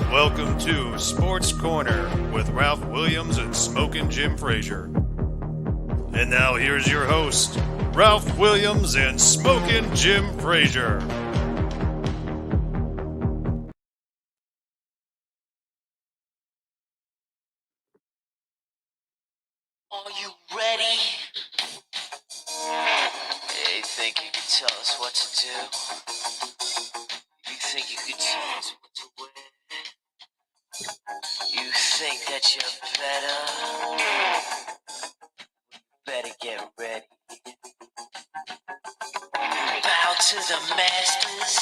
Welcome to Sports Corner with Ralph Williams and Smokin' Jim Frazer. And now here's your host, Ralph Williams and Smokin' Jim Frazer. Are you ready? You think you can tell us what to do? You think you can tell us what to wear? You think that you're better? Better get ready. Bow to the masters.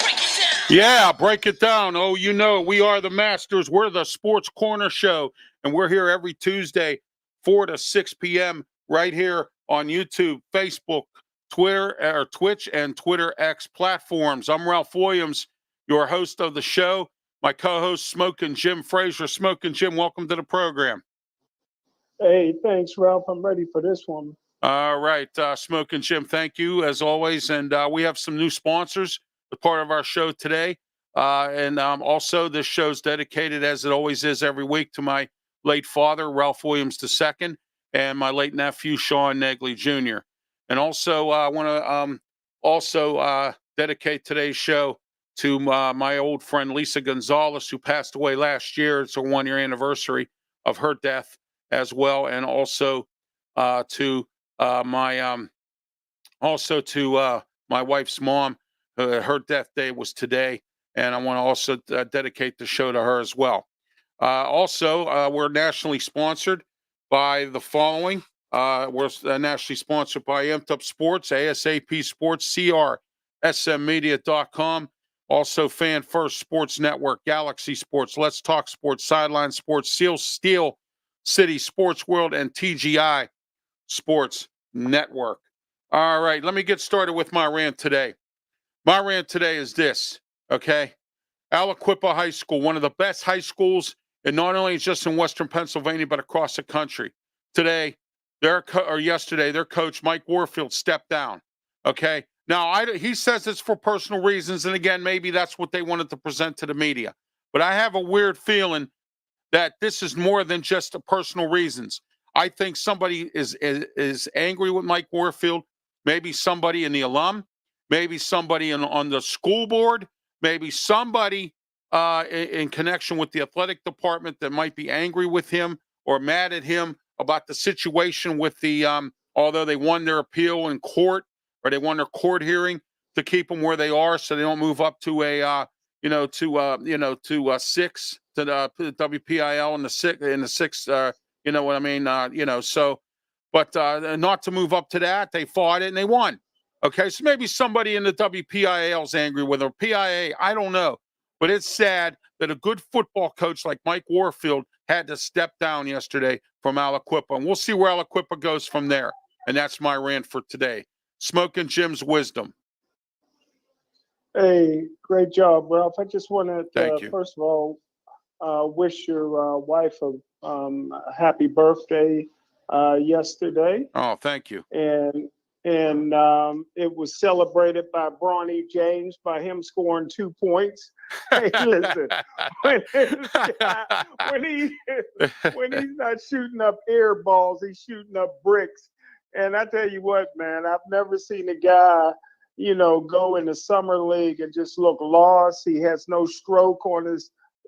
Break it down. Yeah, break it down. Oh, you know, we are the Masters. We're the Sports Corner Show, and we're here every Tuesday, 4 to 6 p.m. right here on YouTube, Facebook, Twitter, or Twitch, and Twitter X platforms. I'm Ralph Williams, your host of the show. My co-host, Smokin' Jim Frazer. Smokin' Jim, welcome to the program. Hey, thanks, Ralph. I'm ready for this one. All right, Smokin' Jim, thank you as always. And we have some new sponsors as part of our show today. And also, this show's dedicated, as it always is every week, to my late father, Ralph Williams II, and my late nephew, Sean Negley Jr. And also, I want to dedicate today's show to my old friend, Lisa Gonzalez, who passed away last year. It's a one-year anniversary of her death as well. And also to my wife's mom. Her death day was today, and I want to also dedicate the show to her as well. We're nationally sponsored by the following. We're nationally sponsored by Amped Up Sports, ASAP Sports, CRSMmedia.com. Also, Fan First Sports Network, Galaxy Sports, Let's Talk Sports, Sideline Sports, Steel City Sports World, and TGI Sports Network. All right, let me get started with my rant today. My rant today is this, okay? Aliquippa High School, one of the best high schools, and not only just in Western Pennsylvania, but across the country. Yesterday, their coach, Mike Warfield, stepped down, okay? Now, he says it's for personal reasons, and again, maybe that's what they wanted to present to the media. But I have a weird feeling that this is more than just personal reasons. I think somebody is angry with Mike Warfield, maybe somebody in the alum, maybe somebody on the school board, maybe somebody in connection with the athletic department that might be angry with him or mad at him about the situation with the, although they won their appeal in court, or they won their court hearing to keep them where they are so they don't move up to six, to the WPIL in the six, you know what I mean? But not to move up to that. They fought it and they won. Okay, so maybe somebody in the WPIAL is angry with her. PIA, I don't know. But it's sad that a good football coach like Mike Warfield had to step down yesterday from Aliquippa. And we'll see where Aliquippa goes from there. And that's my rant for today. Smokin' Jim's wisdom. Hey, great job, Ralph. I just want to, first of all, wish your wife a happy birthday yesterday. Oh, thank you. And it was celebrated by Bronny James by him scoring 2 points. Hey, listen, when he's not shooting up air balls, he's shooting up bricks. And I tell you what, man, I've never seen a guy, go in the summer league and just look lost. He has no stroke on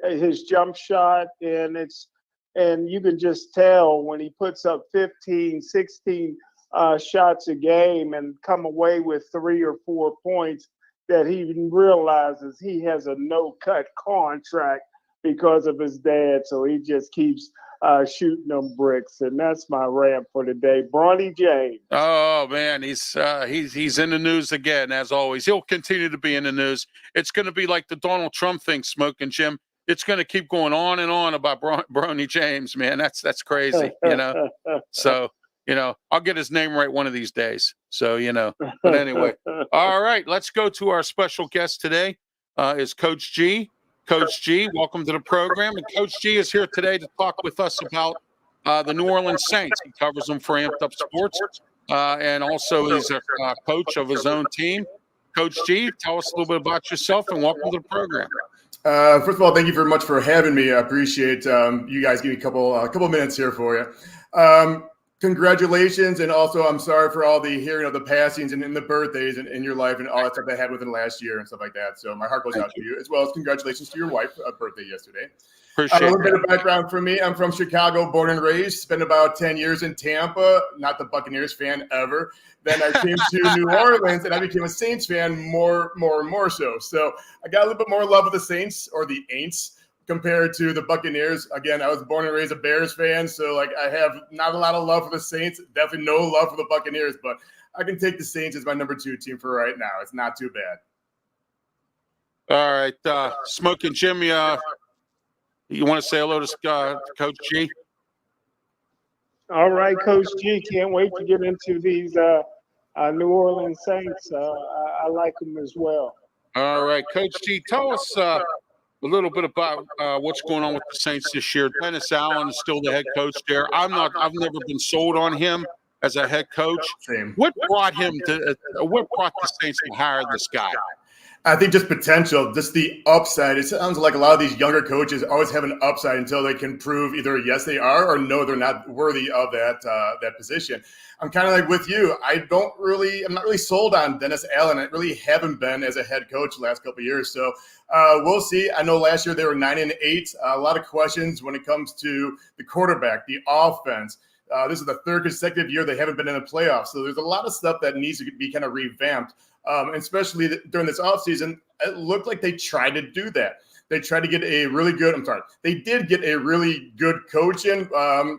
his jump shot, and you can just tell when he puts up 15, 16 shots a game and come away with 3 or 4 points that he realizes he has a no-cut contract because of his dad. So he just keeps shooting them bricks. And that's my rant for today. Bronny James. Oh, man, he's in the news again, as always. He'll continue to be in the news. It's going to be like the Donald Trump thing, Smokin' Jim. it's going to keep going on and on about Brony James, man. That's crazy, So, I'll get his name right one of these days. So, but anyway, all right, let's go to our special guest today is Coach G. Coach G, welcome to the program. And Coach G is here today to talk with us about the New Orleans Saints. He covers them for Amped Up Sports, and also he's a coach of his own team. Coach G, tell us a little bit about yourself and welcome to the program. First of all, thank you very much for having me. I appreciate you guys giving me a couple minutes here for you. Congratulations, and also I'm sorry for all the hearing of the passings and the birthdays in your life and all that stuff that happened within the last year and stuff like that. So my heart goes out to you, as well as congratulations to your wife's birthday yesterday. Appreciate a little bit of background for me. I'm from Chicago, born and raised, spent about 10 years in Tampa, not the Buccaneers fan ever. Then I came to New Orleans, and I became a Saints fan more and more so. So I got a little bit more love with the Saints, or the Aints, compared to the Buccaneers. Again, I was born and raised a Bears fan, so I have not a lot of love for the Saints, definitely no love for the Buccaneers, but I can take the Saints as my number 2 team for right now. It's not too bad. All right, Smokin Jim, you want to say hello to Coach G? All right, Coach G, can't wait to get into these New Orleans Saints. I like them as well. All right, Coach G, tell us a little bit about what's going on with the Saints this year. Dennis Allen is still the head coach there. I've never been sold on him as a head coach. Same. What brought the Saints to hire this guy? I think just potential, just the upside. It sounds like a lot of these younger coaches always have an upside until they can prove either yes they are or no they're not worthy of that position. I'm kind of like with you. I'm not really sold on Dennis Allen. I really haven't been as a head coach the last couple of years. So we'll see. I know last year they were 9-8. A lot of questions when it comes to the quarterback, the offense. This is the 3rd consecutive year they haven't been in the playoffs. So there's a lot of stuff that needs to be kind of revamped. And especially during this offseason, it looked like they tried to do that. They tried to get they did get a really good coach in.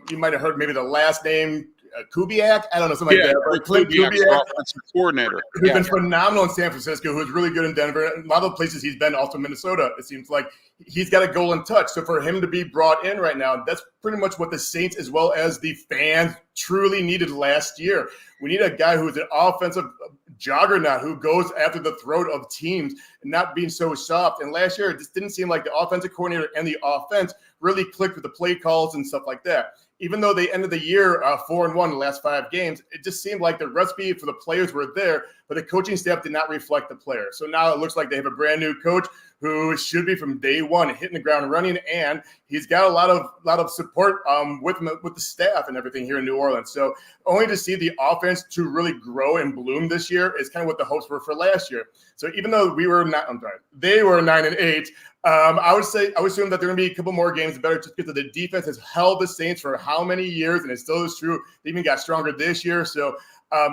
You might have heard maybe the last name, Kubiak. I don't know, something like that. But Clint Kubiak, offensive coordinator, who's been phenomenal in San Francisco, who's really good in Denver. And a lot of the places he's been, also Minnesota, it seems like he's got a golden touch. So for him to be brought in right now, that's pretty much what the Saints, as well as the fans, truly needed last year. We need a guy who's an offensive juggernaut who goes after the throat of teams and not being so soft. And last year, it just didn't seem like the offensive coordinator and the offense really clicked with the play calls and stuff like that. Even though they ended the year 4-1 the last 5 games, it just seemed like the recipe for the players were there, but the coaching staff did not reflect the players. So now it looks like they have a brand new coach who should be from day one hitting the ground running, and he's got a lot of support with the staff and everything here in New Orleans. So only to see the offense to really grow and bloom this year is kind of what the hopes were for last year. So even though they were 9-8. I would assume that there are going to be a couple more games better, just because the defense has held the Saints for how many years, and it still is true. They even got stronger this year. So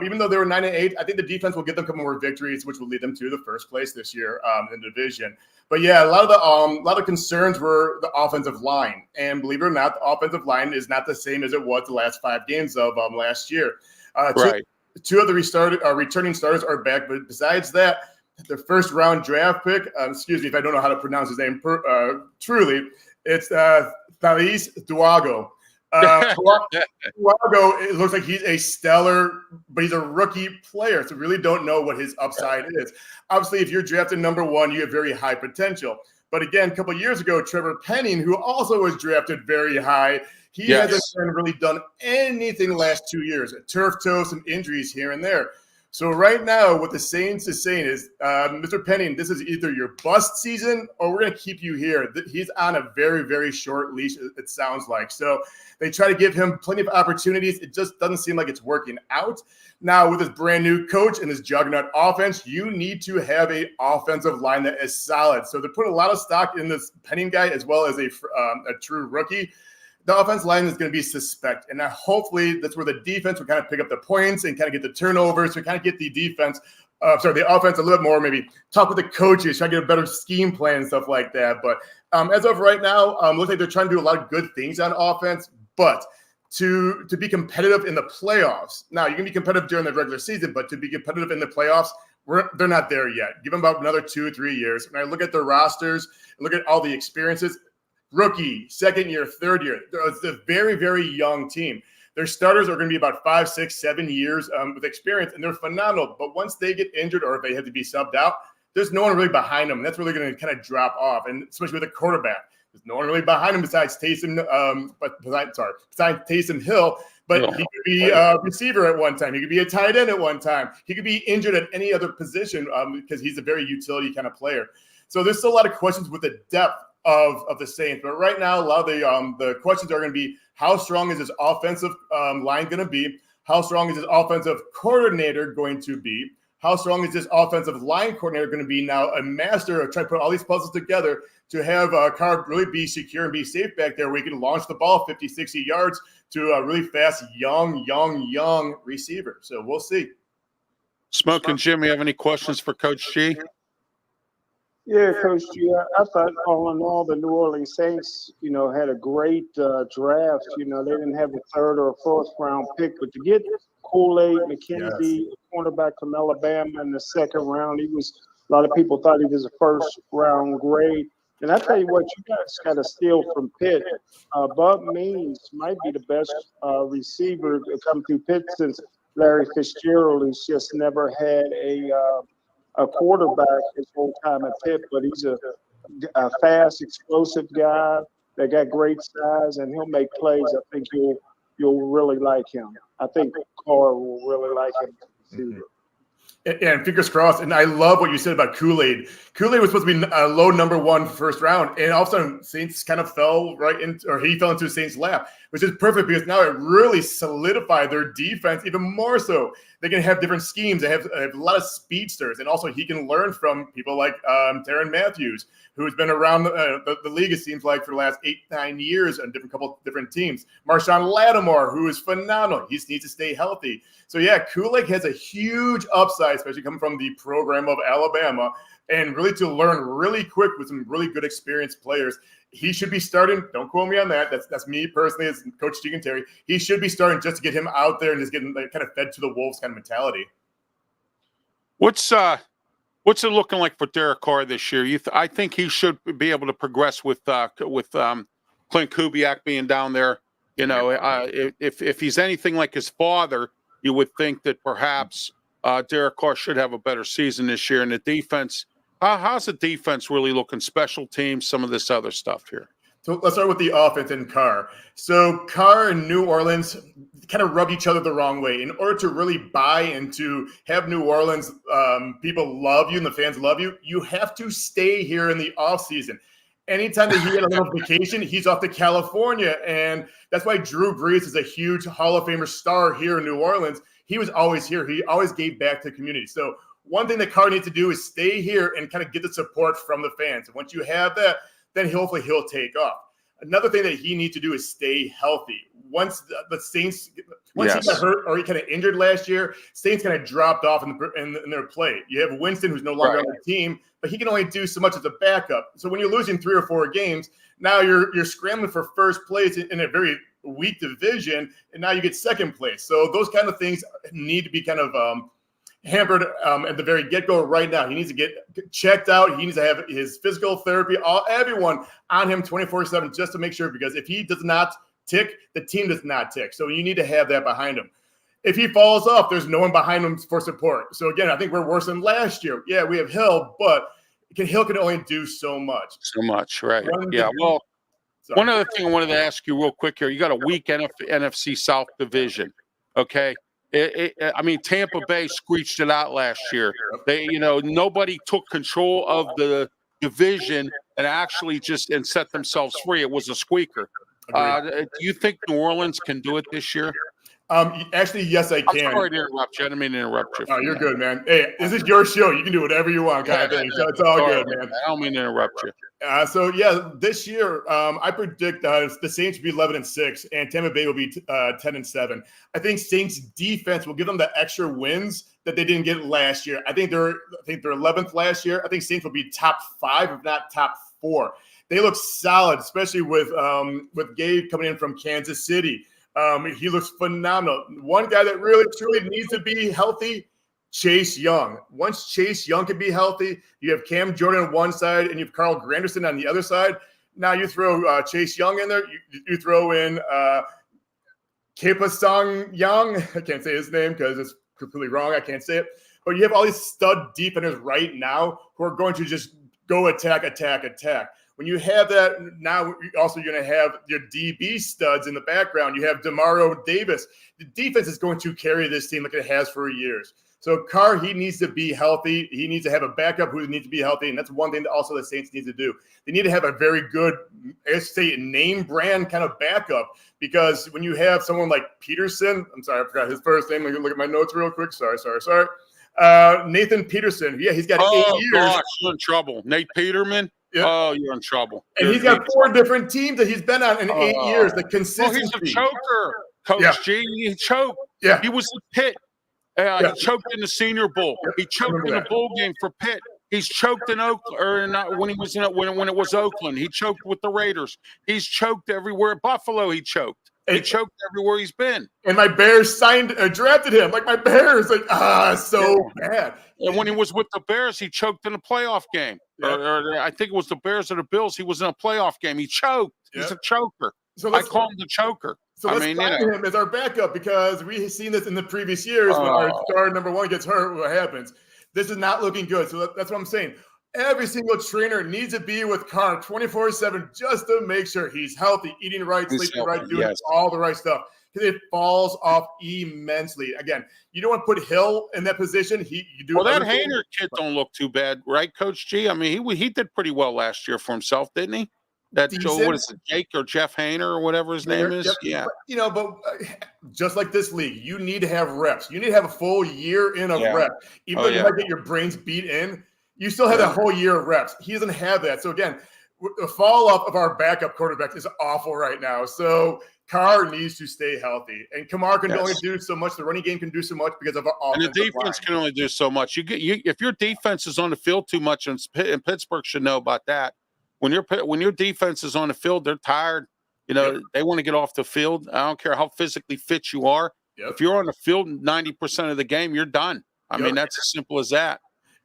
even though they were 9-8, I think the defense will get them a couple more victories, which will lead them to the first place this year in the division. But yeah, a lot of concerns were the offensive line, and believe it or not, the offensive line is not the same as it was the last 5 games of last year. Right. Two of the returning starters are back, but besides that, the first round draft pick, excuse me if I don't know how to pronounce his name truly, it's Thalys Duago. Duago, it looks like he's a stellar, but he's a rookie player, so really don't know what his upside is. Obviously, if you're drafted number 1, you have very high potential. But again, a couple of years ago, Trevor Penning, who also was drafted very high, he hasn't really done anything the last 2 years. Turf toe, some injuries here and there. So right now, what the Saints is saying is, Mr. Penning, this is either your bust season or we're going to keep you here. He's on a very, very short leash, it sounds like. So they try to give him plenty of opportunities. It just doesn't seem like it's working out. Now, with his brand new coach and his juggernaut offense, you need to have an offensive line that is solid. So they put a lot of stock in this Penning guy as well as a true rookie. The offense line is going to be suspect. And now hopefully that's where the defense will kind of pick up the points and kind of get the turnovers to kind of get the offense a little bit more, maybe talk with the coaches, try to get a better scheme plan and stuff like that. But as of right now, looks like they're trying to do a lot of good things on offense, but to be competitive in the playoffs. Now, you can be competitive during the regular season, but to be competitive in the playoffs, they're not there yet. Give them about another 2 or 3 years. When I look at their rosters, look at all the experiences, rookie, second year, third year, it's a very, very young team. Their starters are going to be about 5, 6, 7 years with experience, and they're phenomenal. But once they get injured or if they have to be subbed out, there's no one really behind them. That's really going to kind of drop off, and especially with a quarterback. There's no one really behind him besides Taysom, besides Taysom Hill. But he could be a receiver at one time. He could be a tight end at one time. He could be injured at any other position because he's a very utility kind of player. So there's still a lot of questions with the depth of the Saints. But right now, a lot of the questions are going to be, how strong is this offensive line going to be? How strong is this offensive coordinator going to be? How strong is this offensive line coordinator going to be now, a master of trying to put all these puzzles together to have Carr really be secure and be safe back there where he can launch the ball 50, 60 yards to a really fast, young receiver. So we'll see. Smokin' Jim, you have any questions for Coach G? Yeah, Coach G, I thought all in all, the New Orleans Saints, had a great draft. They didn't have a third or a fourth round pick, but to get Kool-Aid McKenzie, a cornerback from Alabama in the second round, a lot of people thought he was a first round grade. And I tell you what, you guys got to steal from Pitt. Bub Means might be the best receiver to come through Pitt since Larry Fitzgerald has just never had a quarterback his whole time at Pitt, but he's a fast, explosive guy that got great size, and he'll make plays. I think you'll really like him. I think Carr will really like him. And fingers crossed. And I love what you said about Kool-Aid. Kool-Aid was supposed to be a low number 1 first round, and all of a sudden Saints kind of he fell into Saints' lap, which is perfect because now it really solidified their defense even more so. They can have different schemes. They have a lot of speedsters, and also he can learn from people like Tyrann Mathieu, who's been around the league, it seems like, for the last 8, 9 years on couple different teams. Marshawn Lattimore, who is phenomenal. He needs to stay healthy. So, yeah, Kool-Aid has a huge upside, especially coming from the program of Alabama, and really to learn really quick with some really good experienced players. He should be starting. Don't quote me on that. That's me personally as Coach Tegan Terry. He should be starting just to get him out there and just getting kind of fed to the wolves kind of mentality. What's it looking like for Derek Carr this year? I think he should be able to progress with Clint Kubiak being down there. If he's anything like his father, you would think that perhaps Derek Carr should have a better season this year. And the defense, how's the defense really looking? Special teams, some of this other stuff here. So let's start with the offense and Carr. So Carr and New Orleans kind of rub each other the wrong way. In order to really buy and to have New Orleans people love you and the fans love you, you have to stay here in the offseason. Anytime that he had a little vacation, he's off to California. And that's why Drew Brees is a huge Hall of Famer star here in New Orleans. He was always here. He always gave back to the community. So one thing that Carr needs to do is stay here and kind of get the support from the fans. And once you have that, then hopefully he'll take off. Another thing that he needs to do is stay healthy. Once the Saints, he got hurt or he kind of injured last year, Saints kind of dropped off in their play. You have Winston, who's no longer on the team, but he can only do so much as a backup. So when you're losing 3 or 4 games, now you're scrambling for first place in a very weak division, and now you get second place. So those kind of things need to be kind of hampered at the very get-go right now. He needs to get checked out. He needs to have his physical therapy, everyone on him 24/7 just to make sure, because if he does not tick, the team does not tick. So you need to have that behind him. If he falls off, there's no one behind him for support. So again, I think we're worse than last year. Yeah, we have Hill, but Hill can only do so much. So much, right. One other thing I wanted to ask you real quick here. You got a weak NFC South division, okay? I mean, Tampa Bay screeched it out last year. Nobody took control of the division and actually and set themselves free. It was a squeaker. Do you think New Orleans can do it this year? Actually, yes, I can. I'm sorry to interrupt you. I didn't mean to interrupt you. Oh, you're good, man. Hey, this is your show. You can do whatever you want, kind of thing. So it's all good, man. I don't mean to interrupt you. This year, I predict the Saints will be 11-6, and Tampa Bay will be 10-7. I think Saints defense will give them the extra wins that they didn't get last year. I think they're 11th last year. I think Saints will be top 5, if not top 4. They look solid, especially with Gabe coming in from Kansas City. He looks phenomenal. One guy that really truly needs to be healthy, Chase Young. Once Chase Young can be healthy, you have Cam Jordan on one side and you have Carl Granderson on the other side. Now you throw Chase Young in there. You throw in Kepasang Young. I can't say his name because it's completely wrong. I can't say it. But you have all these stud defenders right now who are going to just go attack. When you have that, now also you're going to have your DB studs in the background. You have DeMario Davis. The defense is going to carry this team like it has for years. So Carr, he needs to be healthy. He needs to have a backup who needs to be healthy, and that's one thing that also the Saints need to do. They need to have a very good, say, name brand kind of backup, because when you have someone like Peterson, I'm sorry, I forgot his first name. Let me look at my notes real quick. Sorry. Nathan Peterson. Yeah, he's got 8 years. Gosh, you're in trouble. Nate Peterman. Yep. Oh, you're in trouble. And he's got 4 different teams that he's been on in 8 years. The consistency. Well, he's a choker, Coach G. He choked. Yeah. He was the Pitt. He choked in the Senior Bowl. He choked in a bowl game for Pitt. He's choked in Oakland, or not when he was in when it was Oakland. He choked with the Raiders. He's choked everywhere. Buffalo, he choked. He choked everywhere he's been. And my Bears drafted him. Like my Bears, so bad. And when he was with the Bears, he choked in a playoff game. Yeah. Or I think it was the Bears or the Bills. He was in a playoff game. He choked. He's a choker. So I call him the choker. So let's find him as our backup, because we've seen this in the previous years when our star number one gets hurt. What happens? This is not looking good. So that's what I'm saying. Every single trainer needs to be with Carr 24/7 just to make sure he's healthy, eating right, sleeping right, doing all the right stuff. Because it falls off immensely. Again, you don't want to put Hill in that position. Well, that Hainer kid don't look too bad, right, Coach G? I mean, he did pretty well last year for himself, didn't he? That what is it, Jake or Jeff Hainer or whatever his name is? Yep. Yeah. But just like this league, you need to have reps. You need to have a full year in of rep. Even though you might get your brains beat in, you still have that whole year of reps. He doesn't have that. So again, the fall off of our backup quarterback is awful right now. So Carr needs to stay healthy, and Kamar can only do so much. The running game can do so much because of our offensive and the defense can only do so much. If your defense is on the field too much, and Pittsburgh should know about that. When your defense is on the field, they're tired. They want to get off the field. I don't care how physically fit you are. If you're on the field 90% of the game, you're done. I mean, that's as simple as that.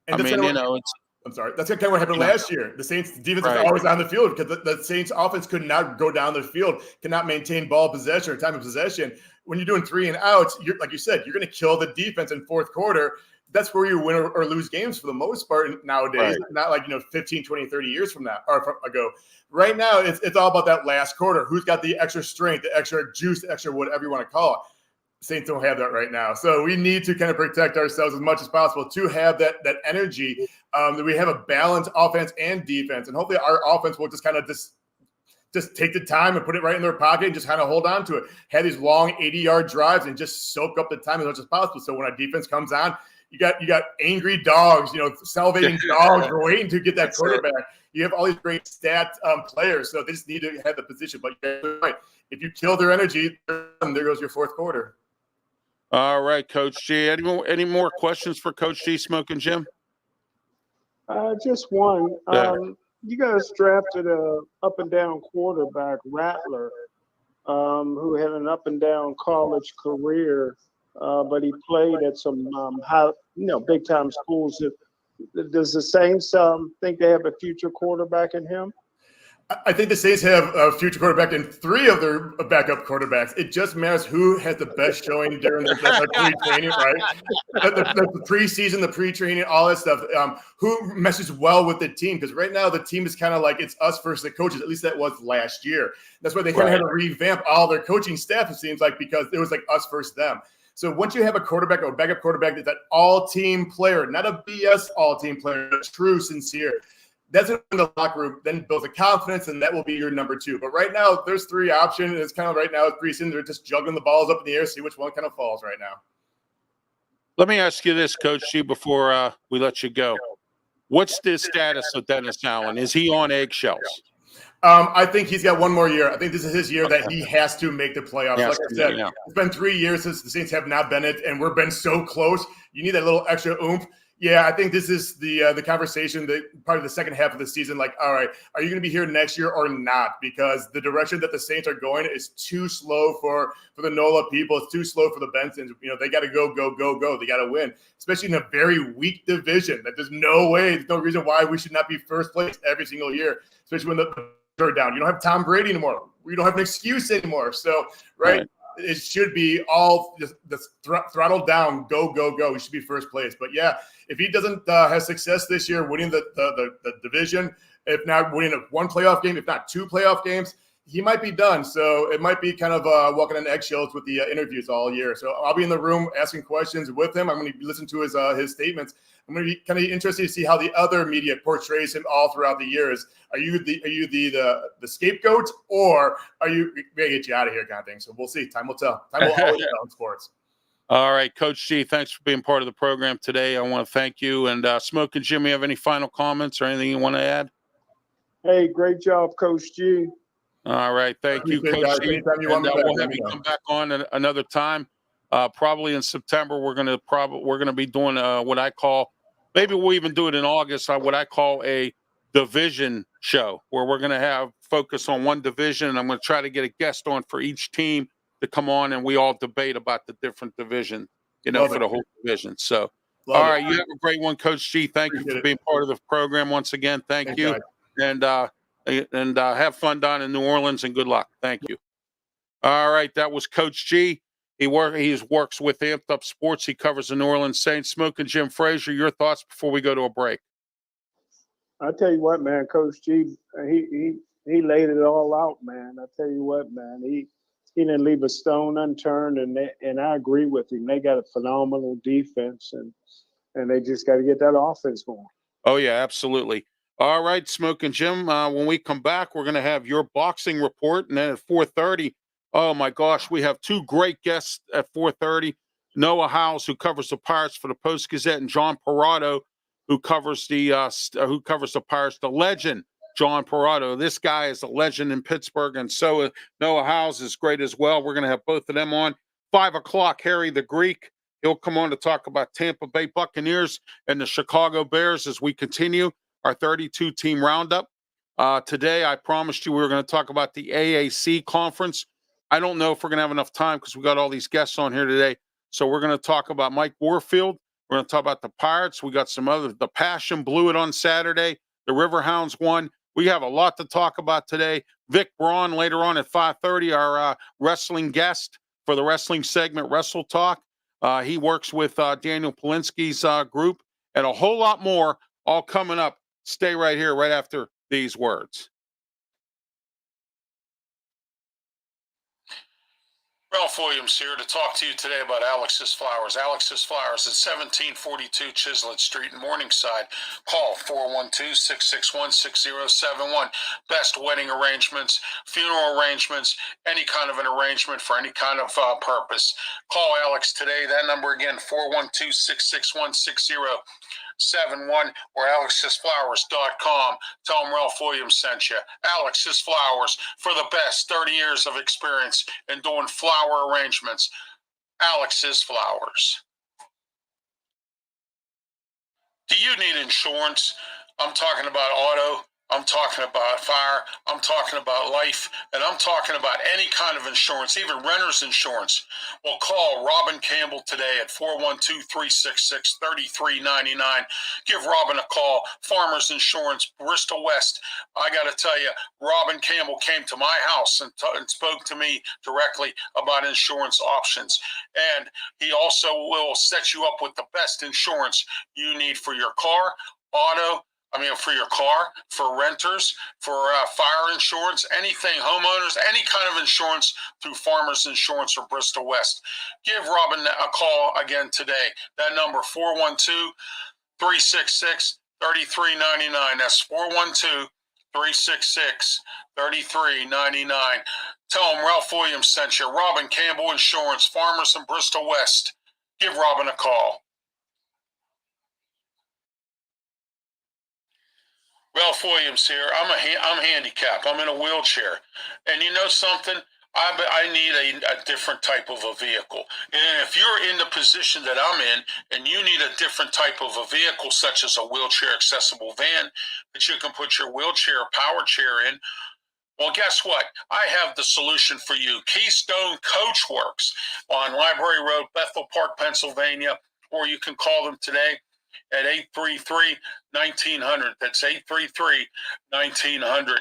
And I'm sorry. That's kind of what happened last year. The Saints defense was always on the field because the Saints offense could not go down the field, cannot maintain ball possession or time of possession. When you're doing 3 and outs, like you said, you're going to kill the defense in fourth quarter. That's where you win or lose games for the most part nowadays, not like 15, 20, 30 years from that ago. Right now, it's all about that last quarter. Who's got the extra strength, the extra juice, the extra whatever you want to call it. Saints don't have that right now. So we need to kind of protect ourselves as much as possible to have that energy, that we have a balanced offense and defense. And hopefully our offense will just kind of just take the time and put it right in their pocket and just kind of hold on to it. Have these long 80-yard drives and just soak up the time as much as possible. So when our defense comes on, you got angry dogs, salivating dogs waiting to get that quarterback. You have all these great stat players, so they just need to have the position. But if you kill their energy, there goes your fourth quarter. All right, Coach G. Any more questions for Coach G, Smokin' Jim? Just one. You guys drafted a up and down quarterback, Rattler, who had an up and down college career, but he played at some big time schools. Does the Saints think they have a future quarterback in him? I think the Saints have a future quarterback in 3 of their backup quarterbacks. It just matters who has the best showing during the pre-training, right? The preseason, the pre-training, all that stuff. Who meshes well with the team? Because right now the team is kind of like it's us versus the coaches. At least that was last year. That's why they kind of had to revamp all their coaching staff, it seems like, because it was like us versus them. So once you have a quarterback or a backup quarterback that's an all-team player, not a BS all-team player, a true, sincere, that's in the locker room, then builds a confidence, and that will be your number 2. But right now, there's 3 options. It's kind of right now, it's preseason. They're just juggling the balls up in the air, see which one kind of falls right now. Let me ask you this, Coach G, before we let you go. What's the status of Dennis Allen? Is he on eggshells? I think he's got 1 more year. I think this is his year that he has to make the playoffs. Like I said, it's been 3 years since the Saints have not been it, and we've been so close. You need that little extra oomph. Yeah, I think this is the conversation that part of the second half of the season. Like, all right, are you going to be here next year or not? Because the direction that the Saints are going is too slow for the NOLA people. It's too slow for the Bensons. You know, they got to go. They got to win, especially in a very weak division. That there's no way, there's no reason why we should not be first place every single year, especially when the are down. You don't have Tom Brady anymore. We don't have an excuse anymore. So, right. It should be all just throttle down, go. He should be first place. But yeah, if he doesn't have success this year, winning the division, if not winning one playoff game, if not two playoff games, he might be done. So it might be kind of walking on eggshells with the interviews all year. So I'll be in the room asking questions with him. I'm going to listen to his statements. I'm going to be kind of interested to see how the other media portrays him all throughout the years. Are you the scapegoat, or are you going to get you out of here kind of thing? So we'll see. Time will tell. Time will always tell in sports. All right, Coach G, thanks for being part of the program today. I want to thank you. And Smokin' Jim, you have any final comments or anything you want to add? Hey, great job, Coach G. All right, thank you, Coach G. Anytime you want me back, we'll have you come back on another time. Probably in September, we're gonna be doing what I call, maybe we'll even do it in August. What I call a division show, where we're gonna have focus on one division, and I'm gonna try to get a guest on for each team to come on, and we all debate about the different division, for the whole division. So, all right, you have a great one, Coach G. Thank you for being part of the program once again. Thank you, and have fun down in New Orleans, and good luck. Thank you. All right, that was Coach G. He works with Amped Up Sports. He covers the New Orleans Saints. Smokin' Jim Frazer, your thoughts before we go to a break? I tell you what, man, Coach G, he laid it all out, man. I tell you what, man, he didn't leave a stone unturned, and I agree with him. They got a phenomenal defense, and they just got to get that offense going. Oh yeah, absolutely. All right, Smokin' Jim. When we come back, we're going to have your boxing report, and then at 4:30. Oh my gosh, we have two great guests at 4:30. Noah Howes, who covers the Pirates for the Post Gazette, and John Perrotto, who covers the Pirates. The legend, John Perrotto. This guy is a legend in Pittsburgh, and so Noah Howes is great as well. We're going to have both of them on. 5 o'clock, Harry the Greek. He'll come on to talk about Tampa Bay Buccaneers and the Chicago Bears as we continue our 32-team roundup. Today, I promised you we were going to talk about the AAC conference. I don't know if we're going to have enough time because we got all these guests on here today. So we're going to talk about Mike Warfield. We're going to talk about the Pirates. We got some other. The Passion blew it on Saturday. The Riverhounds won. We have a lot to talk about today. Vic Braun later on at 5:30, our wrestling guest for the wrestling segment, Wrestle Talk. He works with Daniel Polinsky's group, and a whole lot more all coming up. Stay right here, right after these words. Ralph Williams here to talk to you today about Alex's Flowers. Alex's Flowers at 1742 Chislett Street in Morningside. Call 412-661-6071. Best wedding arrangements, funeral arrangements, any kind of an arrangement for any kind of purpose. Call Alex today. That number again, 412-661-6071 or alexsflowers.com. Tell them Ralph Williams sent you. Alex's Flowers, for the best 30 years of experience in doing flower arrangements. Alex's Flowers. Do you need insurance? I'm talking about auto. I'm talking about fire. I'm talking about life. And I'm talking about any kind of insurance, even renter's insurance. Well, call Robin Campbell today at 412-366-3399. Give Robin a call. Farmers Insurance, Bristol West. I got to tell you, Robin Campbell came to my house and spoke to me directly about insurance options. And he also will set you up with the best insurance you need for your car, auto, for your car, for renters, for fire insurance, anything, homeowners, any kind of insurance through Farmers Insurance or Bristol West. Give Robin a call again today. That number, 412-366-3399. That's 412-366-3399. Tell them Ralph Williams sent you. Robin Campbell Insurance, Farmers in Bristol West. Give Robin a call. Ralph Williams here. I'm handicapped. I'm in a wheelchair. And you know something? I need a different type of a vehicle. And if you're in the position that I'm in and you need a different type of a vehicle, such as a wheelchair accessible van that you can put your wheelchair power chair in, well, guess what? I have the solution for you. Keystone Coachworks on Library Road, Bethel Park, Pennsylvania, or you can call them today at 833-1900. That's 833-1900.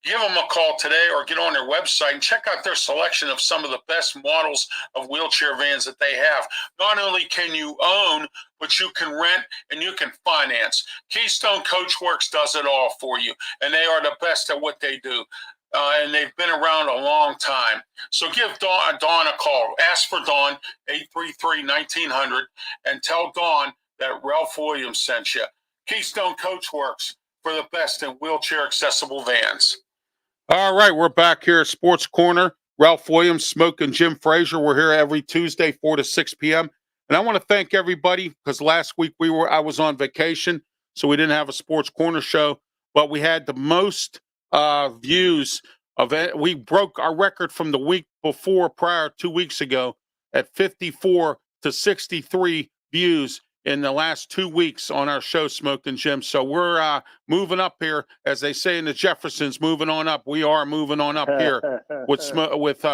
Give them a call today or get on their website and check out their selection of some of the best models of wheelchair vans that they have. Not only can you own, but you can rent and you can finance. Keystone Coachworks does it all for you, and they are the best at what they do. And they've been around a long time. So give Dawn a call. Ask for Dawn, 833-1900, and tell Dawn that Ralph Williams sent you. Keystone Coachworks for the best in wheelchair accessible vans. All right, we're back here at Sports Corner. Ralph Williams, Smokin, Jim Frazer. We're here every Tuesday, 4 to 6 p.m. And I want to thank everybody because last week I was on vacation, so we didn't have a Sports Corner show, but we had the most views of it. We broke our record from the week before, prior 2 weeks ago, at 54 to 63 views in the last 2 weeks on our show, Smokin' Jim. So we're moving up here, as they say in the Jeffersons, moving on up. We are moving on up here with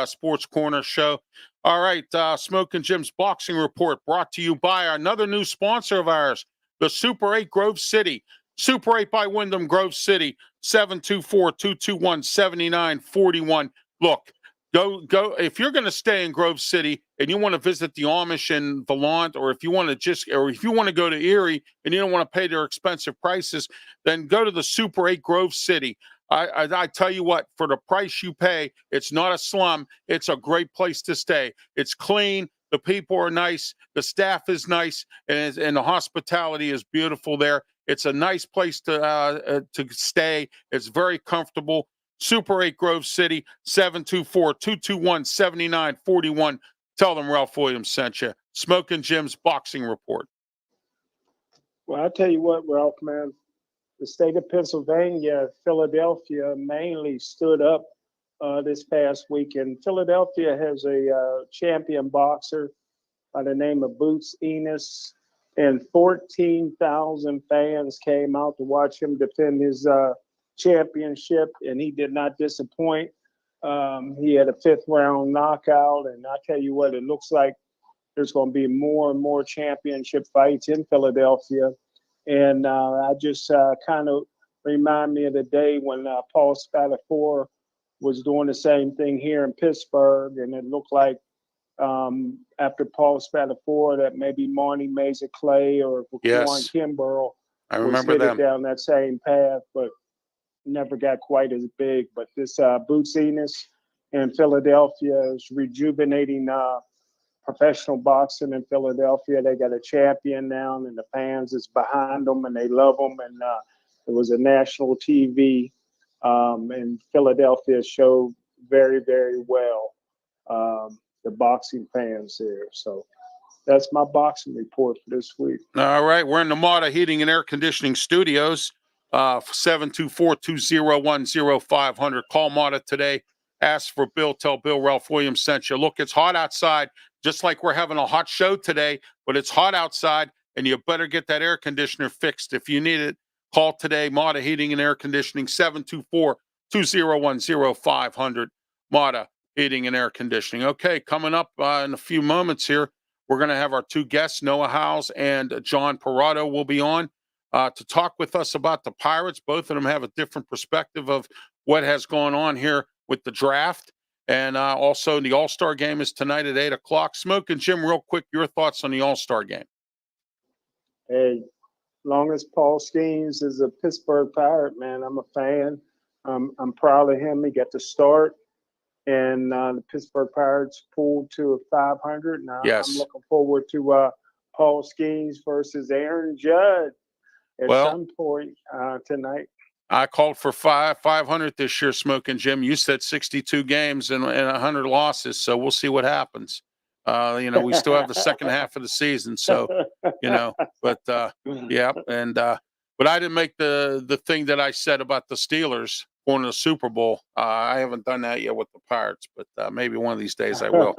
Sports Corner show. All right, Smokin' Jim's Boxing Report brought to you by another new sponsor of ours, the Super 8 Grove City. Super 8 by Wyndham Grove City, 724-221-7941. Look, go. If you're going to stay in Grove City and you want to visit the Amish in Valant, or if you want to go to Erie and you don't want to pay their expensive prices, then go to the Super 8 Grove City. I tell you what, for the price you pay, it's not a slum. It's a great place to stay. It's clean. The people are nice. The staff is nice, and the hospitality is beautiful there. It's a nice place to stay. It's very comfortable. Super 8 Grove City, 724-221-7941. Tell them Ralph Williams sent you. Smokin' Jim's Boxing Report. Well, I'll tell you what, Ralph, man. The state of Pennsylvania, Philadelphia, mainly stood up this past weekend. Philadelphia has a champion boxer by the name of Boots Ennis, and 14,000 fans came out to watch him defend his championship, and he did not disappoint. He had a 5th round knockout, and I tell you what, it looks like there's going to be more and more championship fights in Philadelphia. And I just kind of remind me of the day when Paul Spatafore was doing the same thing here in Pittsburgh, and it looked like after Paul Spatafore that maybe Marnie Mazer Clay or Warren Kimbrough was headed down that same path, but never got quite as big. But this Boots Ennis in Philadelphia is rejuvenating professional boxing in Philadelphia. They got a champion now, and the fans is behind them, and they love them. And it was a national TV, and Philadelphia showed very, very well the boxing fans there. So that's my boxing report for this week. All right, we're in the Mata Heating and Air Conditioning Studios. 724-201-0500. Call Mata today. Ask for Bill. Tell Bill Ralph Williams sent you. Look, it's hot outside, just like we're having a hot show today, but it's hot outside, and you better get that air conditioner fixed. If you need it, call today. Mata Heating and Air Conditioning, 724-201-0500. Mata Heating and Air Conditioning. Okay, coming up in a few moments here, we're going to have our 2 guests, Noah Howes and John PERROTTO will be on to talk with us about the Pirates. Both of them have a different perspective of what has gone on here with the draft. And also the All-Star game is tonight at 8 o'clock. Smokin' Jim, real quick, your thoughts on the All-Star game. Hey, long as Paul Skeens is a Pittsburgh Pirate, man, I'm a fan. I'm proud of him. He got to start, and the Pittsburgh Pirates pulled to 500. Now I'm looking forward to Paul Skeens versus Aaron Judge at some point tonight. I called for 500 this year, Smokin' Jim. You said 62 games and 100 losses, so we'll see what happens. We still have the second half of the season, so but yeah, and but I didn't make the thing that I said about the Steelers going to the Super Bowl. I haven't done that yet with the Pirates, but maybe one of these days I will.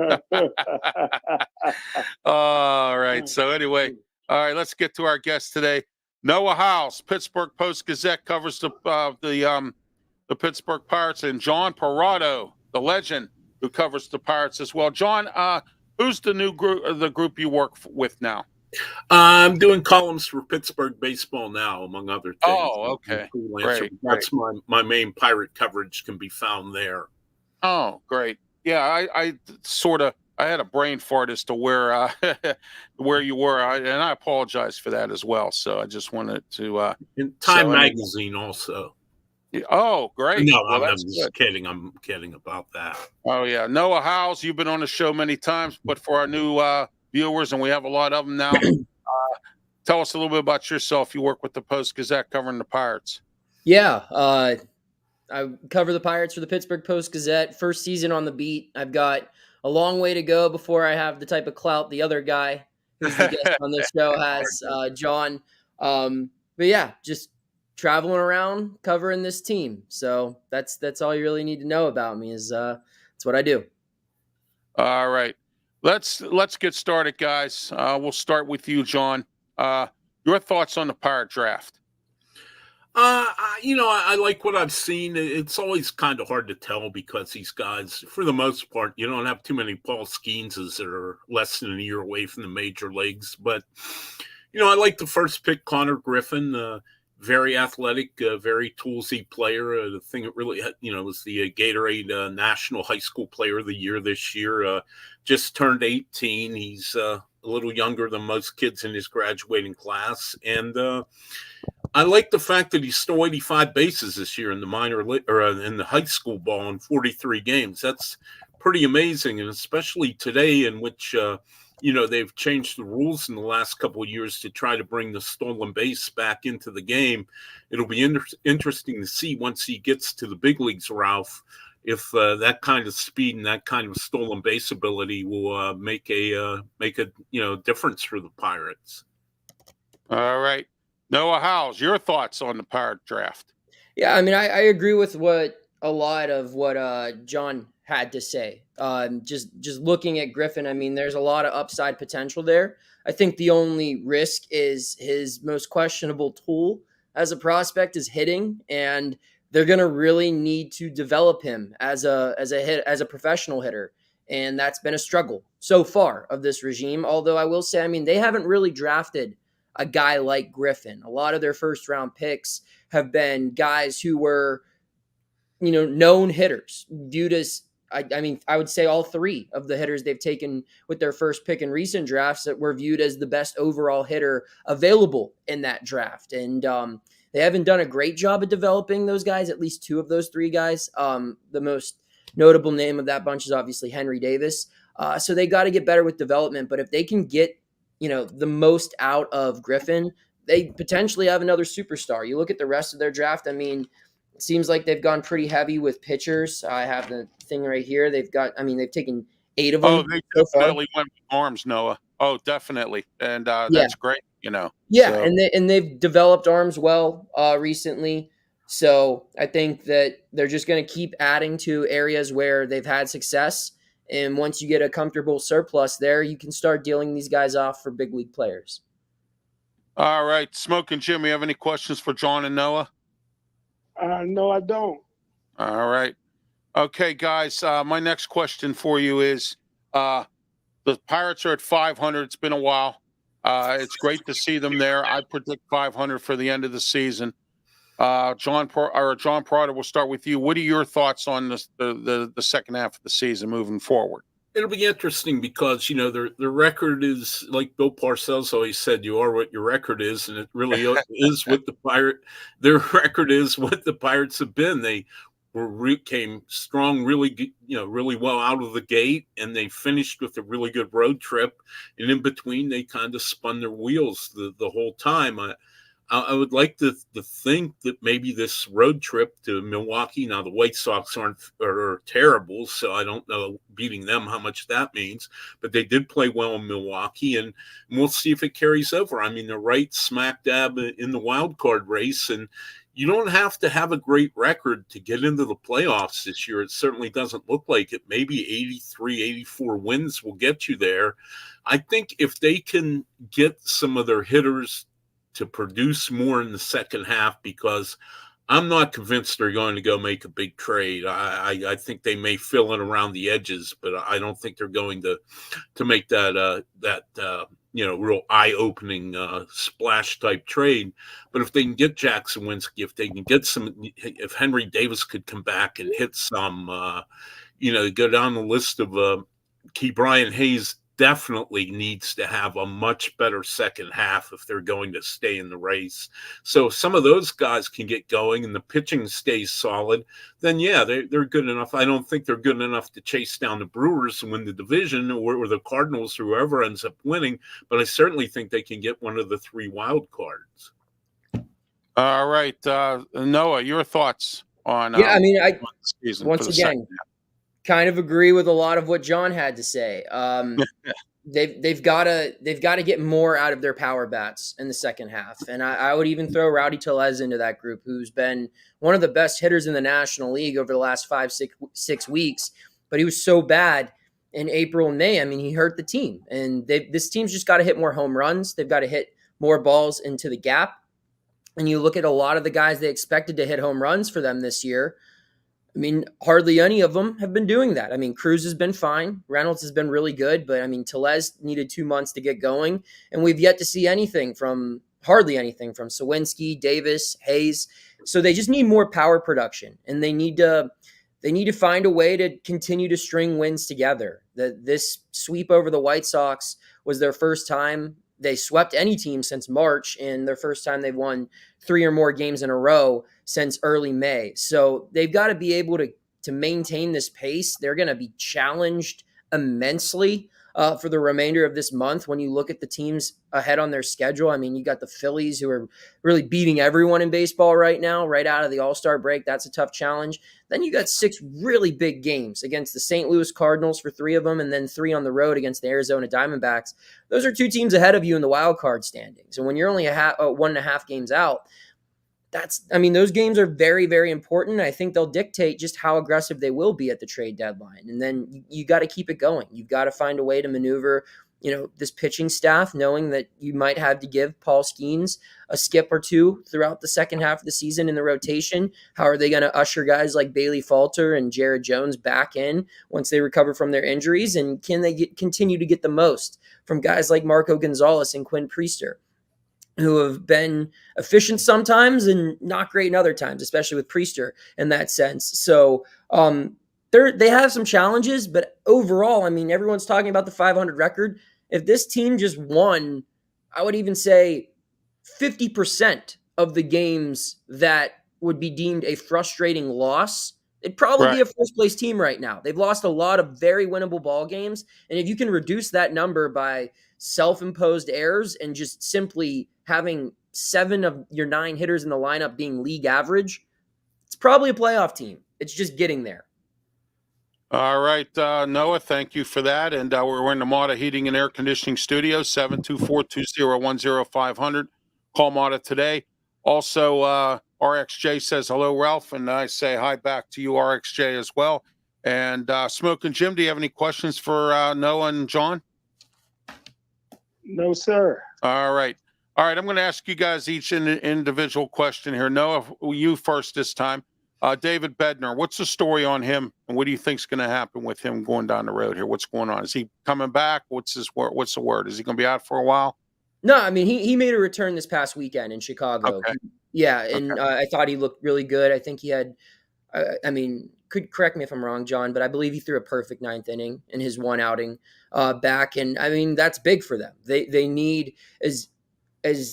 All right. So anyway, all right, let's get to our guest today. Noah Hiles, Pittsburgh Post-Gazette, covers the Pittsburgh Pirates, and John PERROTTO, the legend, who covers the Pirates as well. John, who's the new group you work with now? I'm doing columns for Pittsburgh Baseball Now, among other things. Oh, okay. Great. That's my main Pirate coverage can be found there. Oh, great. Yeah, I had a brain fart as to where where you were, and I apologize for that as well. So I just wanted to in Time Magazine also. Oh, great. No, well, I'm just kidding. I'm kidding about that. Oh, yeah. Noah Hiles, you've been on the show many times, but for our new viewers, and we have a lot of them now, tell us a little bit about yourself. You work with the Post-Gazette covering the Pirates. Yeah. I cover the Pirates for the Pittsburgh Post-Gazette. First season on the beat. I've got a long way to go before I have the type of clout the other guy who's the guest on this show has, John. But yeah, just traveling around covering this team. So that's all you really need to know about me is that's what I do. All right. Let's get started, guys. We'll start with you, John. Your thoughts on the Pirate draft? I like what I've seen. It's always kind of hard to tell because these guys, for the most part, you don't have too many Paul Skeneses that are less than a year away from the major leagues. But, I like the first pick, Connor Griffin, very athletic, very toolsy player. The thing that really, was the Gatorade National High School Player of the Year this year. Just turned 18. He's a little younger than most kids in his graduating class. And I like the fact that he stole 85 bases this year in the in the high school ball in 43 games. That's pretty amazing. And especially today in which, they've changed the rules in the last couple of years to try to bring the stolen base back into the game. It'll be interesting to see once he gets to the big leagues, Ralph, if that kind of speed and that kind of stolen base ability will make a difference for the Pirates. All right. Noah Hiles, your thoughts on the Pirate draft? Yeah, I mean, I agree with a lot of what John had to say. Just looking at Griffin, I mean, there's a lot of upside potential there. I think the only risk is his most questionable tool as a prospect is hitting, and they're going to really need to develop him as a professional hitter. And that's been a struggle so far of this regime. Although I will say, I mean, they haven't really drafted a guy like Griffin. A lot of their first round picks have been guys who were, known hitters, viewed as, I would say all three of the hitters they've taken with their first pick in recent drafts that were viewed as the best overall hitter available in that draft. And they haven't done a great job of developing those guys, at least two of those three guys. The most notable name of that bunch is obviously Henry Davis. So they got to get better with development. But if they can get, the most out of Griffin, they potentially have another superstar. You look at the rest of their draft. I mean, it seems like they've gone pretty heavy with pitchers. I have the thing right here. They've taken 8 of them. Oh, they definitely went with arms, Noah. Oh, definitely. And that's great, Yeah, so. and they've developed arms well recently. So I think that they're just going to keep adding to areas where they've had success. And once you get a comfortable surplus there, you can start dealing these guys off for big league players. All right. Smokin' Jim, you have any questions for John and Noah? No, I don't. All right. Okay, guys. My next question for you is the Pirates are at 500. It's been a while. It's great to see them there. I predict 500 for the end of the season. John PERROTTO, we'll start with you. What are your thoughts on the second half of the season moving forward? It'll be interesting because, their record is, like Bill Parcells always said, you are what your record is, and it really is what their record is what the Pirates have been. They came strong, really well out of the gate, and they finished with a really good road trip. And in between, they kind of spun their wheels the whole time. I would like to think that maybe this road trip to Milwaukee, now the White Sox are terrible, so I don't know beating them how much that means, but they did play well in Milwaukee, and we'll see if it carries over. I mean, they're right smack dab in the wild card race, and you don't have to have a great record to get into the playoffs this year. It certainly doesn't look like it. Maybe 83, 84 wins will get you there. I think if they can get some of their hitters to produce more in the second half, because I'm not convinced they're going to go make a big trade. I think they may fill in around the edges, but I don't think they're going to make that real eye-opening splash type trade. But if they can get Jackson Winsky, if they can get if Henry Davis could come back and hit some, go down the list of Key Brian Hayes definitely needs to have a much better second half if they're going to stay in the race. So if some of those guys can get going and the pitching stays solid, then yeah, they're good enough. I don't think they're good enough to chase down the Brewers and win the division or the Cardinals, whoever ends up winning, but I certainly think they can get one of the 3 wild cards. All right. Noah, your thoughts on once again, kind of agree with a lot of what John had to say. They've got to get more out of their power bats in the second half, and I would even throw Rowdy Tellez into that group, who's been one of the best hitters in the National League over the last 5-6 weeks. But he was so bad in April and May. I mean, he hurt the team, and this team's just got to hit more home runs. They've got to hit more balls into the gap. And you look at a lot of the guys they expected to hit home runs for them this year. I mean, hardly any of them have been doing that. I mean, Cruz has been fine. Reynolds has been really good. But, I mean, Tellez needed 2 months to get going. And we've yet to see hardly anything from Sawinski, Davis, Hayes. So they just need more power production. And they need to find a way to continue to string wins together. This sweep over the White Sox was their first time they swept any team since March, and their first time they've won 3 or more games in a row since early May. So they've got to be able to maintain this pace. They're going to be challenged immensely for the remainder of this month. When you look at the teams ahead on their schedule, I mean, you got the Phillies, who are really beating everyone in baseball right now, right out of the All-Star break. That's a tough challenge. Then you got 6 really big games against the St. Louis Cardinals for 3 of them, and then 3 on the road against the Arizona Diamondbacks. Those are 2 teams ahead of you in the wild card standings. And when you're only 1.5 games out, those games are very, very important. I think they'll dictate just how aggressive they will be at the trade deadline. And then you got to keep it going. You've got to find a way to maneuver, this pitching staff, knowing that you might have to give Paul Skeens a skip or 2 throughout the second half of the season in the rotation. How are they going to usher guys like Bailey Falter and Jared Jones back in once they recover from their injuries? And can they continue to get the most from guys like Marco Gonzalez and Quinn Priester, who have been efficient sometimes and not great in other times, especially with Priester in that sense. So they have some challenges, but overall, I mean, everyone's talking about the 500 record. If this team just won, I would even say 50% of the games that would be deemed a frustrating loss, it'd probably be a first-place team right now. They've lost a lot of very winnable ball games, and if you can reduce that number by self-imposed errors and just simply having 7 of your 9 hitters in the lineup being league average, it's probably a playoff team. It's just getting there. All right, Noah, thank you for that. And we're in the Mata Heating and Air Conditioning Studio, 724-201-0500. Call Mata today. Also, RXJ says, hello, Ralph, and I say hi back to you, RXJ, as well. And Smokin' Jim, do you have any questions for Noah and John? No, sir. All right. I'm going to ask you guys each an individual question here. Noah, you first this time. David Bednar, what's the story on him, and what do you think is going to happen with him going down the road here? What's going on? Is he coming back? What's the word? Is he going to be out for a while? No, I mean, he made a return this past weekend in Chicago. Okay. Yeah, and I thought he looked really good. I think he had, could correct me if I'm wrong, John, but I believe he threw a perfect 9th inning in his one outing back. And, I mean, that's big for them. They need, as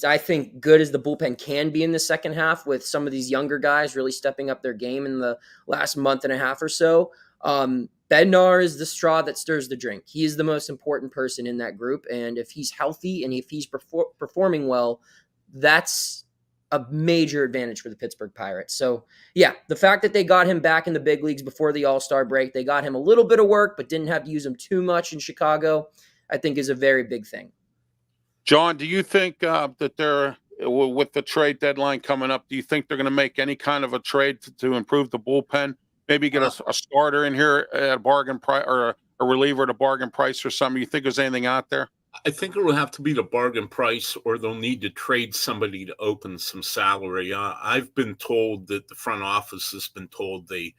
I think good as the bullpen can be in the second half, with some of these younger guys really stepping up their game in the last month and a half or so. Bednar is the straw that stirs the drink. He is the most important person in that group. And if he's healthy and if he's performing well, that's a major advantage for the Pittsburgh Pirates. So, yeah, the fact that they got him back in the big leagues before the All-Star break, they got him a little bit of work, but didn't have to use him too much in Chicago, I think is a very big thing. John, do you think that they're with the trade deadline coming up, do you think they're going to make any kind of a trade to improve the bullpen? Maybe get a starter in here at a bargain price, or a reliever at a bargain price or something? You think there's anything out there? I think it will have to be the bargain price, or they'll need to trade somebody to open some salary. I've been told that the front office has been told they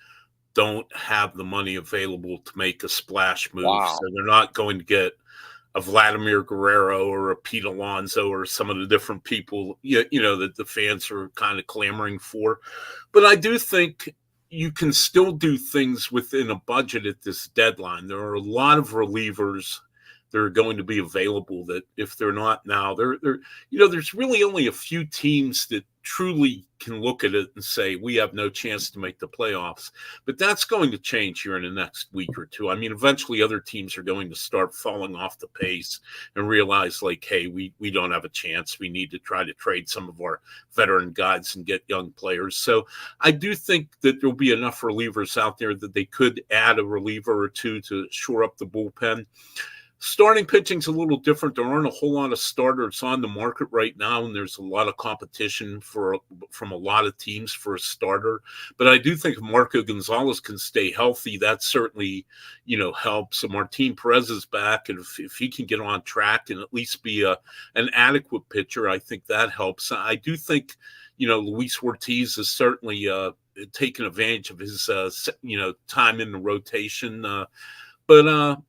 don't have the money available to make a splash move. Wow. So they're not going to get a Vladimir Guerrero or a Pete Alonso or some of the different people, that the fans are kind of clamoring for. But I do think you can still do things within a budget at this deadline. There are a lot of relievers that are going to be available that if they're not now, there's really only a few teams that truly can look at it and say, we have no chance to make the playoffs. But that's going to change here in the next week or two. I mean, eventually other teams are going to start falling off the pace and realize, like, hey, we don't have a chance. We need to try to trade some of our veteran guys and get young players. So I do think that there'll be enough relievers out there that they could add a reliever or two to shore up the bullpen. Starting pitching's a little different. There aren't a whole lot of starters on the market right now, and there's a lot of competition from a lot of teams for a starter. But I do think if Marco Gonzalez can stay healthy, that certainly, helps. So Martin Perez is back, and if he can get on track and at least be an adequate pitcher, I think that helps. I do think, Luis Ortiz is certainly taken advantage of his, time in the rotation. But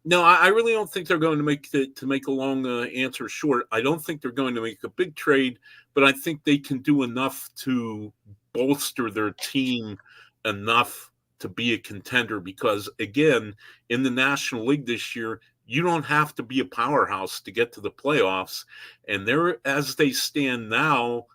no, I really don't think they're going to make a long answer short. I don't think they're going to make a big trade, but I think they can do enough to bolster their team enough to be a contender. Because again, in the National League this year, you don't have to be a powerhouse to get to the playoffs. And they're, as they stand now,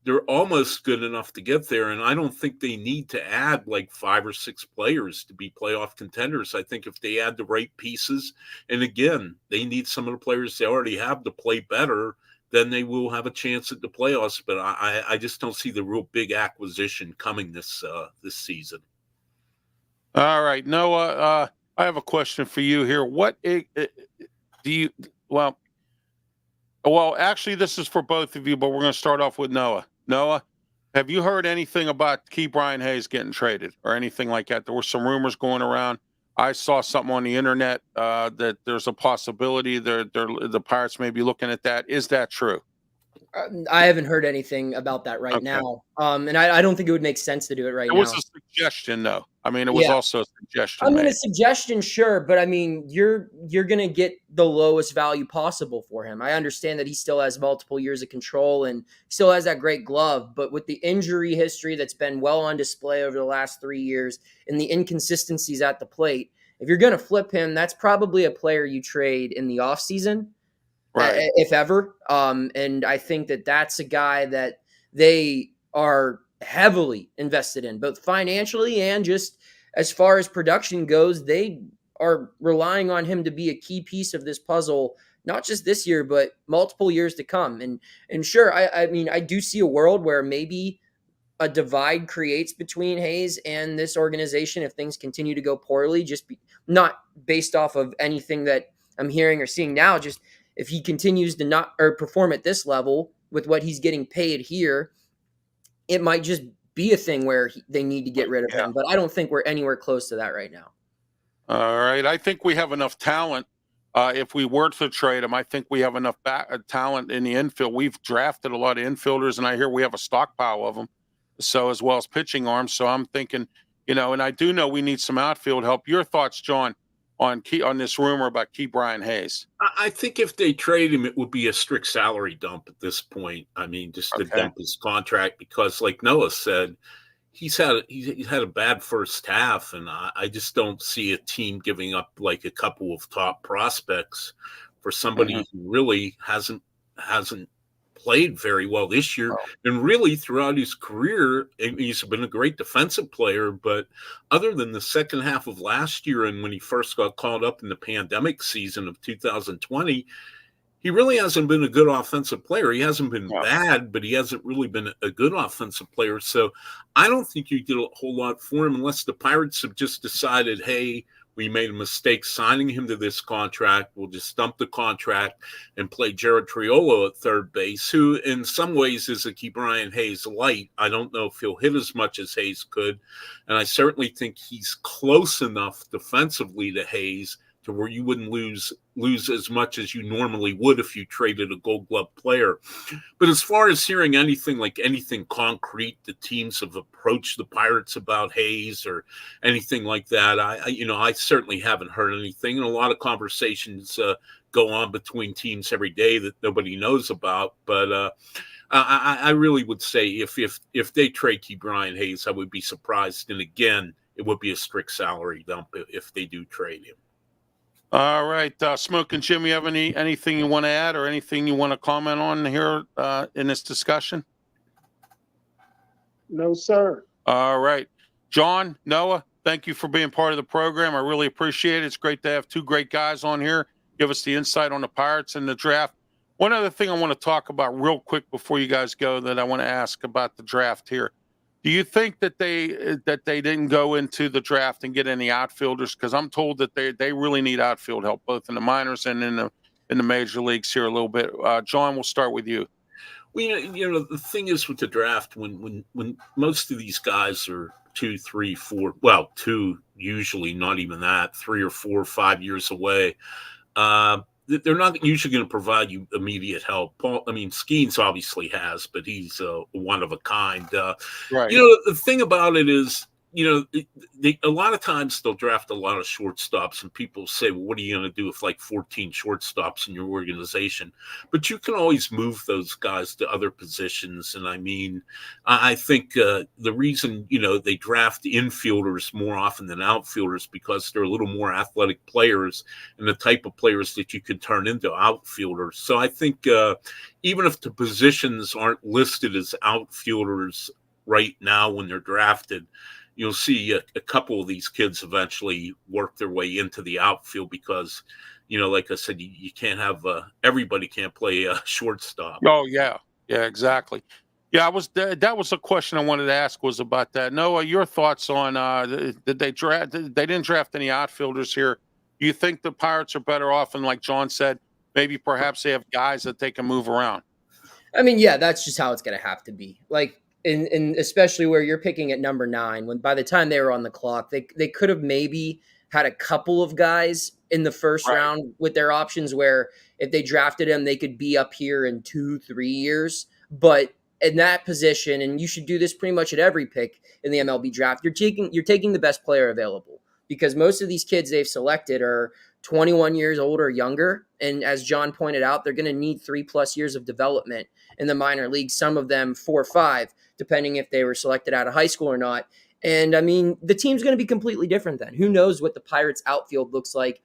they're almost good enough to get there. And I don't think they need to add like 5 or 6 players to be playoff contenders. I think if they add the right pieces, and again, they need some of the players they already have to play better, then they will have a chance at the playoffs. But I just don't see the real big acquisition coming this season. All right, Noah, I have a question for you here. What do you, well, actually, this is for both of you, but we're going to start off with Noah. Noah, have you heard anything about Brian Hayes getting traded or anything like that? There were some rumors going around. I saw something on the internet that there's a possibility the Pirates may be looking at that. Is that true? I haven't heard anything about that right now. And I don't think it would make sense to do it right now. It was a suggestion, though. I mean, it was also a suggestion. I mean, a suggestion, sure. But I mean, you're going to get the lowest value possible for him. I understand that he still has multiple years of control and still has that great glove. But with the injury history that's been well on display over the last 3 years and the inconsistencies at the plate, if you're going to flip him, that's probably a player you trade in the offseason. Right. If ever. And I think that that's a guy that they are heavily invested in, both financially and just as far as production goes. They are relying on him to be a key piece of this puzzle, not just this year, but multiple years to come. And sure, I mean, I do see a world where maybe a divide creates between Hayes and this organization if things continue to go poorly, not based off of anything that I'm hearing or seeing now, just if he continues to not or perform at this level with what he's getting paid here, it might just be a thing where they need to get rid of him. But I don't think we're anywhere close to that right now. All right. I think we have enough talent. If we were to trade him, I think we have enough talent in the infield. We've drafted a lot of infielders, and I hear we have a stockpile of them, so as well as pitching arms. So I'm thinking, and I do know we need some outfield help. Your thoughts, John, on this rumor about Brian Hayes? I think if they trade him, it would be a strict salary dump at this point. I mean, just to dump his contract, because like Noah said, he's had a bad first half, and I just don't see a team giving up like a couple of top prospects for somebody who really hasn't played very well this year. And really throughout his career, he's been a great defensive player, but other than the second half of last year and when he first got called up in the pandemic season of 2020, he really hasn't been a good offensive player. He hasn't been bad, but he hasn't really been a good offensive player. So I don't think you get a whole lot for him unless the Pirates have just decided, hey, We made a mistake signing him to this contract. We'll just dump the contract and play Jared Triolo at third base, who in some ways is a Ke'Bryan Hayes light. I don't know if he'll hit as much as Hayes could, and I certainly think he's close enough defensively to Hayes to where you wouldn't lose as much as you normally would if you traded a Gold Glove player. But as far as hearing anything concrete, the teams have approached the Pirates about Hayes or anything like that, I certainly haven't heard anything. And a lot of conversations go on between teams every day that nobody knows about. But I really would say if they trade Ke'Bryan Hayes, I would be surprised. And again, it would be a strict salary dump if they do trade him. All right, Smokin' Jim, you have anything you want to add or anything you want to comment on here in this discussion? No, sir. All right, John, Noah, thank you for being part of the program. I really appreciate it. It's great to have two great guys on here. Give us the insight on the Pirates and the draft. One other thing I want to talk about real quick before you guys go that I want to ask about the draft here. Do you think that they didn't go into the draft and get any outfielders? Because I'm told that they really need outfield help, both in the minors and in the major leagues here a little bit. John, we'll start with you. Well, the thing is with the draft, when most of these guys are 2, 3, 4, well, 2 usually, not even that, 3 or 4 or 5 years away, they're not usually going to provide you immediate help. Skeens obviously has, but he's one of a kind. Right. The thing about it is, a lot of times they'll draft a lot of shortstops, and people say, well, what are you going to do with like 14 shortstops in your organization? But you can always move those guys to other positions. And I think the reason, they draft infielders more often than outfielders because they're a little more athletic players and the type of players that you can turn into outfielders. So I think even if the positions aren't listed as outfielders right now when they're drafted, you'll see a couple of these kids eventually work their way into the outfield because, like I said, you can't have everybody can't play shortstop. Oh yeah, exactly. Yeah, that was a question I wanted to ask was about that. Noah, your thoughts on did they didn't draft any outfielders here? Do you think the Pirates are better off? And like John said, maybe perhaps they have guys that they can move around. Yeah, that's just how it's going to have to be. Like, in especially where you're picking at number 9, when by the time they were on the clock, they could have maybe had a couple of guys in the first round with their options where if they drafted them, they could be up here in 2-3 years. But in that position, and you should do this pretty much at every pick in the MLB draft, you're taking the best player available because most of these kids they've selected are 21 years old or younger. And as John pointed out, they're going to need 3+ years of development in the minor leagues, some of them 4 or 5, depending if they were selected out of high school or not. And the team's going to be completely different then. Who knows what the Pirates outfield looks like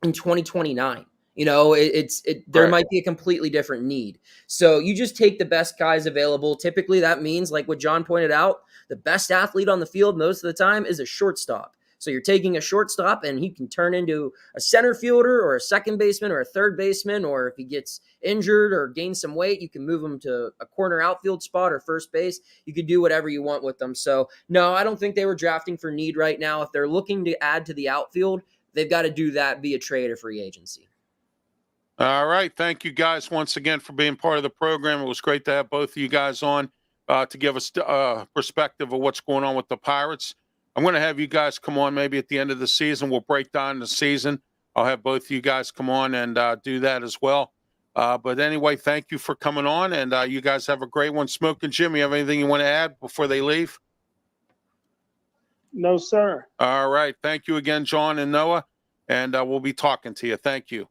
in 2029? There might be a completely different need. So you just take the best guys available. Typically that means, like what John pointed out, the best athlete on the field most of the time is a shortstop. So you're taking a shortstop and he can turn into a center fielder or a second baseman or a third baseman, or if he gets injured or gains some weight, you can move him to a corner outfield spot or first base. You can do whatever you want with them. So no, I don't think they were drafting for need right now. If they're looking to add to the outfield, they've got to do that via trade or free agency. All right. Thank you guys once again for being part of the program. It was great to have both of you guys on to give us a perspective of what's going on with the Pirates. I'm going to have you guys come on maybe at the end of the season. We'll break down the season. I'll have both of you guys come on and do that as well. But anyway, thank you for coming on, and you guys have a great one. Smokin' Jim, you have anything you want to add before they leave? No, sir. All right. Thank you again, John and Noah, and we'll be talking to you. Thank you.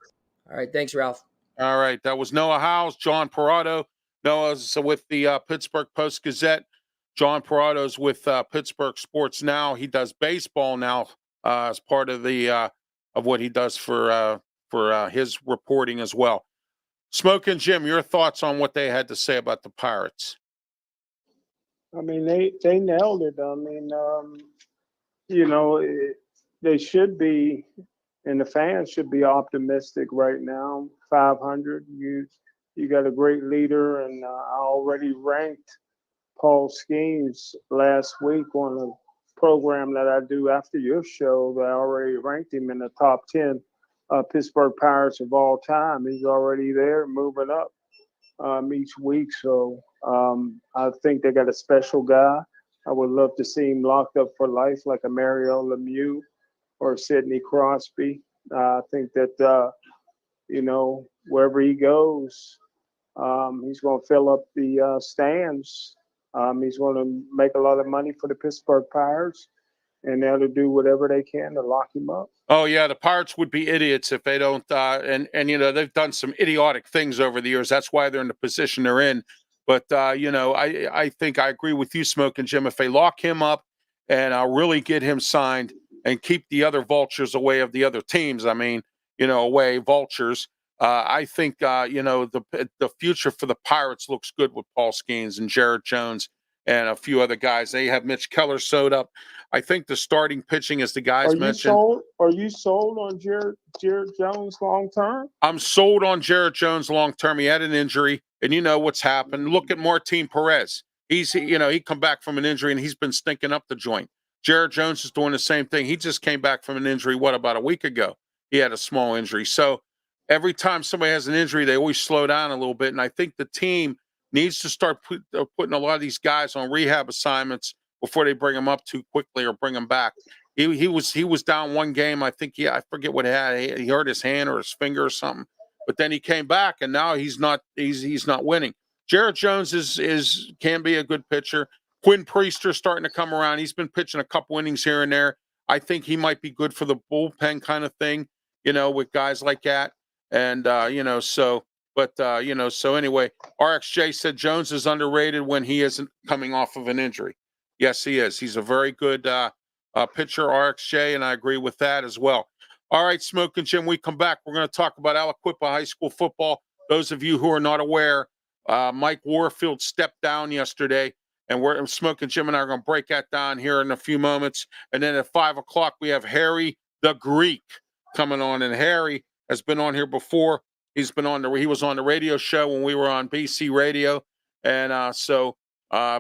All right. Thanks, Ralph. All right. That was Noah Howes, John PERROTTO. Noah's with the Pittsburgh Post-Gazette. John PERROTTO's with Pittsburgh Sports Now. He does baseball now as part of the of what he does for his reporting as well. Smokin' Jim, your thoughts on what they had to say about the Pirates? They nailed it. They should be, and the fans should be optimistic right now. 500. You got a great leader, and I already ranked Paul Skeens last week one of program that I do after your show, that I already ranked him in the top 10 Pittsburgh Pirates of all time. He's already there, moving up each week. So I think they got a special guy. I would love to see him locked up for life like a Mario Lemieux or Sidney Crosby. I think that, wherever he goes, he's going to fill up the stands. He's going to make a lot of money for the Pittsburgh Pirates, and they'll do whatever they can to lock him up. Oh yeah, the Pirates would be idiots if they don't. And they've done some idiotic things over the years. That's why they're in the position they're in. But I think I agree with you, Smokin' Jim. If they lock him up and really get him signed and keep the other vultures away of the other teams, away vultures. I think the future for the Pirates looks good with Paul Skeens and Jared Jones and a few other guys. They have Mitch Keller sewed up. I think the starting pitching, as the guys mentioned. Are you sold on Jared Jones long term? I'm sold on Jared Jones long term. He had an injury, and you know what's happened. Look at Martin Perez. He come back from an injury and he's been stinking up the joint. Jared Jones is doing the same thing. He just came back from an injury, about a week ago? He had a small injury. So every time somebody has an injury, they always slow down a little bit. And I think the team needs to start putting a lot of these guys on rehab assignments before they bring them up too quickly or bring them back. He was down one game. I think I forget what he had. He hurt his hand or his finger or something. But then he came back, and now he's not winning. Jared Jones can be a good pitcher. Quinn Priester starting to come around. He's been pitching a couple innings here and there. I think he might be good for the bullpen kind of thing, with guys like that. And so anyway, RXJ said Jones is underrated when he isn't coming off of an injury. Yes, he is. He's a very good pitcher, RXJ, and I agree with that as well. All right, Smokin' Jim, we come back. We're going to talk about Aliquippa High School football. Those of you who are not aware, Mike Warfield stepped down yesterday, and we're Smokin' Jim and I are going to break that down here in a few moments. And then at 5 o'clock, we have Harry the Greek coming on, and Harry has been on here before. He was on the radio show when we were on BC Radio, and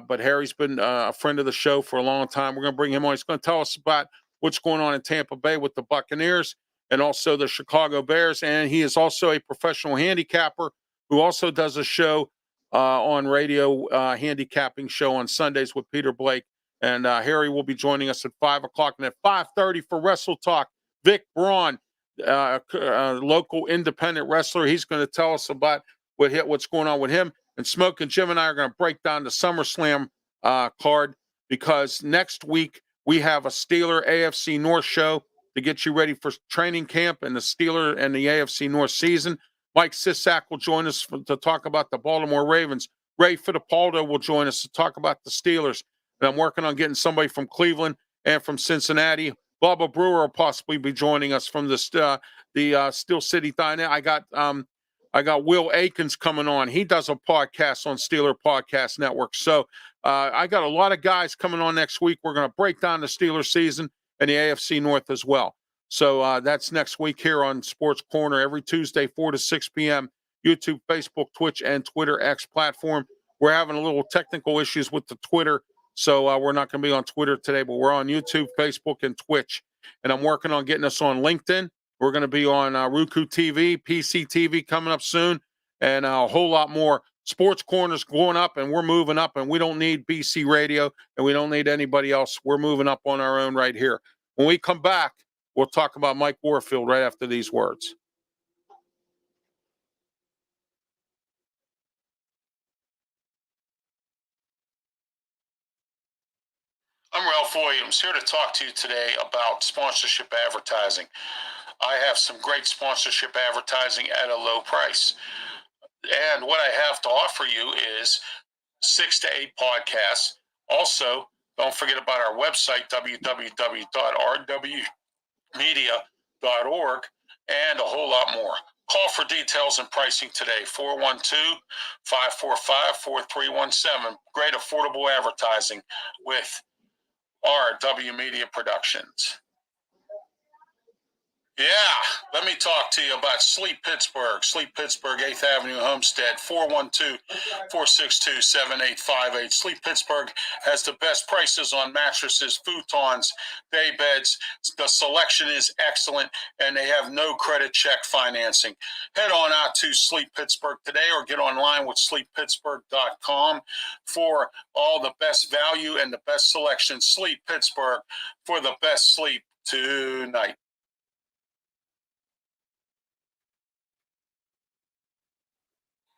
but Harry's been a friend of the show for a long time. We're going to bring him on. He's going to tell us about what's going on in Tampa Bay with the Buccaneers and also the Chicago Bears. And he is also a professional handicapper who also does a show on radio, handicapping show on Sundays with Peter Blake. And Harry will be joining us at 5 o'clock. And at 5:30 for Wrestle Talk, Vic Braun, local independent wrestler. He's going to tell us about what's going on with him. And Smokin' Jim and I are going to break down the SummerSlam card, because next week we have a Steeler AFC North show to get you ready for training camp and the Steeler and the AFC North season. Mike Sisak will join us to talk about the Baltimore Ravens. Ray Fittipaldo will join us to talk about the Steelers. And I'm working on getting somebody from Cleveland and from Cincinnati. Bubba Brewer will possibly be joining us from the Steel City Dynamic. I got Will Akins coming on. He does a podcast on Steeler Podcast Network. So I got a lot of guys coming on next week. We're going to break down the Steeler season and the AFC North as well. So that's next week here on Sports Corner every Tuesday, 4 to 6 p.m. YouTube, Facebook, Twitch, and Twitter X platform. We're having a little technical issues with the Twitter, so we're not going to be on Twitter today, but we're on YouTube, Facebook, and Twitch. And I'm working on getting us on LinkedIn. We're going to be on Roku TV, PC TV coming up soon, and a whole lot more. Sports Corner's going up, and we're moving up, and we don't need BC Radio, and we don't need anybody else. We're moving up on our own right here. When we come back, we'll talk about Mike Warfield right after these words. I'm Ralph Williams, here to talk to you today about sponsorship advertising. I have some great sponsorship advertising at a low price. And what I have to offer you is 6 to 8 podcasts. Also, don't forget about our website, www.rwmedia.org, and a whole lot more. Call for details and pricing today, 412-545-4317. Great affordable advertising with RW Media Productions. Yeah, let me talk to you about Sleep Pittsburgh. Sleep Pittsburgh, 8th Avenue, Homestead, 412-462-7858. Sleep Pittsburgh has the best prices on mattresses, futons, day beds. The selection is excellent, and they have no credit check financing. Head on out to Sleep Pittsburgh today or get online with sleeppittsburgh.com for all the best value and the best selection. Sleep Pittsburgh for the best sleep tonight.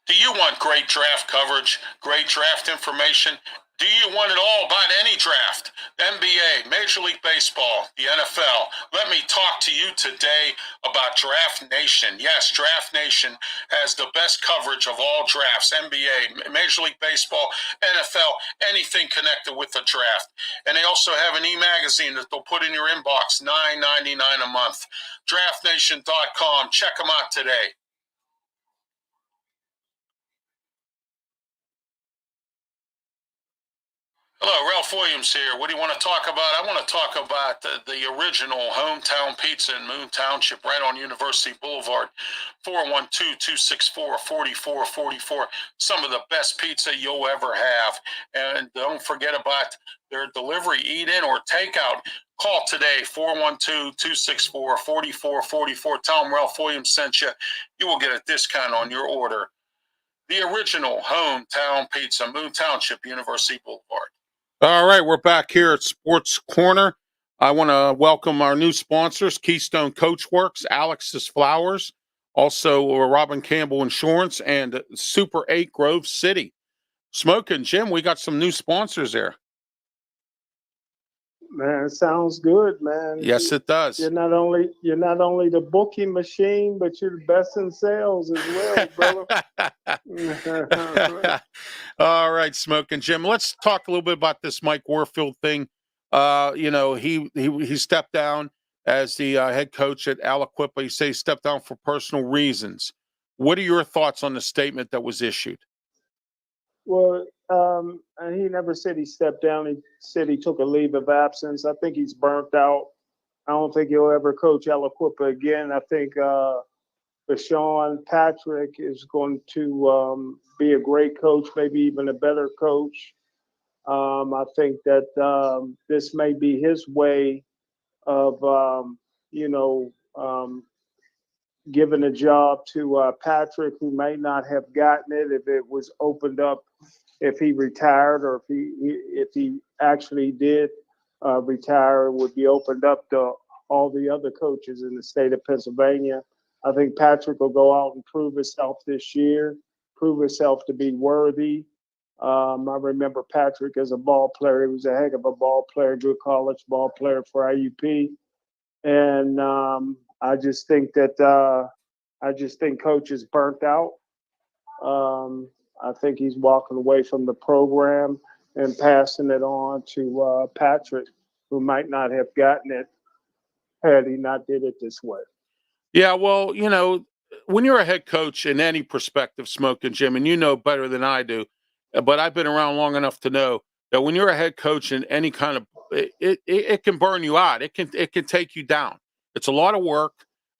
Do you want great draft coverage, great draft information? Do you want it all about any draft? NBA, Major League Baseball, the NFL. Let me talk to you today about Draft Nation. Yes, Draft Nation has the best coverage of all drafts, NBA, Major League Baseball, NFL, anything connected with the draft. And they also have an e-magazine that they'll put in your inbox, $9.99 a month. DraftNation.com. Check them out today. Hello, Ralph Williams here. What do you want to talk about? I want to talk about the original hometown pizza in Moon Township, right on University Boulevard, 412-264-4444. Some of the best pizza you'll ever have. And don't forget about their delivery, eat-in, or takeout. Call today, 412-264-4444. Tell them Ralph Williams sent you. You will get a discount on your order. The original hometown pizza, Moon Township, University Boulevard. All right, we're back here at Sports Corner. I want to welcome our new sponsors, Keystone Coachworks, Alex's Flowers, also Robin Campbell Insurance, and Super 8 Grove City. Smokin, Jim, we got some new sponsors there. Man, it sounds good, man. Yes, it does. You're not only the booking machine, but you're the best in sales as well, brother. All right, Smokin, Jim. Let's talk a little bit about this Mike Warfield thing. He stepped down as the head coach at Aliquippa. He says he stepped down for personal reasons. What are your thoughts on the statement that was issued? Well, he never said he stepped down. He said he took a leave of absence. I think he's burnt out. I don't think he'll ever coach Aliquippa again. I think Bashawn Patrick is going to be a great coach, maybe even a better coach. I think that this may be his way of, giving a job to Patrick, who may not have gotten it if it was opened up, if he retired, or if he actually did retire, it would be opened up to all the other coaches in the state of Pennsylvania. I think Patrick will go out and prove himself this year, prove himself to be worthy. I remember Patrick as a ball player. He was a heck of a ball player, good college ball player for IUP. And I just think coach is burnt out. I think he's walking away from the program and passing it on to Patrick, who might not have gotten it had he not did it this way. Yeah, well, when you're a head coach in any perspective, Smokin, Jim, and you know better than I do, but I've been around long enough to know that when you're a head coach in any kind of, it can burn you out. It can take you down. It's a lot of work.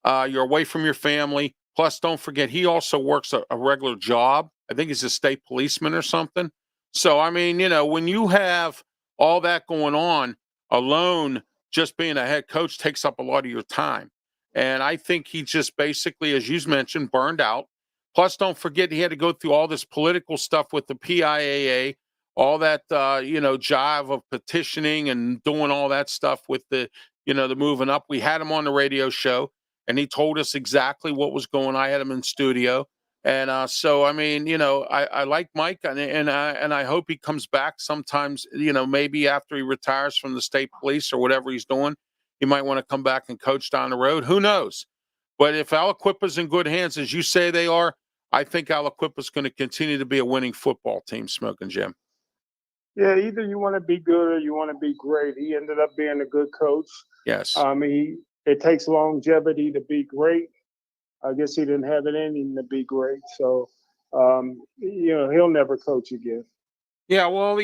You're away from your family. Plus, don't forget, he also works a regular job. I think he's a state policeman or something. So, I mean, when you have all that going on alone, just being a head coach takes up a lot of your time. And I think he just basically, as you mentioned, burned out. Plus, don't forget, he had to go through all this political stuff with the PIAA, all that, jive of petitioning and doing all that stuff with the moving up. We had him on the radio show, and he told us exactly what was going on. I had him in studio. And so, I mean, I like Mike, and I hope he comes back sometimes, maybe after he retires from the state police or whatever he's doing. He might want to come back and coach down the road. Who knows? But if Aliquippa's in good hands, as you say they are, I think Aliquippa's going to continue to be a winning football team, Smokin' Jim. Yeah, either you want to be good or you want to be great. He ended up being a good coach. Yes. It takes longevity to be great. I guess he didn't have it in him to be great. So, he'll never coach again. Yeah, well,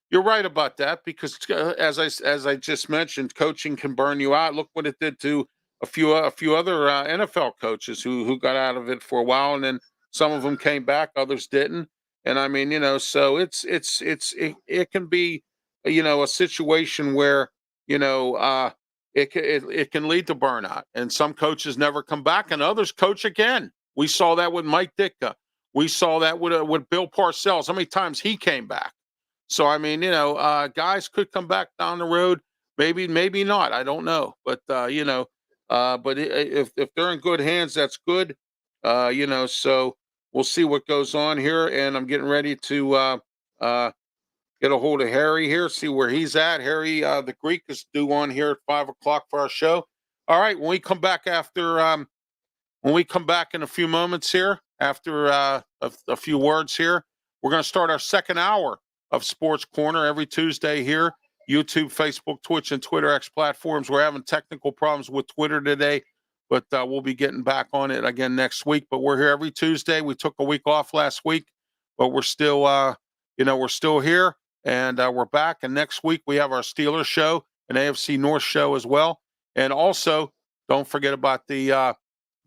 you're right about that because as I just mentioned, coaching can burn you out. Look what it did to a few other NFL coaches who got out of it for a while, and then some of them came back, others didn't. And I mean, so it can be, a situation where, it can lead to burnout, and some coaches never come back, and others coach again. We saw that with Mike Ditka. We saw that with Bill Parcells. How many times he came back? So I mean, guys could come back down the road. Maybe not. I don't know. But if they're in good hands, that's good. So we'll see what goes on here. And I'm getting ready to get a hold of Harry here, see where he's at. Harry, the Greek, is due on here at 5 o'clock for our show. All right, when we come back in a few moments here, after a few words here, we're going to start our second hour of Sports Corner every Tuesday here. YouTube, Facebook, Twitch, and Twitter X platforms. We're having technical problems with Twitter today, but we'll be getting back on it again next week. But we're here every Tuesday. We took a week off last week, but we're still, we're still here, and we're back. And next week we have our Steelers show, an AFC North show as well. And also, don't forget about the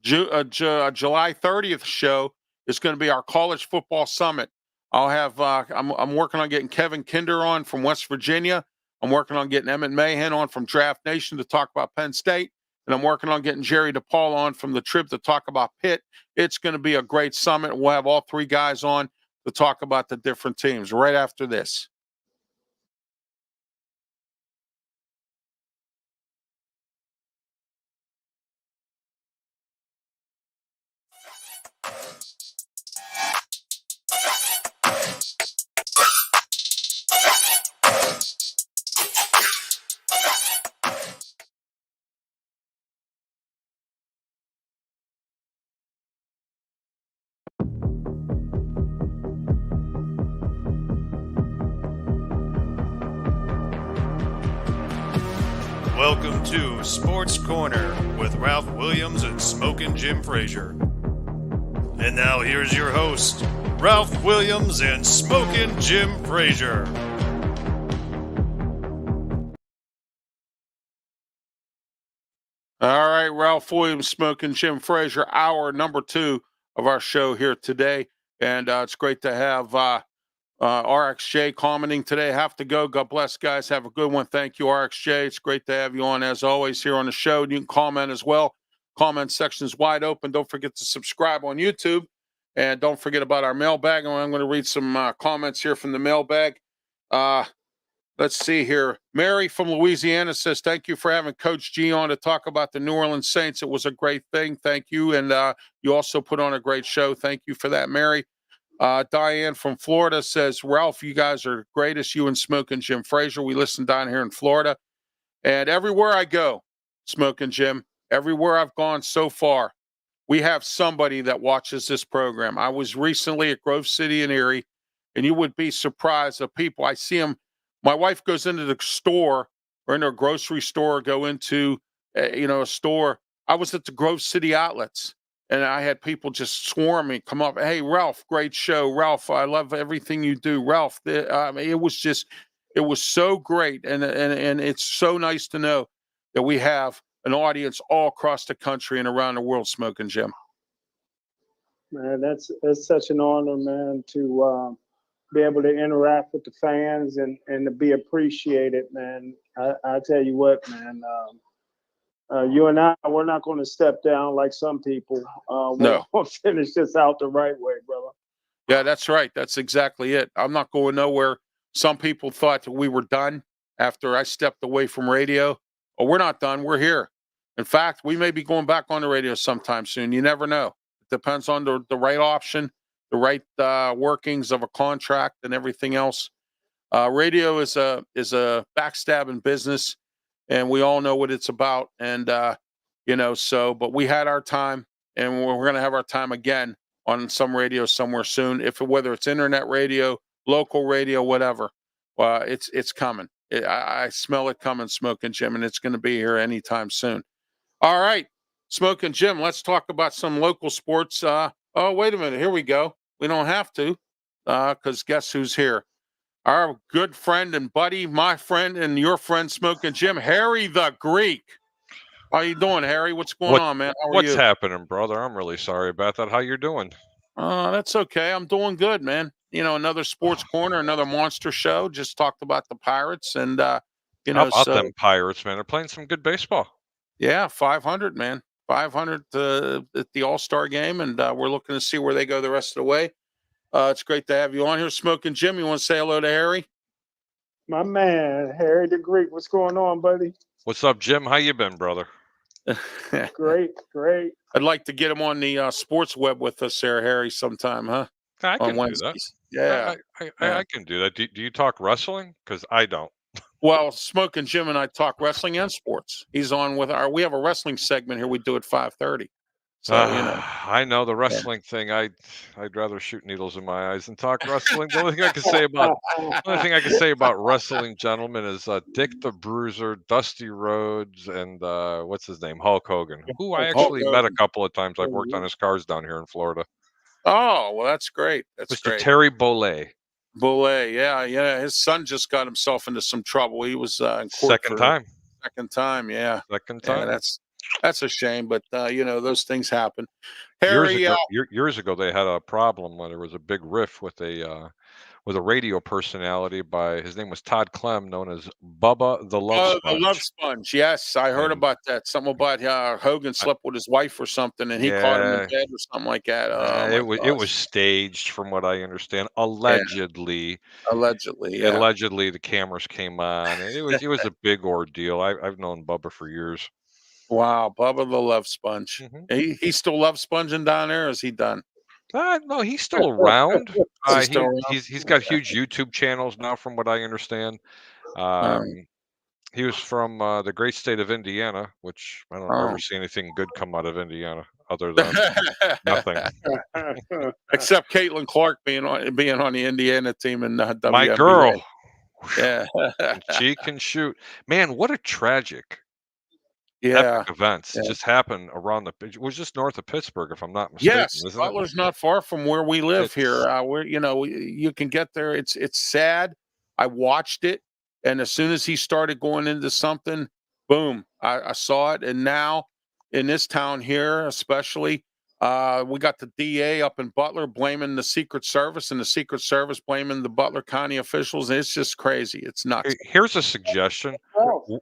July 30th show. Is going to be our college football summit. I'll have I'm working on getting Kevin Kinder on from West Virginia. I'm working on getting Emmett Mahan on from Draft Nation to talk about Penn State, and I'm working on getting Jerry DePaul on from the Trib to talk about Pitt. It's going to be a great summit. We'll have all three guys on to talk about the different teams right after this. Welcome to Sports Corner with Ralph Williams and Smokin' Jim Frazer. And now here's your host, Ralph Williams and Smokin' Jim Frazer. All right, Ralph Williams, Smokin' Jim Frazer, hour number 2 of our show here today. And it's great to have RXJ commenting today. Have to go. God bless, guys. Have a good one. Thank you, RXJ. It's great to have you on, as always, here on the show. You can comment as well. Comment section is wide open. Don't forget to subscribe on YouTube. And don't forget about our mailbag. And I'm going to read some comments here from the mailbag. Let's see here. Mary from Louisiana says, thank you for having Coach G on to talk about the New Orleans Saints. It was a great thing. Thank you. And you also put on a great show. Thank you for that, Mary. Diane from Florida says, Ralph, you guys are greatest, you and Smokin' Jim Frazer. We listen down here in Florida. And everywhere I go, Smokin' Jim, everywhere I've gone so far, we have somebody that watches this program. I was recently at Grove City in Erie, and you would be surprised of people. I see them. My wife goes into the store or into a grocery store, go into, a store. I was at the Grove City outlets. And I had people just swarming, come up. Hey, Ralph, great show. Ralph, I love everything you do. Ralph, it was so great. And it's so nice to know that we have an audience all across the country and around the world, Smokin' Jim. Man, that's such an honor, man, to be able to interact with the fans and to be appreciated, man. I tell you what, man, you and I, we're not going to step down like some people. No. We'll finish this out the right way, brother. Yeah, that's right. That's exactly it. I'm not going nowhere. Some people thought that we were done after I stepped away from radio. Oh, we're not done. We're here. In fact, we may be going back on the radio sometime soon. You never know. It depends on the right option, the right workings of a contract and everything else. Radio is a backstabbing business. And we all know what it's about. And, but we had our time, and we're going to have our time again on some radio somewhere soon. Whether it's internet radio, local radio, whatever, it's coming. I smell it coming, Smokin' Jim, and it's going to be here anytime soon. All right, Smokin' Jim, let's talk about some local sports. Oh, wait a minute. Here we go. We don't have to, because guess who's here? Our good friend and buddy, my friend and your friend, Smokin' Jim, Harry the Greek. How you doing, Harry? What's going What on, man? How are what's you? happening, brother? I'm really sorry about that. How you're doing? That's okay. I'm doing good, man. You know, another sports corner, another monster show. Just talked about the Pirates, and How about so them Pirates, man? They're playing some good baseball. yeah, 500, man, 500 at the All-Star game, and we're looking to see where they go the rest of the way. It's great to have you on here, Smoking Jim. You want to say hello to Harry? My man, Harry the Greek. What's going on, buddy? What's up, Jim? How you been, brother? Great, great. I'd like to get him on the sports web with us there, Harry, sometime, huh? I On can do that. Wednesdays. Yeah. I can do that. Do you talk wrestling? Because I don't. Well, Smoking Jim and I talk wrestling and sports. He's on with we have a wrestling segment here we do at 5:30. So, I know the wrestling thing. I'd rather shoot needles in my eyes than talk wrestling. The only thing I can say about wrestling, gentlemen, is Dick the Bruiser, Dusty Rhodes, and what's his name, Hulk Hogan, who I Hulk actually met a couple of times. I've worked on his cars down here in Florida. Oh, well, that's great. That's Mr. great. Terry Bollea. Bollea, yeah. His son just got himself into some trouble. He was in court Second time. Second time, yeah. Second Yeah, time. that's a shame, but those things happen. Harry, years ago, they had a problem when there was a big riff with a radio personality his name was Todd Clem, known as Bubba the Love Sponge. the Love Sponge. Yes, I heard about that. Something about Hogan slept with his wife or something, and he caught him in bed or something like that. It was staged, from what I understand, allegedly. Yeah. Allegedly, yeah. Allegedly, the cameras came on. And it was a big ordeal. I've known Bubba for years. Wow, Bubba the Love Sponge. Mm-hmm. He still loves sponging down there, or is he done? No, he's still around. He's He's got huge YouTube channels now, from what I understand. He was from the great state of Indiana, which I don't ever see anything good come out of Indiana other than nothing. Except Caitlin Clark being on the Indiana team in WNBA. My girl. Yeah. She can shoot. Man, what a tragic epic events just happened around it was just north of Pittsburgh, if I'm not mistaken. Yes, Butler's not far from where we live here. Where you can get there. It's sad. I watched it, and as soon as he started going into something, boom, I saw it. And now in this town here, especially, we got the DA up in Butler blaming the Secret Service, and the Secret Service blaming the Butler County officials. It's just crazy. It's nuts. Here's a suggestion.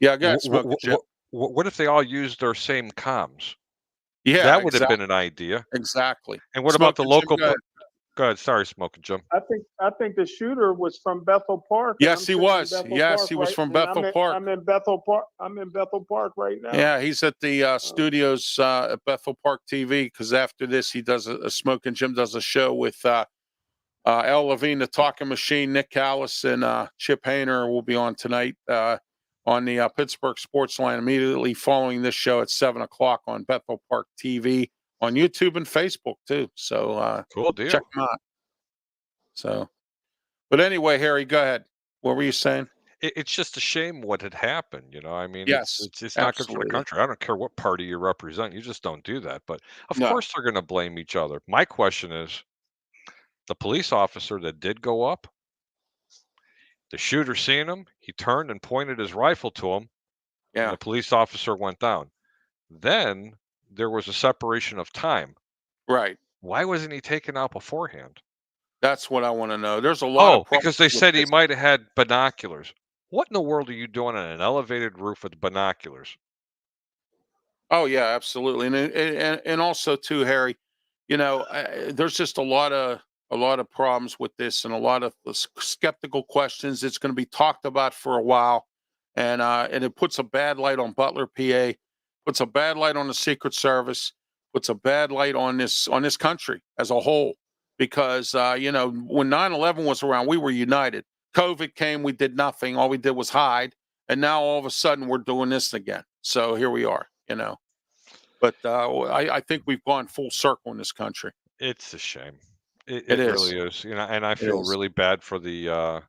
Yeah, go ahead, Smoke it, Jim. What if they all used their same comms? Yeah, that would have been an idea. Exactly. And what about the local? Go ahead. Sorry, Smoking Jim. I think the shooter was from Bethel Park. Yes, he was. Yes, he was from Bethel Park. I'm in Bethel Park. I'm in Bethel Park right now. Yeah, he's at the studios at Bethel Park TV, because after this, he does a Smoking Jim does a show with El Levine, the Talking Machine, Nick Callis, and Chip Hayner will be on tonight on the Pittsburgh Sports Line immediately following this show at 7:00 on Bethel Park TV on YouTube and Facebook too. So cool deal. Check them out. So, but anyway, Harry, go ahead. What were you saying? It's just a shame what had happened. I mean, yes, it's not good for the country. I don't care what party you represent. You just don't do that. But of course, they're going to blame each other. My question is, the police officer that did go up, the shooter seen him, he turned and pointed his rifle to him. Yeah. And the police officer went down. Then there was a separation of time. Right. Why wasn't he taken out beforehand? That's what I want to know. There's a lot of because they said he might have had binoculars. What in the world are you doing on an elevated roof with binoculars? Oh yeah, absolutely. And also too, Harry, there's just a lot of problems with this, and a lot of skeptical questions. It's going to be talked about for a while, and it puts a bad light on Butler, PA, puts a bad light on the Secret Service, puts a bad light on this country as a whole. Because when 9/11 was around, we were united. COVID came, we did nothing. All we did was hide, and now all of a sudden we're doing this again. So here we are. But I think we've gone full circle in this country. It's a shame. It is. Really is. And I feel really bad for the.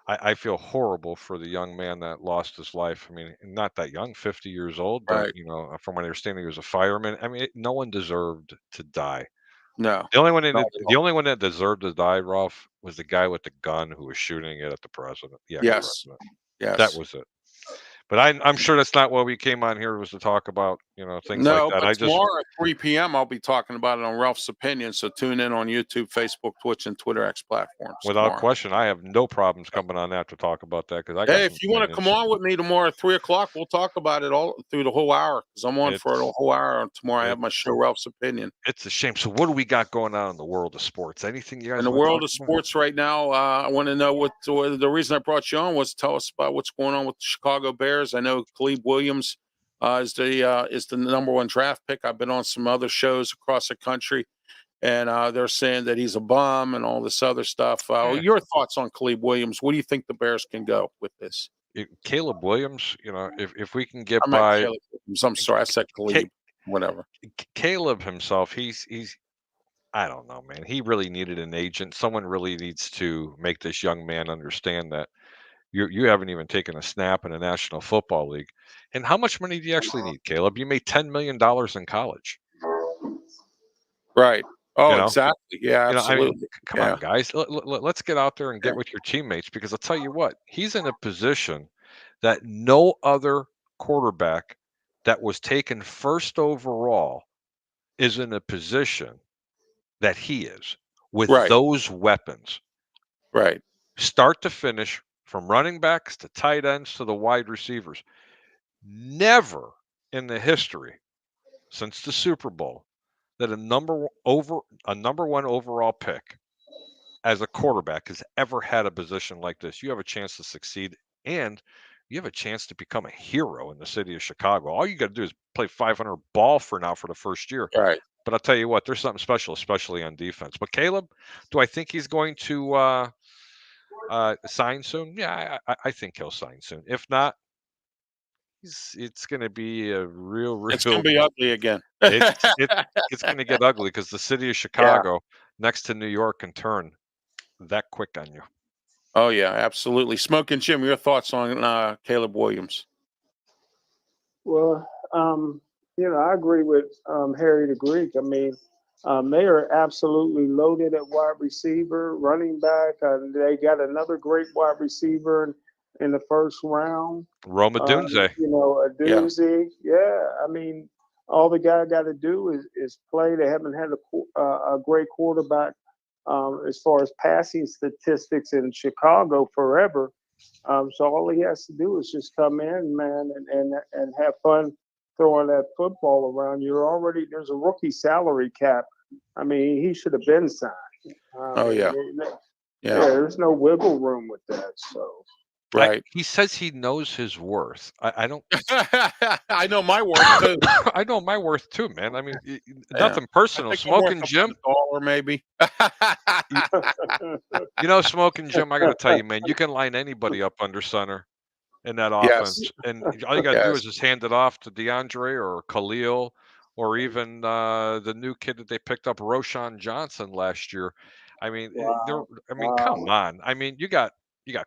I feel horrible for the young man that lost his life. I mean, not that young, 50 years old, but right. From what I understand, he was a fireman. I mean, no one deserved to die. No. The only one that deserved to die, Ralph, was the guy with the gun who was shooting it at the president. Yeah. Yes. President. Yes. That was it. But I'm sure that's not what we came on here was to talk about, things like No, that. but I just tomorrow at 3 p.m. I'll be talking about it on Ralph's Opinion. So tune in on YouTube, Facebook, Twitch, and Twitter X platforms Without tomorrow. question, I have no problems coming on that to talk about that because I got Hey, some if you want to come opinions. on with me tomorrow at 3 o'clock, we'll talk about it all through the whole hour because I'm on for the whole hour. Tomorrow I have my show, Ralph's Opinion. It's a shame. So what do we got going on in the world of sports? Anything you guys In the want to world talk of about? sports right now, I want to know what the reason I brought you on was to tell us about what's going on with the Chicago Bears. I know Caleb Williams is the number one draft pick. I've been on some other shows across the country, and they're saying that he's a bum and all this other stuff. Your thoughts on Caleb Williams? What do you think the Bears can go with this? Caleb Williams, if we can get I meant by Caleb Williams. I'm sorry, I said Caleb. Whatever. Caleb himself, he's I don't know, man. He really needed an agent. Someone really needs to make this young man understand that you haven't even taken a snap in the National Football League. And how much money do you actually need, Caleb? You made $10 million in college. Right. Oh, You know? exactly. Yeah, I mean, absolutely. come on, guys. Let's get out there and get with your teammates because I'll tell you what, he's in a position that no other quarterback that was taken first overall is in a position that he is with Right. those weapons, Right. start to finish, from running backs to tight ends to the wide receivers. Never in the history since the Super Bowl that a number one overall pick as a quarterback has ever had a position like this. You have a chance to succeed and you have a chance to become a hero in the city of Chicago. All you got to do is play 500 ball for the first year. Right. But I'll tell you what, there's something special, especially on defense. But Caleb, do I think he's going to sign soon? Yeah, I think he'll sign soon. If not, it's going to be a real. It's going to be ugly again. It's going to get ugly because the city of Chicago, next to New York, can turn that quick on you. Oh yeah, absolutely. Smokin' Jim, your thoughts on Caleb Williams? Well, I agree with Harry the Greek. I mean, they are absolutely loaded at wide receiver, running back. They got another great wide receiver in the first round. Roma Dunze. A doozy. Yeah. I mean, all the guy got to do is play. They haven't had a great quarterback as far as passing statistics in Chicago forever. So all he has to do is just come in, man, and have fun throwing that football around. There's a rookie salary cap. I mean, he should have been signed. Yeah. There's no wiggle room with that. So. Right. He says he knows his worth. I don't. I know my worth too. I know my worth too, man. I mean, nothing personal. Smokin' Jim, $1 maybe. Smokin' Jim. I got to tell you, man, you can line anybody up under center in that offense, and all you got to do is just hand it off to DeAndre or Khalil or even the new kid that they picked up, Roshan Johnson last year. I mean, come on. I mean, you got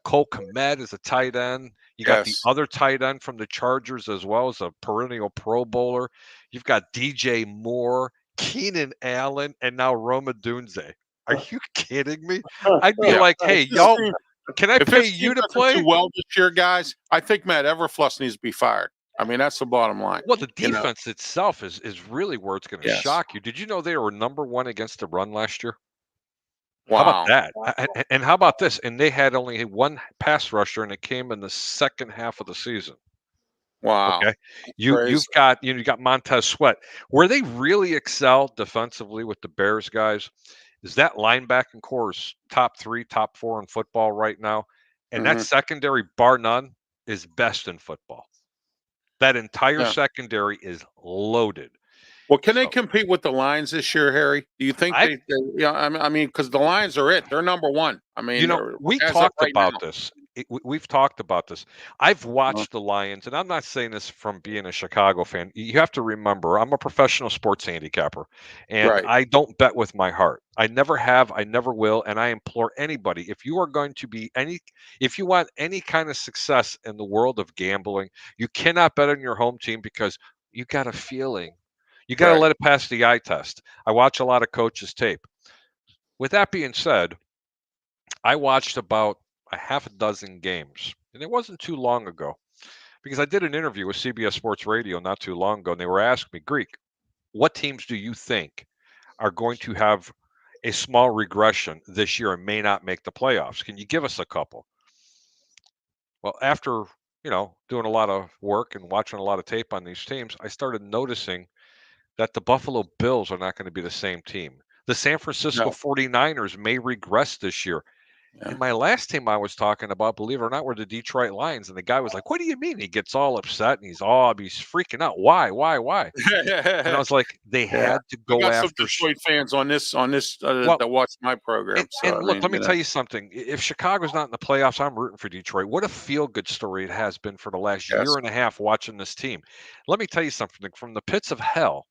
Cole Kmet as a tight end. You got the other tight end from the Chargers as well as a perennial Pro Bowler. You've got DJ Moore, Keenan Allen, and now Roma Dunze. Are you kidding me? I'd be like, hey, y'all, can I pay you to play? Too well this year, guys. I think Matt Everfluss needs to be fired. I mean, that's the bottom line. Well, the defense itself is really where it's going to shock you. Did you know they were number one against the run last year? Wow. How about that? And how about this? And they had only one pass rusher, and it came in the second half of the season. Wow. Okay. You've got Montez Sweat. Where they really excel defensively with the Bears guys is that linebacking core is top 3, top 4 in football right now. And that secondary, bar none, is best in football. That entire secondary is loaded. Well, can they compete with the Lions this year, Harry? Do you think I mean, because the Lions are it. They're number one. I mean, we talked about this. We've talked about this. I've watched the Lions, and I'm not saying this from being a Chicago fan. You have to remember, I'm a professional sports handicapper, and I don't bet with my heart. I never have, I never will, and I implore anybody, if you want any kind of success in the world of gambling, you cannot bet on your home team because you got a feeling. You got to let it pass the eye test. I watch a lot of coaches' tape. With that being said, I watched about a half a dozen games, and it wasn't too long ago. because I did an interview with CBS Sports Radio not too long ago, and they were asking me, Greek, what teams do you think are going to have a small regression this year and may not make the playoffs? Can you give us a couple? Well, after, doing a lot of work and watching a lot of tape on these teams, I started noticing that the Buffalo Bills are not going to be the same team. The San Francisco No. 49ers may regress this year. Yeah. And my last team I was talking about, believe it or not, were the Detroit Lions. And the guy was like, what do you mean? He gets all upset and he's freaking out. Why? And I was like, they had to We go got some after. Detroit fans on this Well, that watch my program. And look, let me tell you something. If Chicago's not in the playoffs, I'm rooting for Detroit. What a feel-good story it has been for the last year and a half watching this team. Let me tell you something. From the pits of hell,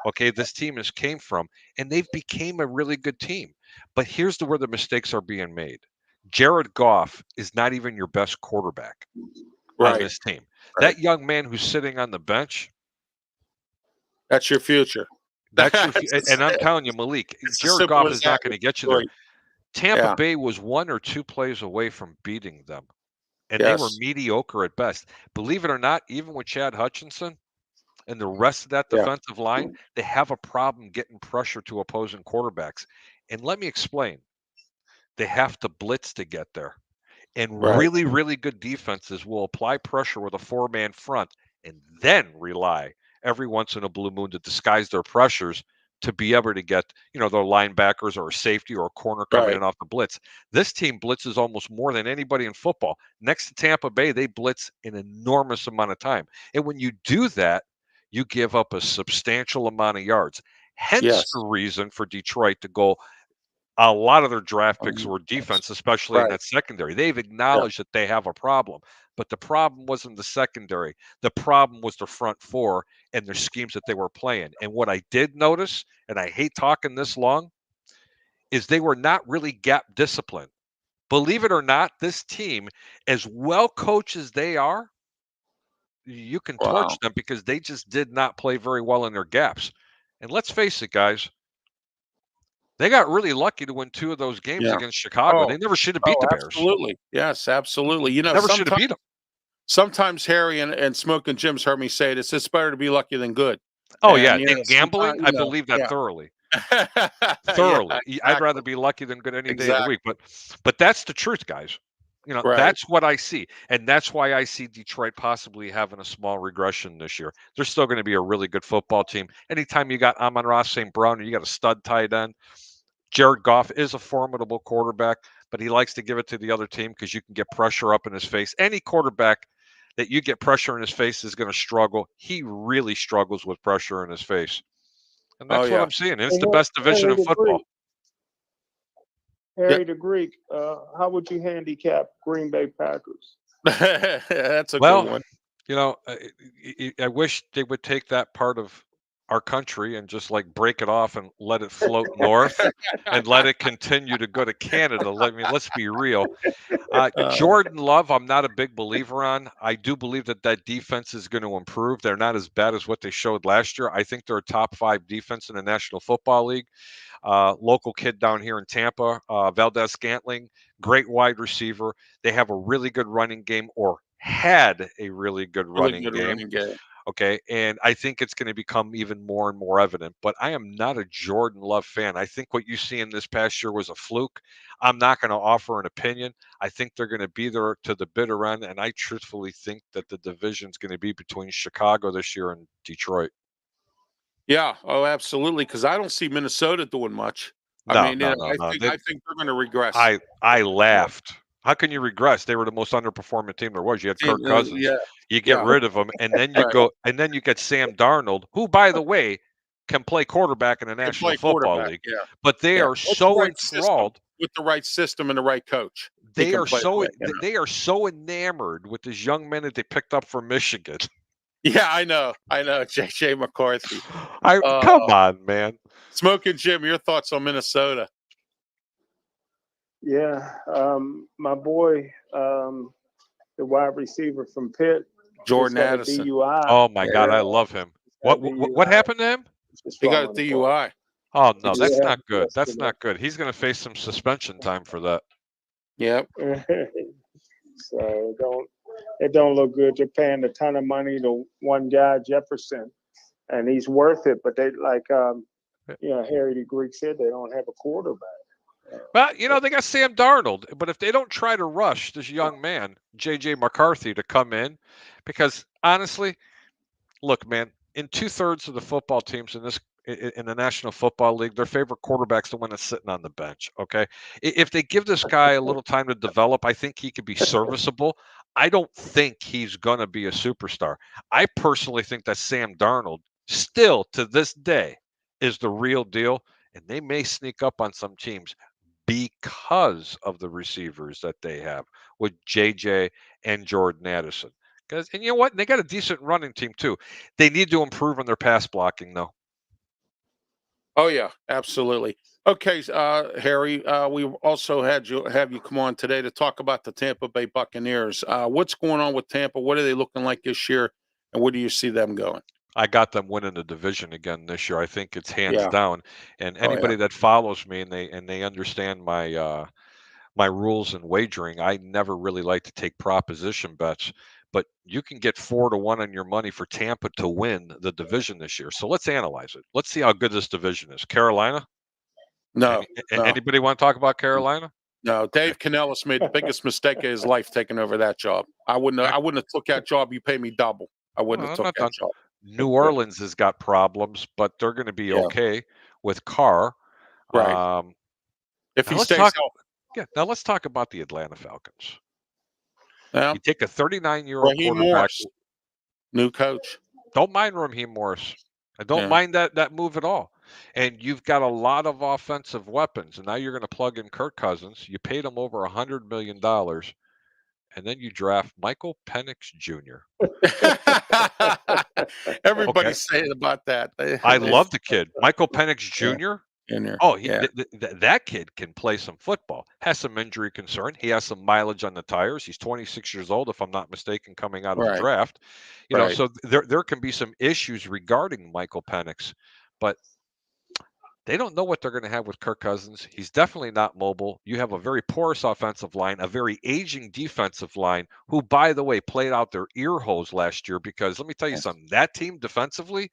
okay, this team came from, and they've became a really good team. But here's where the mistakes are being made. Jared Goff is not even your best quarterback on this team. Right. That young man who's sitting on the bench, that's your future. That's your and I'm telling you, Malik, Jared Goff is not going to get you there. Tampa Bay was 1 or 2 plays away from beating them, and they were mediocre at best. Believe it or not, even with Chad Hutchinson and the rest of that defensive line, they have a problem getting pressure to opposing quarterbacks. And let me explain. They have to blitz to get there. And really, really good defenses will apply pressure with a 4-man front and then rely every once in a blue moon to disguise their pressures to be able to get, their linebackers or a safety or a corner coming in off the blitz. This team blitzes almost more than anybody in football. Next to Tampa Bay, they blitz an enormous amount of time. And when you do that, you give up a substantial amount of yards. Hence the reason for Detroit to go. A lot of their draft picks were defense, especially in that secondary. They've acknowledged that they have a problem, but the problem wasn't the secondary. The problem was the front four and their schemes that they were playing. And what I did notice, and I hate talking this long, is they were not really gap disciplined. Believe it or not, this team, as well coached as they are, you can torch them because they just did not play very well in their gaps. And let's face it, guys, they got really lucky to win 2 of those games against Chicago. They never should have beat the Bears. Absolutely. Yes, absolutely. Never should have beat them. Sometimes Harry and Smokin' Jim's heard me say this. It's better to be lucky than good. Oh, in gambling, I believe that thoroughly. Thoroughly. Exactly. I'd rather be lucky than good any day of the week. But that's the truth, guys. That's what I see. And that's why I see Detroit possibly having a small regression this year. They're still going to be a really good football team. Anytime you got Amon-Ra St. Brown, you got a stud tight end. Jared Goff is a formidable quarterback, but he likes to give it to the other team because you can get pressure up in his face. Any quarterback that you get pressure in his face is going to struggle. He really struggles with pressure in his face. And that's what I'm seeing. And it's the best division in football. Harry the Greek, how would you handicap Green Bay Packers? That's a good one. I wish they would take that part of our country and just break it off and let it float north and let it continue to go to Canada. Let's be real. Jordan Love, I'm not a big believer on. I do believe that defense is going to improve. They're not as bad as what they showed last year. I think they're a top 5 defense in the National Football League. Local kid down here in Tampa, Valdez Scantling, great wide receiver. They have a really good running game, or had a really good running game. Okay, and I think it's going to become even more and more evident. But I am not a Jordan Love fan. I think what you see in this past year was a fluke. I'm not going to offer an opinion. I think they're going to be there to the bitter end, and I truthfully think that the division's going to be between Chicago this year and Detroit. Yeah, absolutely, because I don't see Minnesota doing much. I think they're going to regress. I laughed. How can you regress? They were the most underperforming team there was. You had Kirk Cousins. You get rid of them, and then you go, and then you get Sam Darnold, who, by the way, can play quarterback in the National Football League. But they are so enthralled with the right system and the right coach. They are so enamored with this young man that they picked up from Michigan. Yeah, I know, J.J. McCarthy. Come on, man. Smokin' Jim, your thoughts on Minnesota? Yeah, my boy, the wide receiver from Pitt, Jordan Addison. DUI. Oh my God, I love him. What happened to him? He got a DUI. Oh no, that's not good. That's not good. He's going to face some suspension time for that. Yep. So It don't look good. They're paying a ton of money to one guy, Jefferson, and he's worth it. But they Harry the Greek said, they don't have a quarterback. Well, they got Sam Darnold, but if they don't try to rush this young man, J.J. McCarthy, to come in, because honestly, look, man, in 2/3 of the football teams in the National Football League, their favorite quarterback's the one that's sitting on the bench. Okay, if they give this guy a little time to develop, I think he could be serviceable. I don't think he's gonna be a superstar. I personally think that Sam Darnold, still to this day, is the real deal, and they may sneak up on some teams because of the receivers that they have with JJ and Jordan Addison. And you know what? They got a decent running team too. They need to improve on their pass blocking, though. Oh yeah, absolutely. Okay, Harry, we also have you come on today to talk about the Tampa Bay Buccaneers. What's going on with Tampa? What are they looking like this year, and where do you see them going? I got them winning the division again this year. I think it's hands Yeah. down. And Oh, yeah. anybody that follows me and they understand my rules and wagering, I never really like to take proposition bets, but you can get 4-1 on your money for Tampa to win the division this year. So let's analyze it. Let's see how good this division is. Carolina? No, no, Anybody want to talk about Carolina? no. Dave Canellis made the biggest mistake of his life taking over that job. I wouldn't have took that job. You pay me double. I wouldn't Well, have I'm took not that done. job. New Orleans has got problems, but they're going to be Yeah. okay with Carr. Right. If now he let's stays talk. healthy. Yeah, now let's talk about the Atlanta Falcons. Yeah. You take a 39-year-old Raheem quarterback. Morris, new coach. Don't mind Raheem Morris. I don't Yeah. mind that move at all. And you've got a lot of offensive weapons, and now you're going to plug in Kirk Cousins. You paid him over $100 million, and then you draft Michael Penix Jr. Everybody's saying about that. I love the kid, Michael Penix Jr. Oh, that kid can play some football. Has some injury concern. He has some mileage on the tires. He's 26 years old, if I'm not mistaken, coming out of the draft. So there can be some issues regarding Michael Penix, but they don't know what they're going to have with Kirk Cousins. He's definitely not mobile. You have a very porous offensive line, a very aging defensive line, who, by the way, played out their ear holes last year, because let me tell you something, that team defensively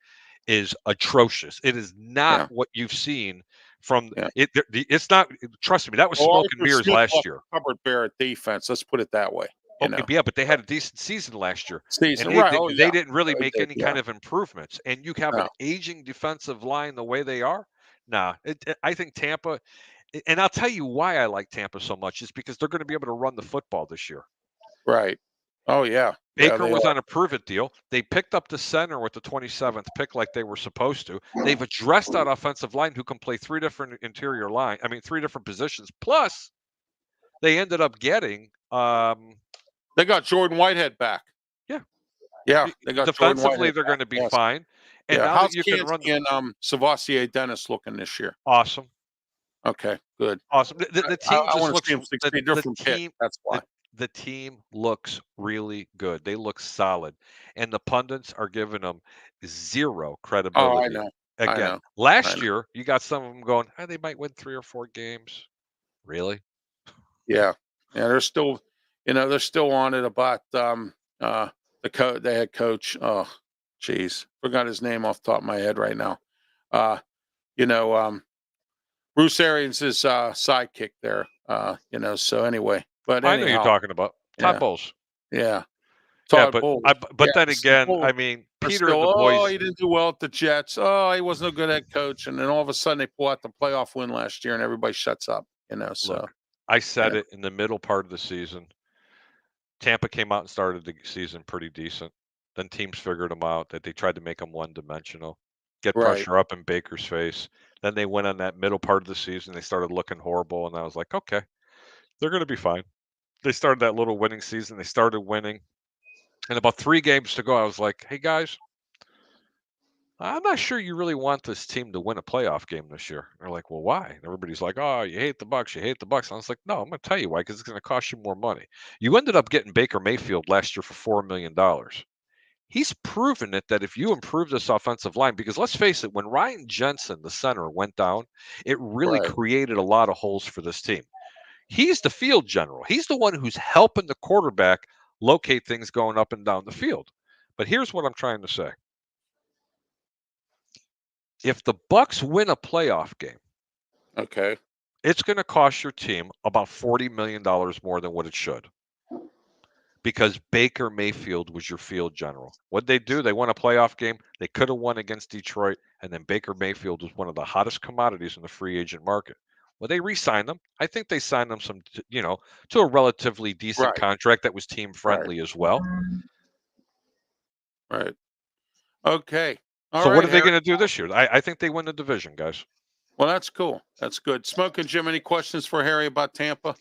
is atrocious. It is not what you've seen from it. It's not. Trust me, that was smoke and mirrors last year. Covered bear at defense. Let's put it that way. Yeah, but they had a decent season last year. They didn't really make any kind of improvements. And you have an aging defensive line the way they are. Nah, I think Tampa, and I'll tell you why I like Tampa so much, is because they're going to be able to run the football this year. Right. Oh, yeah. Baker was on a prove-it deal. They picked up the center with the 27th pick like they were supposed to. They've addressed that offensive line who can play three different positions. Plus, they ended up getting they got Jordan Whitehead back. Yeah. Yeah. They got defensively, they're going to be fine. And now how's that you can run Savassier Dennis looking this year? Awesome. Okay, good. Awesome. The team just looks That's why. The team looks really good. They look solid. And the pundits are giving them zero credibility. Oh, I know. Again, last year you got some of them going, they might win 3 or 4 games. Really? Yeah. Yeah, they're still on it about the head coach. Oh, geez, forgot his name off the top of my head right now. Bruce Arians is sidekick there. So anyway, but I know who you're talking about. Todd Bowles. Yeah. Todd Bowles. But then again, I mean, Peter and the boys. He didn't do well at the Jets. Oh, he wasn't a good head coach. And then all of a sudden they pull out the playoff win last year, and everybody shuts up. So look, I said it in the middle part of the season. Tampa came out and started the season pretty decent. Then teams figured them out, that they tried to make them one-dimensional, get pressure up in Baker's face. Then they went on that middle part of the season. They started looking horrible, and I was like, okay, they're going to be fine. They started that little winning season. They started winning. And about 3 games to go, I was like, hey, guys, I'm not sure you really want this team to win a playoff game this year. They're like, well, why? And everybody's like, oh, you hate the Bucs. You hate the Bucs. And I was like, no, I'm going to tell you why, because it's going to cost you more money. You ended up getting Baker Mayfield last year for $4 million. He's proven it that if you improve this offensive line, because let's face it, when Ryan Jensen, the center, went down, it really created a lot of holes for this team. He's the field general. He's the one who's helping the quarterback locate things going up and down the field. But here's what I'm trying to say. If the Bucks win a playoff game, Okay. it's going to cost your team about $40 million more than what it should. Because Baker Mayfield was your field general. What'd they do? They won a playoff game. They could have won against Detroit, and then Baker Mayfield was one of the hottest commodities in the free agent market. Well, they re-signed them. I think they signed them to a relatively decent Right. contract that was team friendly as well. Right. Okay. All So right, what are they Harry. going to do this year? I think they win the division, guys. Well, that's cool. That's good. Smoking Jim, any questions for Harry about Tampa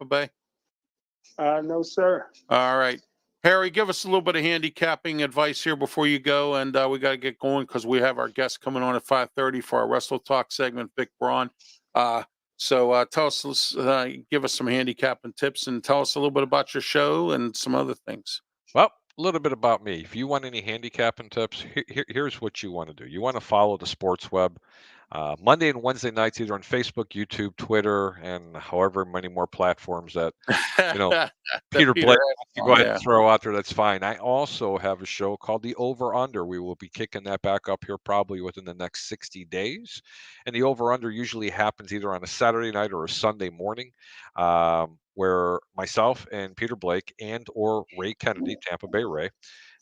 Bay? No, sir. All right. Harry, give us a little bit of handicapping advice here before you go, and we got to get going because we have our guest coming on at 5:30 for our Wrestle Talk segment, Vic Braun. So tell us, give us some handicapping tips, and tell us a little bit about your show and some other things. Well, a little bit about me. If you want any handicapping tips, here's what you want to do. You want to follow the Sports Web. Monday and Wednesday nights, either on Facebook, YouTube, Twitter, and however many more platforms that Peter Blake wants to go ahead and throw out there. That's fine. I also have a show called The Over Under. We will be kicking that back up here probably within the next 60 days. And the Over Under usually happens either on a Saturday night or a Sunday morning, where myself and Peter Blake and or Ray Kennedy, Tampa Bay Ray,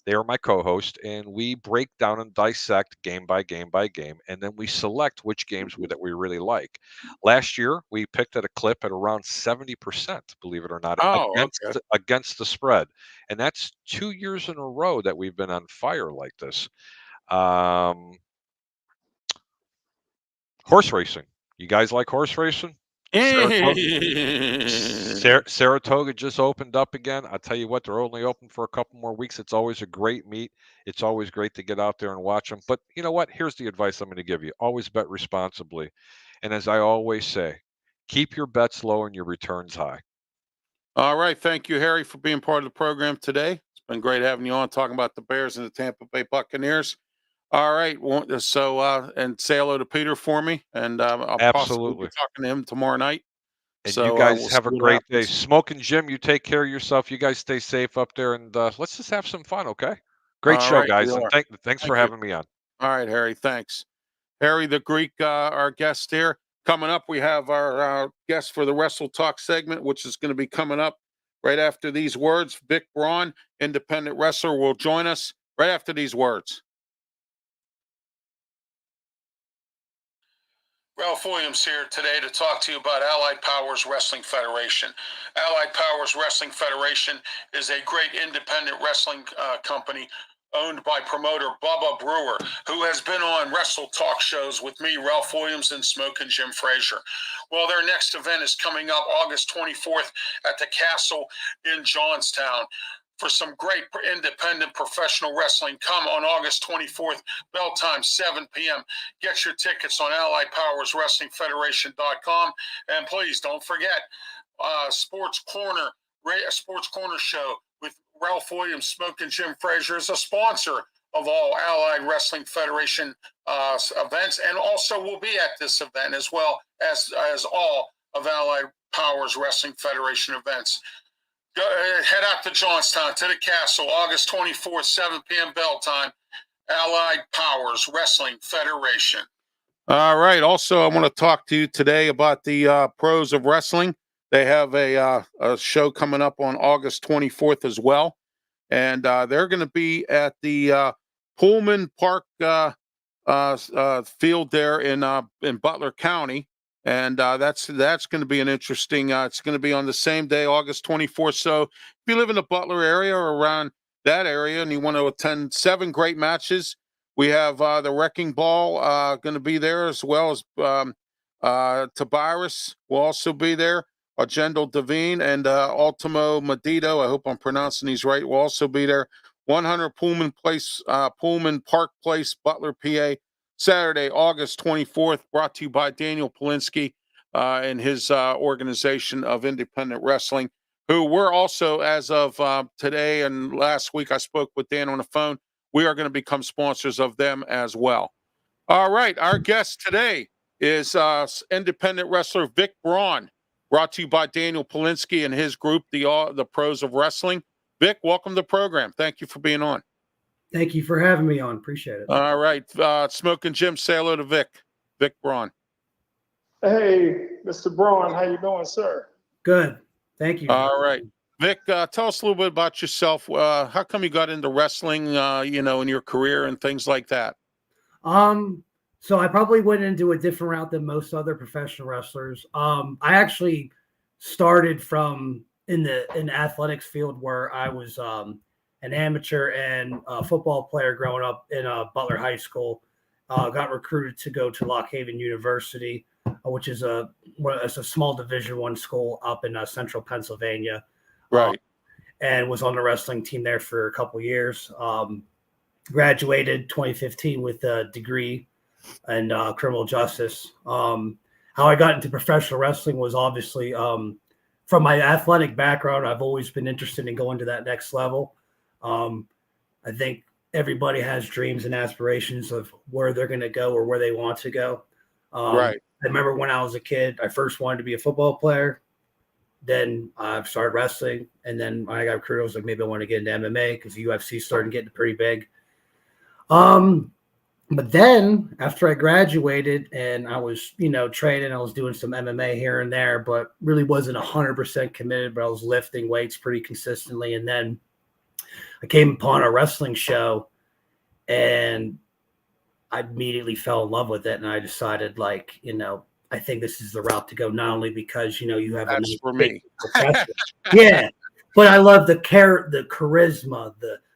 they are my co-host, and we break down and dissect game by game by game, and then we select which games that we really like. Last year, we picked at a clip at around 70%, believe it or not, against the spread, and that's 2 years in a row that we've been on fire like this. Horse racing. You guys like horse racing? Saratoga just opened up again. I'll tell you what, they're only open for a couple more weeks. It's always a great meet. It's always great to get out there and watch them. But you know what? Here's the advice I'm going to give you. Always bet responsibly. And as I always say, keep your bets low and your returns high. All right. Thank you, Harry, for being part of the program today. It's been great having you on talking about the Bears and the Tampa Bay Buccaneers. All right. So, and say hello to Peter for me. And I'll possibly be talking to him tomorrow night. And so, you guys have a great day. Smoking Jim, you take care of yourself. You guys stay safe up there. And let's just have some fun, okay? Great show, guys. And thanks for having me on. All right, Harry. Thanks. Harry the Greek, our guest here. Coming up, we have our guest for the Wrestle Talk segment, which is going to be coming up right after these words. Vic Braun, independent wrestler, will join us right after these words. Ralph Williams here today to talk to you about Allied Powers Wrestling Federation. Allied Powers Wrestling Federation is a great independent wrestling company owned by promoter Bubba Brewer, who has been on Wrestle Talk shows with me, Ralph Williams, and Smokin Jim Frazer. Well, their next event is coming up August 24th at the Castle in Johnstown. For some great independent professional wrestling, come on August 24th, bell time, 7 p.m. Get your tickets on AlliedPowersWrestlingFederation.com. And please don't forget, Sports Corner show with Ralph Williams, Smokin Jim Frazer is a sponsor of all Allied Wrestling Federation events, and also will be at this event as well as all of Allied Powers Wrestling Federation events. Head out to Johnstown, to the Castle, August 24th, 7 p.m. bell time, Allied Powers Wrestling Federation. All right. Also, I want to talk to you today about the Pros of Wrestling. They have a show coming up on August 24th as well. And they're going to be at the Pullman Park field there in Butler County. And that's going to be an interesting, it's going to be on the same day, August 24th. So if you live in the Butler area or around that area and you want to attend 7 great matches, we have the Wrecking Ball going to be there, as well as Tabaris will also be there. Argendo Devine and Ultimo Medito, I hope I'm pronouncing these right, will also be there. 100 Pullman Park Place, Butler, PA. Saturday, August 24th, brought to you by Daniel Polinsky and his organization of independent wrestling, who we're also, as of today and last week, I spoke with Dan on the phone, we are going to become sponsors of them as well. All right, our guest today is independent wrestler Vic Braun, brought to you by Daniel Polinsky and his group, the Pros of Wrestling. Vic, welcome to the program. Thank you for being on. Thank you for having me on. Appreciate it. All right. Smokin Jim, say hello to Vic. Vic Braun. Hey, Mr. Braun, how you doing, sir? Good. Thank you. All right. Vic, tell us a little bit about yourself. How come you got into wrestling, in your career and things like that? So I probably went into a different route than most other professional wrestlers. I actually started from in the athletics field where I was an amateur and a football player growing up in Butler High School. Got recruited to go to Lock Haven University, which is a small Division I school up in central Pennsylvania. Right. And was on the wrestling team there for a couple years. Graduated 2015 with a degree in criminal justice. How I got into professional wrestling was obviously from my athletic background. I've always been interested in going to that next level. I think everybody has dreams and aspirations of where they're going to go or where they want to go. Right. I remember when I was a kid, I first wanted to be a football player. Then I started wrestling. And then when I got recruited, I was like, maybe I want to get into MMA because the UFC started getting pretty big. But then after I graduated and I was, training, I was doing some MMA here and there, but really wasn't 100% committed, but I was lifting weights pretty consistently. And then I came upon a wrestling show and I immediately fell in love with it. And I decided I think this is the route to go, not only because, you have That's for me. Yeah. But I love the charisma,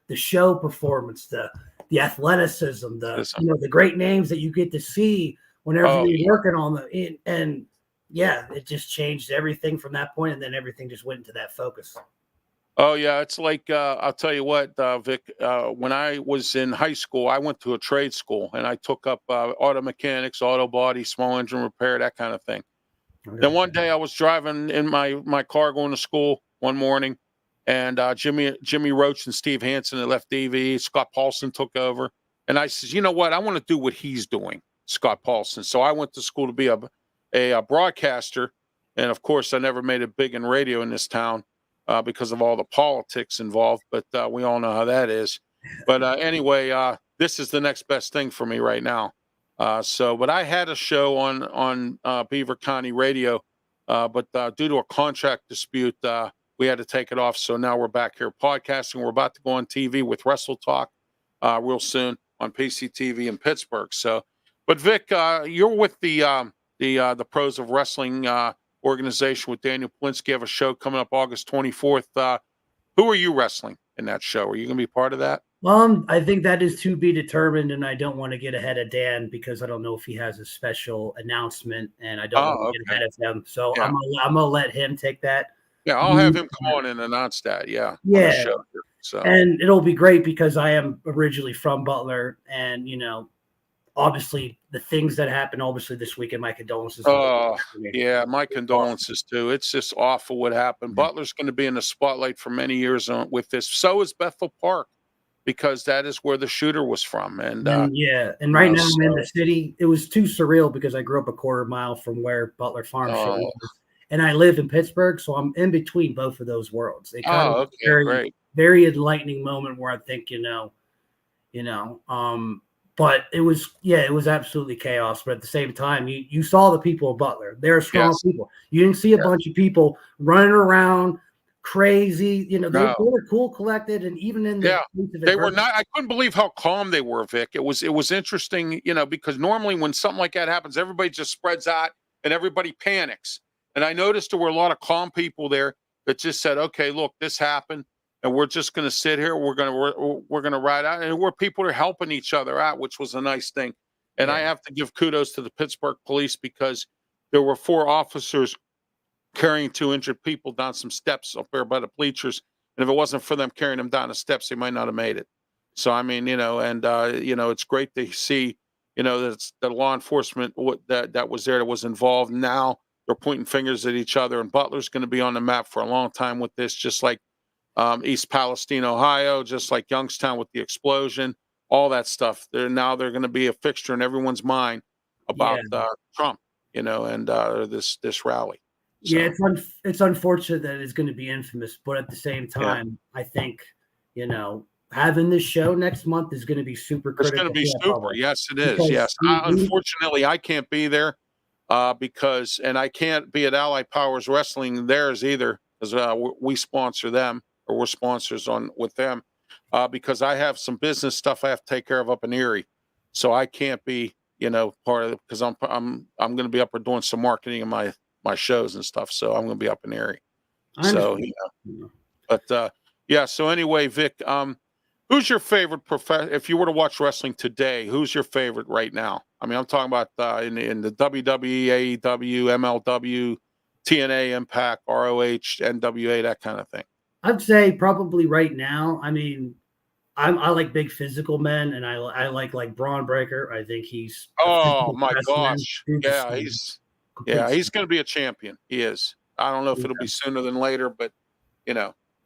the show performance, the athleticism, the great names that you get to see whenever you're working on and it just changed everything from that point. And then everything just went into that focus. Oh yeah. It's like, I'll tell you what, Vic, when I was in high school, I went to a trade school and I took up auto mechanics, auto body, small engine repair, that kind of thing. Okay. Then one day I was driving in my car going to school one morning, and Jimmy Roach and Steve Hansen had left DV. Scott Paulson took over, and I said, you know what? I want to do what he's doing, Scott Paulson. So I went to school to be a broadcaster, and of course, I never made it big in radio in this town because of all the politics involved. But we all know how that is. But anyway, this is the next best thing for me right now. But I had a show on Beaver County Radio, but due to a contract dispute, we had to take it off. So now we're back here podcasting. We're about to go on TV with Wrestle Talk real soon on PCTV in Pittsburgh. So, but Vic, you're with the Pros of Wrestling organization with Daniel Polinsky. You have a show coming up August 24th. Who are you wrestling in that show? Are you going to be part of that? I think that is to be determined, and I don't want to get ahead of Dan because I don't know if he has a special announcement, and I don't want to get ahead of him. So yeah. I'm gonna let him take that. Yeah, I'll have him come on and announce that. Yeah. Yeah. So. And it'll be great because I am originally from Butler, and obviously the things that happened obviously this weekend, my condolences. Oh, yeah, my condolences too. It's just awful what happened. Mm-hmm. Butler's going to be in the spotlight for many years with this. So is Bethel Park, because that is where the shooter was from. And and right now I'm in the city. It was too surreal because I grew up a quarter mile from where Butler Farm Show is. And I live in Pittsburgh, so I'm in between both of those worlds. It kind of very enlightening moment where I think, but it was absolutely chaos. But at the same time, you saw the people of Butler. They're strong people. You didn't see a bunch of people running around crazy. They were cool, collected, and even in the they were not. I couldn't believe how calm they were, Vic. It was interesting, because normally when something like that happens, everybody just spreads out and everybody panics. And I noticed there were a lot of calm people there that just said, "Okay, look, this happened, and we're just going to sit here. We're going to ride out." And where people are helping each other out, which was a nice thing. And I have to give kudos to the Pittsburgh police because there were 4 officers carrying 2 injured people down some steps up there by the bleachers. And if it wasn't for them carrying them down the steps, they might not have made it. So, I mean, it's great to see, that the law enforcement that was there, that was involved. Now they're pointing fingers at each other, and Butler's going to be on the map for a long time with this, just like East Palestine, Ohio, just like Youngstown with the explosion, all that stuff. They're going to be a fixture in everyone's mind about Trump, and this rally. Yeah, So, it's unfortunate that it's going to be infamous, but at the same yeah. time, I think having this show next month is going to be super It's going to critical be for that super. public Yes, it is. because Yes. Unfortunately, I can't be there because, and I can't be at Allied Powers Wrestling theirs either because we sponsor them or we're sponsors on with them because I have some business stuff I have to take care of up in Erie, so I can't be part of it because I'm going to be up there doing some marketing of my shows and stuff. So I'm going to be up in Erie. I So understand. but yeah. So anyway, Vic, who's your favorite if you were to watch wrestling today, who's your favorite right now? I mean, I'm talking about in the WWE, AEW, MLW, TNA, Impact, ROH, NWA, that kind of thing. I'd say probably right now. I mean, I like big physical men, and I like Braun Breaker. I think he's a Oh physical my specimen. gosh. Dude's a Yeah, stud. he's Complete he's stud. going to be a champion. He is. I don't know if it'll be sooner than later, but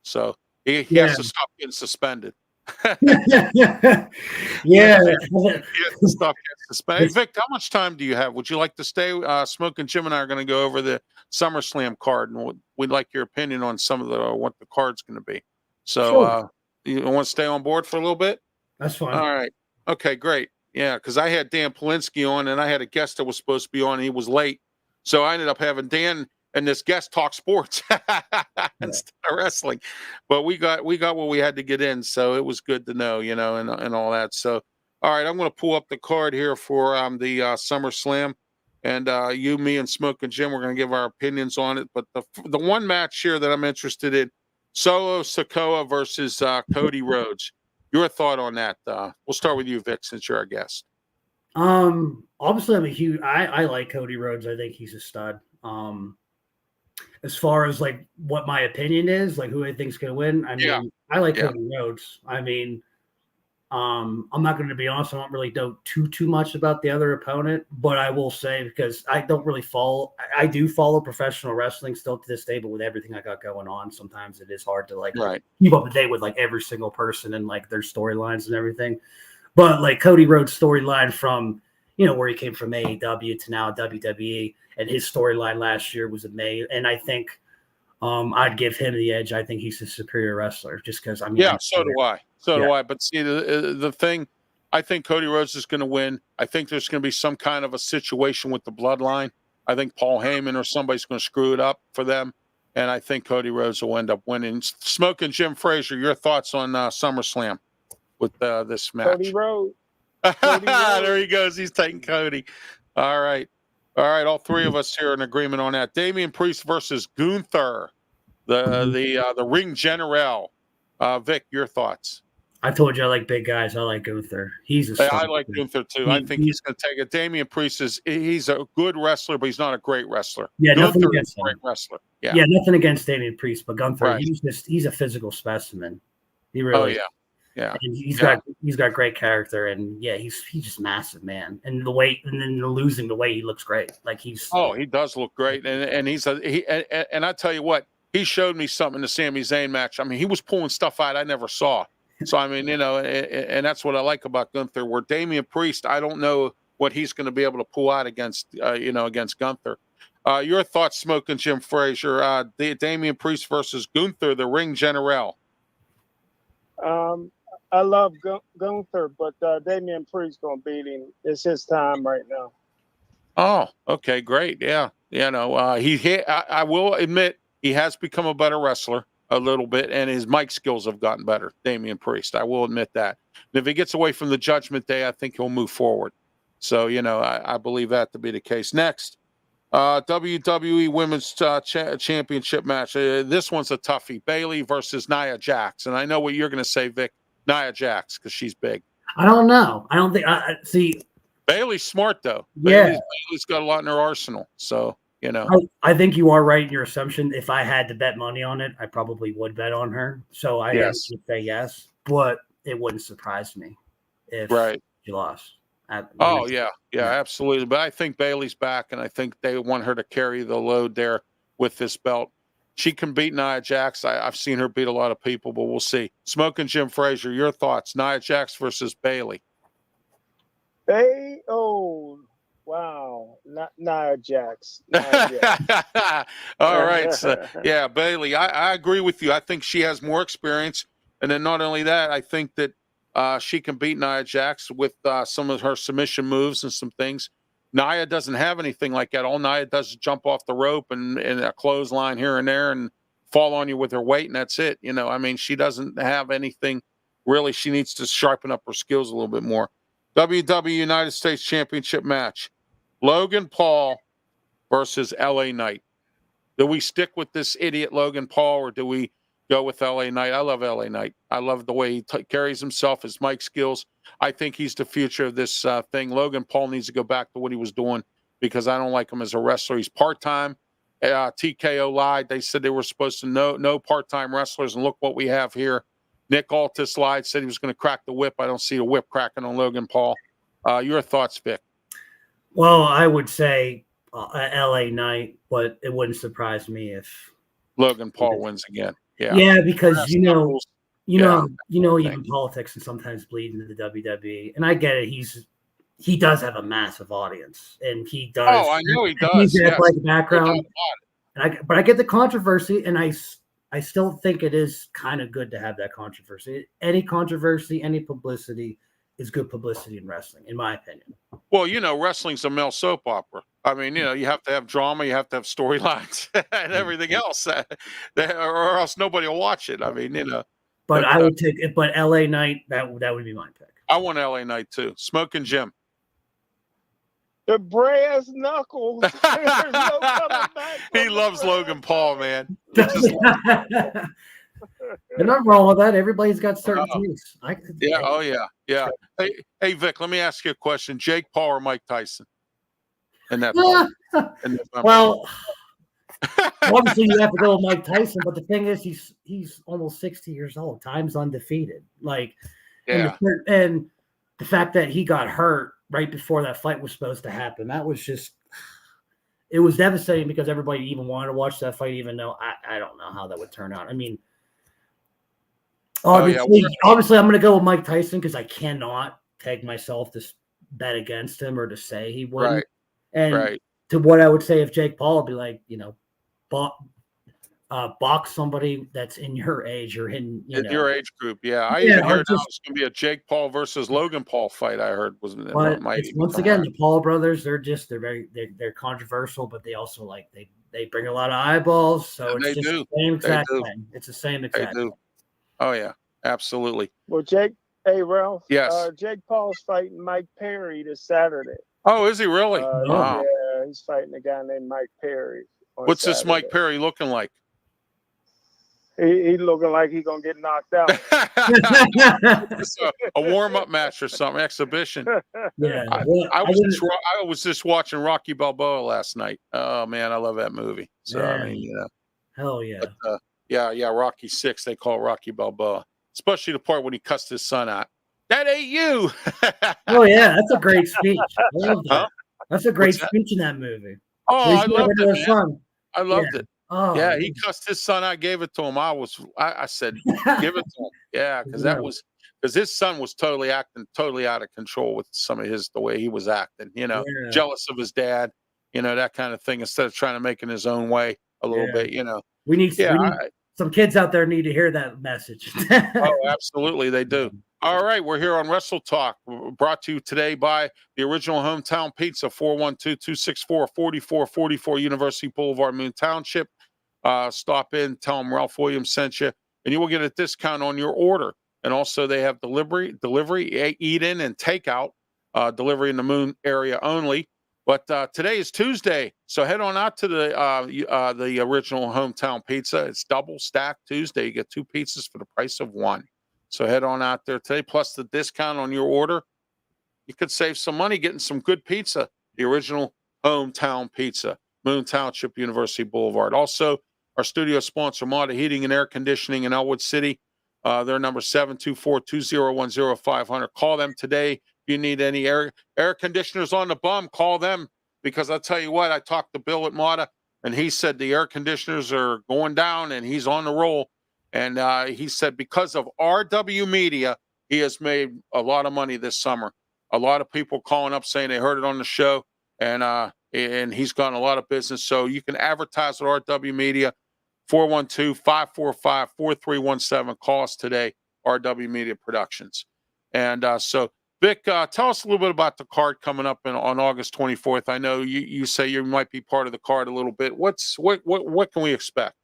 so he Yeah. has to stop getting suspended. Yeah. He has to stop getting suspended. It's- Hey, Vic, how much time do you have? Would you like to stay? Smoking Jim and I are going to go over the SummerSlam card, and we'd like your opinion on some of what the card's going to be. So, Sure. you want to stay on board for a little bit? That's fine. All right. Okay, great. Yeah, because I had Dan Polinsky on, and I had a guest that was supposed to be on, and he was late. So I ended up having Dan and this guest talk sports instead of wrestling. But we got what we had to get in, so it was good to know, and all that. So, all right, I'm going to pull up the card here for the SummerSlam, and you, me, and Smoke and Jim, we're going to give our opinions on it. But the one match here that I'm interested in, Solo Sikoa versus Cody Rhodes. Your thought on that? We'll start with you, Vic, since you're our guest. Obviously, I'm a huge. I like Cody Rhodes. I think he's a stud. As far as like what my opinion is, like who I think's gonna win, I mean, I like Cody Rhodes. I mean, I'm not going to be honest. I don't really know too much about the other opponent, but I will say because I don't really follow. I do follow professional wrestling still to this day, but with everything I got going on, sometimes it is hard to keep up to date with like every single person and like their storylines and everything. But like Cody Rhodes' storyline from where he came from AEW to now WWE, and his storyline last year was amazing. And I think I'd give him the edge. I think he's a superior wrestler just because I mean. Yeah, so do I. So do I. But see, the thing, I think Cody Rhodes is going to win. I think there's going to be some kind of a situation with the bloodline. I think Paul Heyman or somebody's going to screw it up for them. And I think Cody Rhodes will end up winning. Smoking Jim Frazer, your thoughts on SummerSlam with this match? Cody Rhodes. There he goes. He's taking Cody. All right. All three of us here are in agreement on that. Damian Priest versus Gunther, the ring general. Vic, your thoughts? I told you I like big guys. I like Gunther. He's a star. I like Gunther too. I think he's going to take it. Damian Priest he's a good wrestler, but he's not a great wrestler. Yeah, Gunther nothing against is a great wrestler. Yeah, nothing against Damian Priest, but Gunther, right. he's a physical specimen. He really. Yeah. And he's got great character, and he's just massive, man. And then losing the weight, he looks great. Like he does look great, and and I tell you what, he showed me something in the Sami Zayn match. I mean, he was pulling stuff out I never saw. So I mean, and that's what I like about Gunther. Where Damian Priest, I don't know what he's going to be able to pull out against Gunther. Your thoughts, Smoking Jim Frazer? Damian Priest versus Gunther, the ring general. I love Gunther, but Damian Priest gonna beat him. It's his time right now. Oh, okay, great. Yeah, I will admit he has become a better wrestler a little bit, and his mic skills have gotten better. Damian Priest, I will admit that. And if he gets away from the Judgment Day, I think he'll move forward. So I believe that to be the case. Next, WWE Women's Championship match. This one's a toughie. Bayley versus Nia Jax, and I know what you're going to say, Vic. Nia Jax, because she's big. I don't know. I don't think I see. Bayley's smart though. Yeah, Bayley's got a lot in her arsenal. So I think you are right in your assumption. If I had to bet money on it, I probably would bet on her. So I would say yes, but it wouldn't surprise me if she lost. Absolutely. But I think Bayley's back, and I think they want her to carry the load there with this belt. She can beat Nia Jax. I've seen her beat a lot of people, but we'll see. Smoking Jim Frazer, your thoughts? Nia Jax versus Bayley. Wow. Not Nia Jax. Nia Jax. All right. So, yeah, Bailey, I agree with you. I think she has more experience. And then not only that, I think that she can beat Nia Jax with some of her submission moves and some things. Nia doesn't have anything like that. All Nia does is jump off the rope and a clothesline here and there and fall on you with her weight, and that's it. You know, I mean, she doesn't have anything really. She needs to sharpen up her skills a little bit more. WWE United States Championship match. Logan Paul versus LA Knight. Do we stick with this idiot Logan Paul or do we go with LA Knight? I love LA Knight. I love the way he carries himself, his mic skills. I think he's the future of this thing. Logan Paul needs to go back to what he was doing because I don't like him as a wrestler. He's part-time. TKO lied. They said they were supposed to no part-time wrestlers, and look what we have here. Nick Aldis lied, said he was going to crack the whip. I don't see the whip cracking on Logan Paul. Your thoughts, Vic? Well, I would say LA Knight, but it wouldn't surprise me if Logan Paul wins again. Yeah. Yeah, because even Thanks. politics and sometimes bleed into the WWE. And I get it. He does have a massive audience, and he does. Oh, I know he does. He's Yes. like background. But I get the controversy, and I still think it is kind of good to have that controversy. Any controversy, any publicity is good publicity in wrestling, in my opinion. Well, you know, wrestling's a male soap opera. I mean, you know, you have to have drama, you have to have storylines and everything else, or else nobody will watch it. I mean, you know. But I would take it. But LA Knight, that would be my pick. I want LA Knight too. Smokin' Jim. The brass knuckles. There's no coming back He from loves the Logan brass Paul, man. He just There's nothing wrong with that. Everybody's got certain views. Yeah. Oh, yeah. Yeah. Hey, Vic, let me ask you a question. Jake Paul or Mike Tyson? In that Well, obviously you have to go with Mike Tyson, but the thing is, he's almost 60 years old. Time's undefeated. Like, yeah. And the fact that he got hurt right before that fight was supposed to happen, that was just, it was devastating because everybody even wanted to watch that fight, even though I don't know how that would turn out. I mean, obviously I'm going to go with Mike Tyson because I cannot peg myself to bet against him or to say he wouldn't. Right. And to what I would say if Jake Paul would be like, you know, box somebody that's in your age or in your age group. Yeah. I even heard now it's going to be a Jake Paul versus Logan Paul fight. I heard was once again, the Paul brothers, they're controversial, but they also they bring a lot of eyeballs. So it's just the same exact thing. It's the same exact thing. Oh yeah, absolutely. Well, Ralph. Yes. Jake Paul's fighting Mike Perry this Saturday. Oh, is he really? Wow. Yeah, he's fighting a guy named Mike Perry. What's this Mike Perry looking like? He looking like he's gonna get knocked out. A warm-up match or something, exhibition. Yeah, I was just watching Rocky Balboa last night. Oh man, I love that movie. So I mean, hell yeah. But, yeah, Rocky 6. They call it Rocky Balboa, especially the part when he cussed his son out. That ain't you. Oh yeah, that's a great speech. I love that. Huh? That's a great speech in that movie. Oh, I loved it, man. I loved it. Oh, yeah, he cussed his son out, gave it to him. I said, give it to him. Yeah, because his son was totally acting totally out of control with some of the way he was acting, you know, jealous of his dad, you know, that kind of thing, instead of trying to make it his own way a little bit, you know. We need some kids out there need to hear that message. Oh, absolutely. They do. All right. We're here on Wrestle Talk, brought to you today by the original Hometown Pizza, 412-264-4444 University Boulevard, Moon Township. Stop in, tell them Ralph Williams sent you, and you will get a discount on your order. And also they have delivery, eat in and takeout, delivery in the Moon area only. But today is Tuesday, so head on out to the original Hometown Pizza. It's double stacked Tuesday. You get 2 pizzas for the price of 1. So head on out there today, plus the discount on your order. You could save some money getting some good pizza. The original Hometown Pizza, Moon Township, University Boulevard. Also, our studio sponsor, Mata Heating and Air Conditioning in Elwood City. Their number 724-201-0500. Call them today. If you need any air conditioners on the bum, call them, because I'll tell you what, I talked to Bill at Mata, and he said the air conditioners are going down, and he's on the roll. And he said because of RW Media, he has made a lot of money this summer. A lot of people calling up saying they heard it on the show. and he's gotten a lot of business. So you can advertise at RW Media, 412-545-4317. Call us today, RW Media Productions. And so, Vic, tell us a little bit about the card coming up on August 24th. I know you say you might be part of the card a little bit. What can we expect?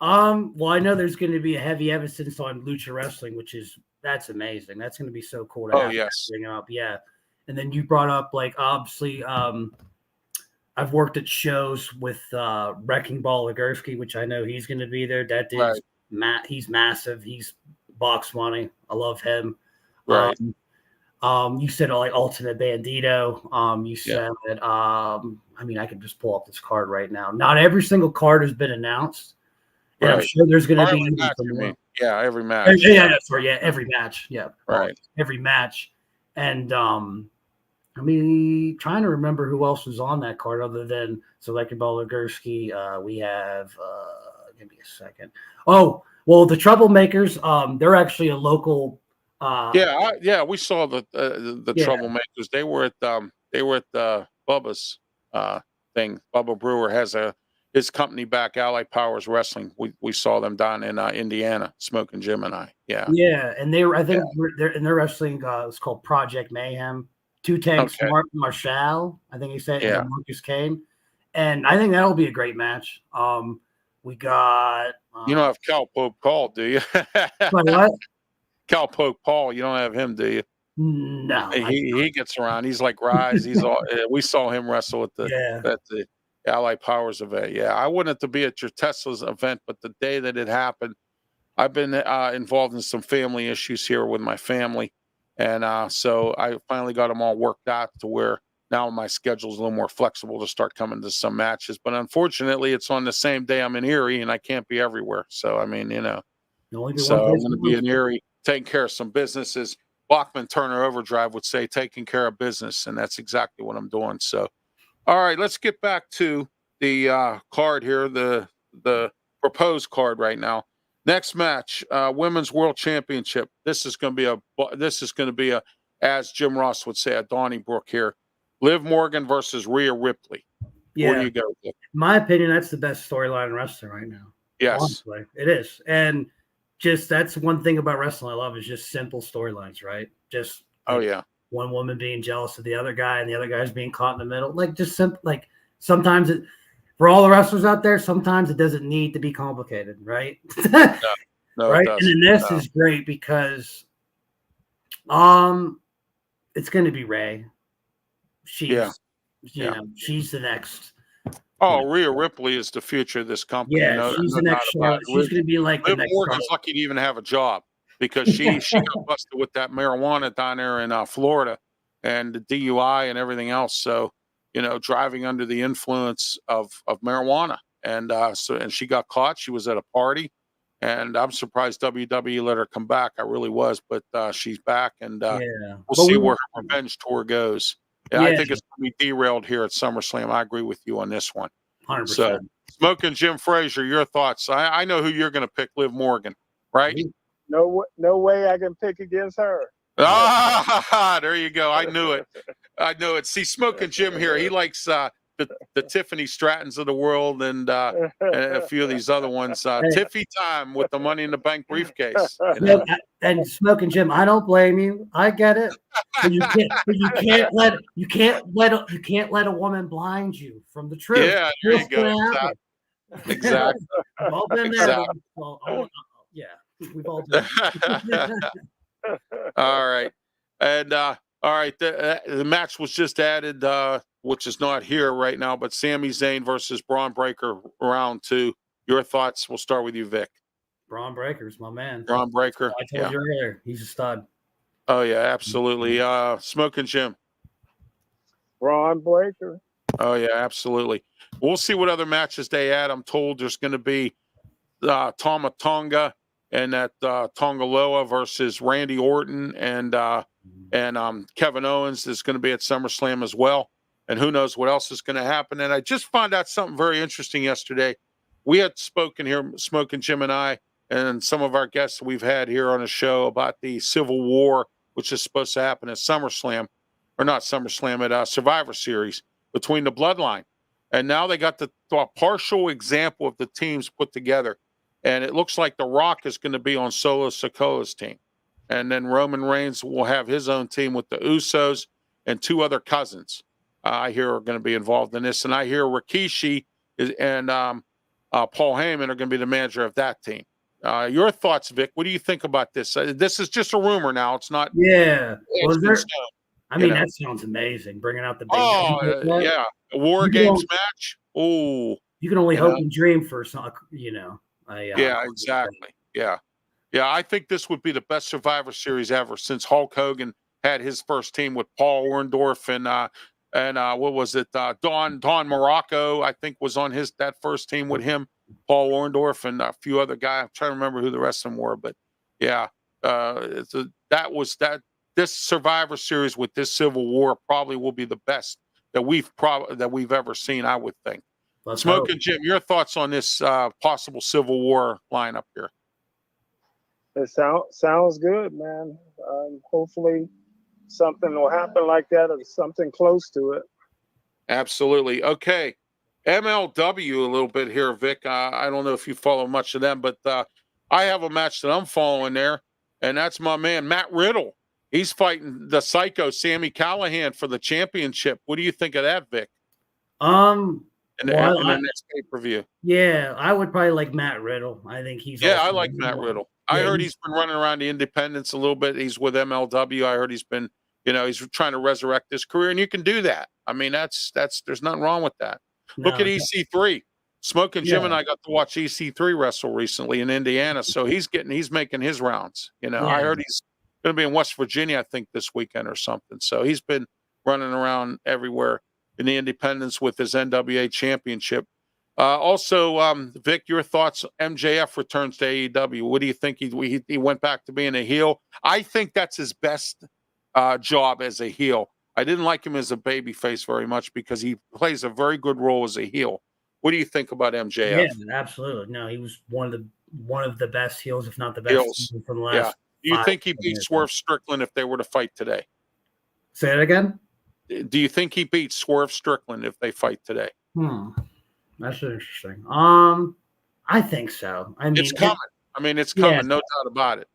Well, I know there's going to be a heavy emphasis on lucha wrestling, that's amazing. That's going to be so cool to have yes. bring up. Yeah. And then you brought up, like, obviously, I've worked at shows with Wrecking Ball Legursky, which I know he's going to be there. That dude's he's massive. He's box money. I love him. Right. You said like Ultimate Bandito. You said I mean, I can just pull up this card right now. Not every single card has been announced. And I'm sure there's going to be match, yeah, every match. Every match. Yeah. Right. Every match. And I mean, trying to remember who else was on that card other than Selected Ball Legursky. We have give me a second. Oh, well, the Troublemakers, they're actually a local we saw the Troublemakers. They were at Bubba's thing. Bubba Brewer has his company back, Ally Powers Wrestling. We saw them down in Indiana, Smokin' Jim and I. Yeah. Yeah, and I think they're wrestling. It's called Project Mayhem. Two Tanks Marshall, I think he said, and Marcus Kane, and I think that'll be a great match. We got you don't have Cal Pope Paul, do you? What? Cal Pope Paul, you don't have him, do you? No, he gets around. He's like Rise. He's all. We saw him wrestle at the Ally Powers event. Yeah, I wanted to be at your Tesla's event, but the day that it happened, I've been involved in some family issues here with my family. And so I finally got them all worked out to where now my schedule is a little more flexible to start coming to some matches. But unfortunately, it's on the same day I'm in Erie, and I can't be everywhere. So, I mean, so I'm going to be in Erie taking care of some businesses. Bachman Turner Overdrive would say taking care of business, and that's exactly what I'm doing. So, all right, let's get back to the card here, the proposed card right now. Next match, Women's World Championship. This is going to be a, as Jim Ross would say, a Donnybrook here. Liv Morgan versus Rhea Ripley. Yeah. Where do you go with? In my opinion, that's the best storyline in wrestling right now. Yes. Honestly, it is. And just that's one thing about wrestling I love is just simple storylines, right? Just one woman being jealous of the other guy and the other guy's being caught in the middle. Like just simple, like sometimes for all the wrestlers out there, sometimes it doesn't need to be complicated, right? No, right. It doesn't. And then this is great because it's going to be Ray. She's she's the next. Oh, Rhea Ripley is the future of this company. Yeah, she's the next. She's going to be like Liv the next. Morgan's lucky to even have a job because she got busted with that marijuana down there in Florida and the DUI and everything else. So, driving under the influence of marijuana. And and she got caught. She was at a party. And I'm surprised WWE let her come back. I really was. But she's back. And we'll see where her revenge tour goes. And I think it's going to be derailed here at SummerSlam. I agree with you on this one. 100%. So, Smokin' Jim Frazer, your thoughts? I know who you're going to pick, Liv Morgan, right? No way I can pick against her. Ah, there you go. I knew it. See, Smokin' Jim here, he likes the Tiffany Strattons of the world and a few of these other ones. Tiffy time with the Money in the Bank briefcase. And Smokin' Jim, I don't blame you. I get it. But you can't let a woman blind you from the truth. Yeah, there you go. Exactly. We've all been there. Well, we've all done it. All right. And all right, the match was just added, which is not here right now, but Sami Zayn versus Braun Breaker, round 2. Your thoughts? We'll start with you, Vic. Braun Breaker's my man. Braun Breaker. I told you earlier, he's a stud. Oh yeah, absolutely. Smokin' Jim. Braun Breaker. Oh yeah, absolutely. We'll see what other matches they add. I'm told there's going to be Tama Tonga and that Tongaloa versus Randy Orton and Kevin Owens is going to be at SummerSlam as well. And who knows what else is going to happen. And I just found out something very interesting yesterday. We had spoken here, Smokin' Jim and I, and some of our guests we've had here on the show about the Civil War, which is supposed to happen at SummerSlam, or not SummerSlam, at Survivor Series. between the bloodline. And now they got the partial example of the teams put together. And it looks like The Rock is going to be on Solo Sikoa's team. And then Roman Reigns will have his own team with the Usos and 2 other cousins. I hear are going to be involved in this. And I hear Rikishi and Paul Heyman are going to be the manager of that team. Your thoughts, Vic? What do you think about this? This is just a rumor now. It's not. Yeah. Well, I mean, know. that sounds amazing. Bringing out the big. Yeah. A War Games match. Oh. You can only hope and dream for some, yeah, exactly. Yeah. Yeah, I think this would be the best Survivor Series ever since Hulk Hogan had his first team with Paul Orndorff and what was it? Don Morocco, I think, was on that first team with him. Paul Orndorff and a few other guys. I'm trying to remember who the rest of them were, but yeah, this Survivor Series with this Civil War probably will be the best that we've ever seen, I would think. Smokin' Jim, your thoughts on this possible Civil War lineup here? It sounds good, man. Hopefully something will happen like that or something close to it. Absolutely. Okay. MLW a little bit here, Vic. I don't know if you follow much of them, but I have a match that I'm following there, and that's my man, Matt Riddle. He's fighting the Psycho, Sami Callihan, for the championship. What do you think of that, Vic? In the next pay-per-view. Yeah, I would probably like Matt Riddle. I think he's. Yeah, I like Matt Riddle. I heard he's been running around the independents a little bit. He's with MLW. I heard he's been, he's trying to resurrect his career, and you can do that. I mean, there's nothing wrong with that. No, look at EC3. Smokin' Jim and I got to watch EC3 wrestle recently in Indiana, so he's making his rounds. I heard he's going to be in West Virginia, I think, this weekend or something. So he's been running around everywhere in the independents with his NWA championship. Also, Vic, your thoughts? MJF returns to AEW. What do you think? He went back to being a heel. I think that's his best job as a heel. I didn't like him as a babyface very much because he plays a very good role as a heel. What do you think about MJF? Yeah, absolutely. No, he was one of the best heels, if not the best from the last. Yeah. Do you think he beat Swerve Strickland if they were to fight today? Say it again. Do you think he beats Swerve Strickland if they fight today? That's interesting. I think so. I mean, it's coming. It's coming, no doubt about it.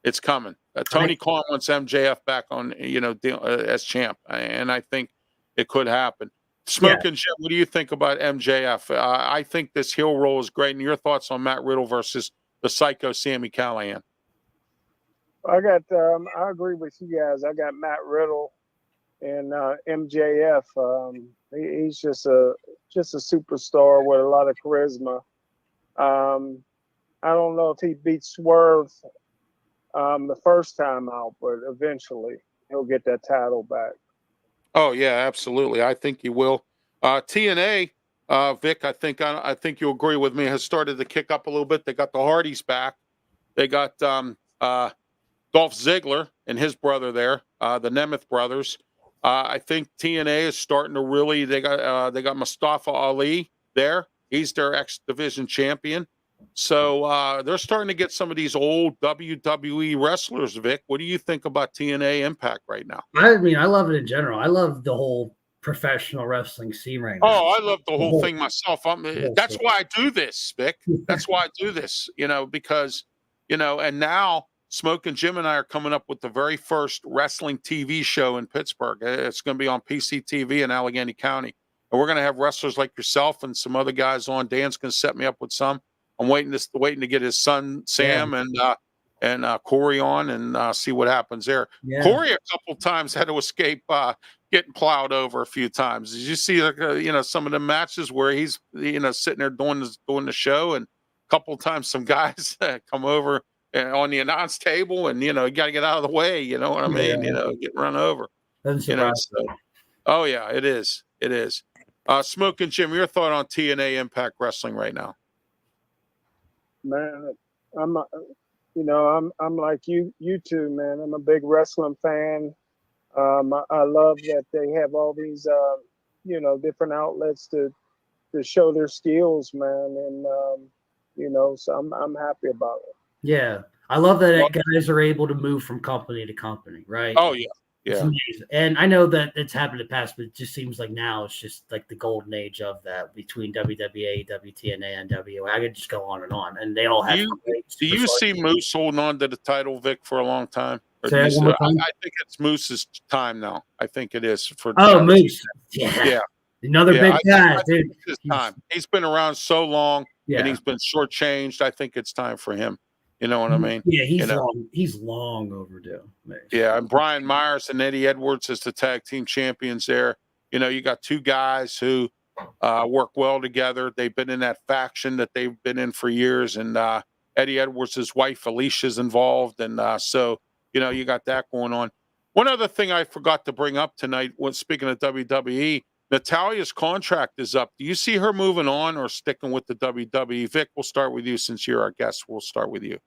It's coming. Tony Khan wants MJF back on, as champ, and I think it could happen. Smokin' Jim, what do you think about MJF? I think this heel role is great. And your thoughts on Matt Riddle versus the Psycho Sami Callihan? I agree with you guys. I got Matt Riddle and MJF. He's just a superstar with a lot of charisma. I don't know if he beats Swerve the first time out, but eventually he'll get that title back. Oh yeah, absolutely. I think he will. TNA, Vic, I think you'll agree with me, has started to kick up a little bit. They got the Hardys back. They got Dolph Ziggler and his brother there, the Nemeth brothers. I think TNA is starting to really. They got Mustafa Ali there. He's their X Division champion. So they're starting to get some of these old WWE wrestlers, Vic. What do you think about TNA Impact right now? I mean, I love it in general. I love the whole professional wrestling scene right now. Oh, I love the whole thing myself. That's why I do this, Vic. That's why I do this, because, and now Smokin' Jim and I are coming up with the very first wrestling TV show in Pittsburgh. It's going to be on PCTV in Allegheny County. And we're going to have wrestlers like yourself and some other guys on. Dan's going to set me up with some. I'm waiting to get his son Sam and Corey on and see what happens there. Yeah. Corey a couple times had to escape getting plowed over a few times. Did you see some of the matches where he's sitting there doing the show, and a couple times some guys come over on the announce table, and you got to get out of the way. You know what I mean? Get run over. Oh yeah, it is. It is. Smokin' Jim, your thought on TNA Impact Wrestling right now? Man, I'm like you two, man. I'm a big wrestling fan. I love that they have all these, different outlets to show their skills, man. And, so I'm happy about it. Yeah. I love that guys are able to move from company to company, right? Oh, yeah. It's Yeah. amazing. And I know that it's happened in the past, but it just seems like now it's just like the golden age of that between WWE, WTNA, and WA. I could just go on, and they all Do have you great do you superstars. see Moose holding on to the title, Vic, for a long time? Or Say do you that one more time? I think it's Moose's time now. I think it is for Oh, Travis. Moose. Yeah. Yeah. Another Yeah, big I guy, think dude. it's his time. He's been around so long, and Yeah. he's been shortchanged. I think it's time for him. You know what I mean? Yeah, You know? he's long overdue. Moose. Yeah, and Brian Myers and Eddie Edwards as the tag team champions there. You know, you got two guys who work well together. They've been in that faction that they've been in for years, and Eddie Edwards' wife Alicia's involved, and so you know you got that going on. One other thing I forgot to bring up tonight, when speaking of WWE, Natalia's contract is up. Do you see her moving on or sticking with the WWE? Vic, we'll start with you since you're our guest. We'll start with you.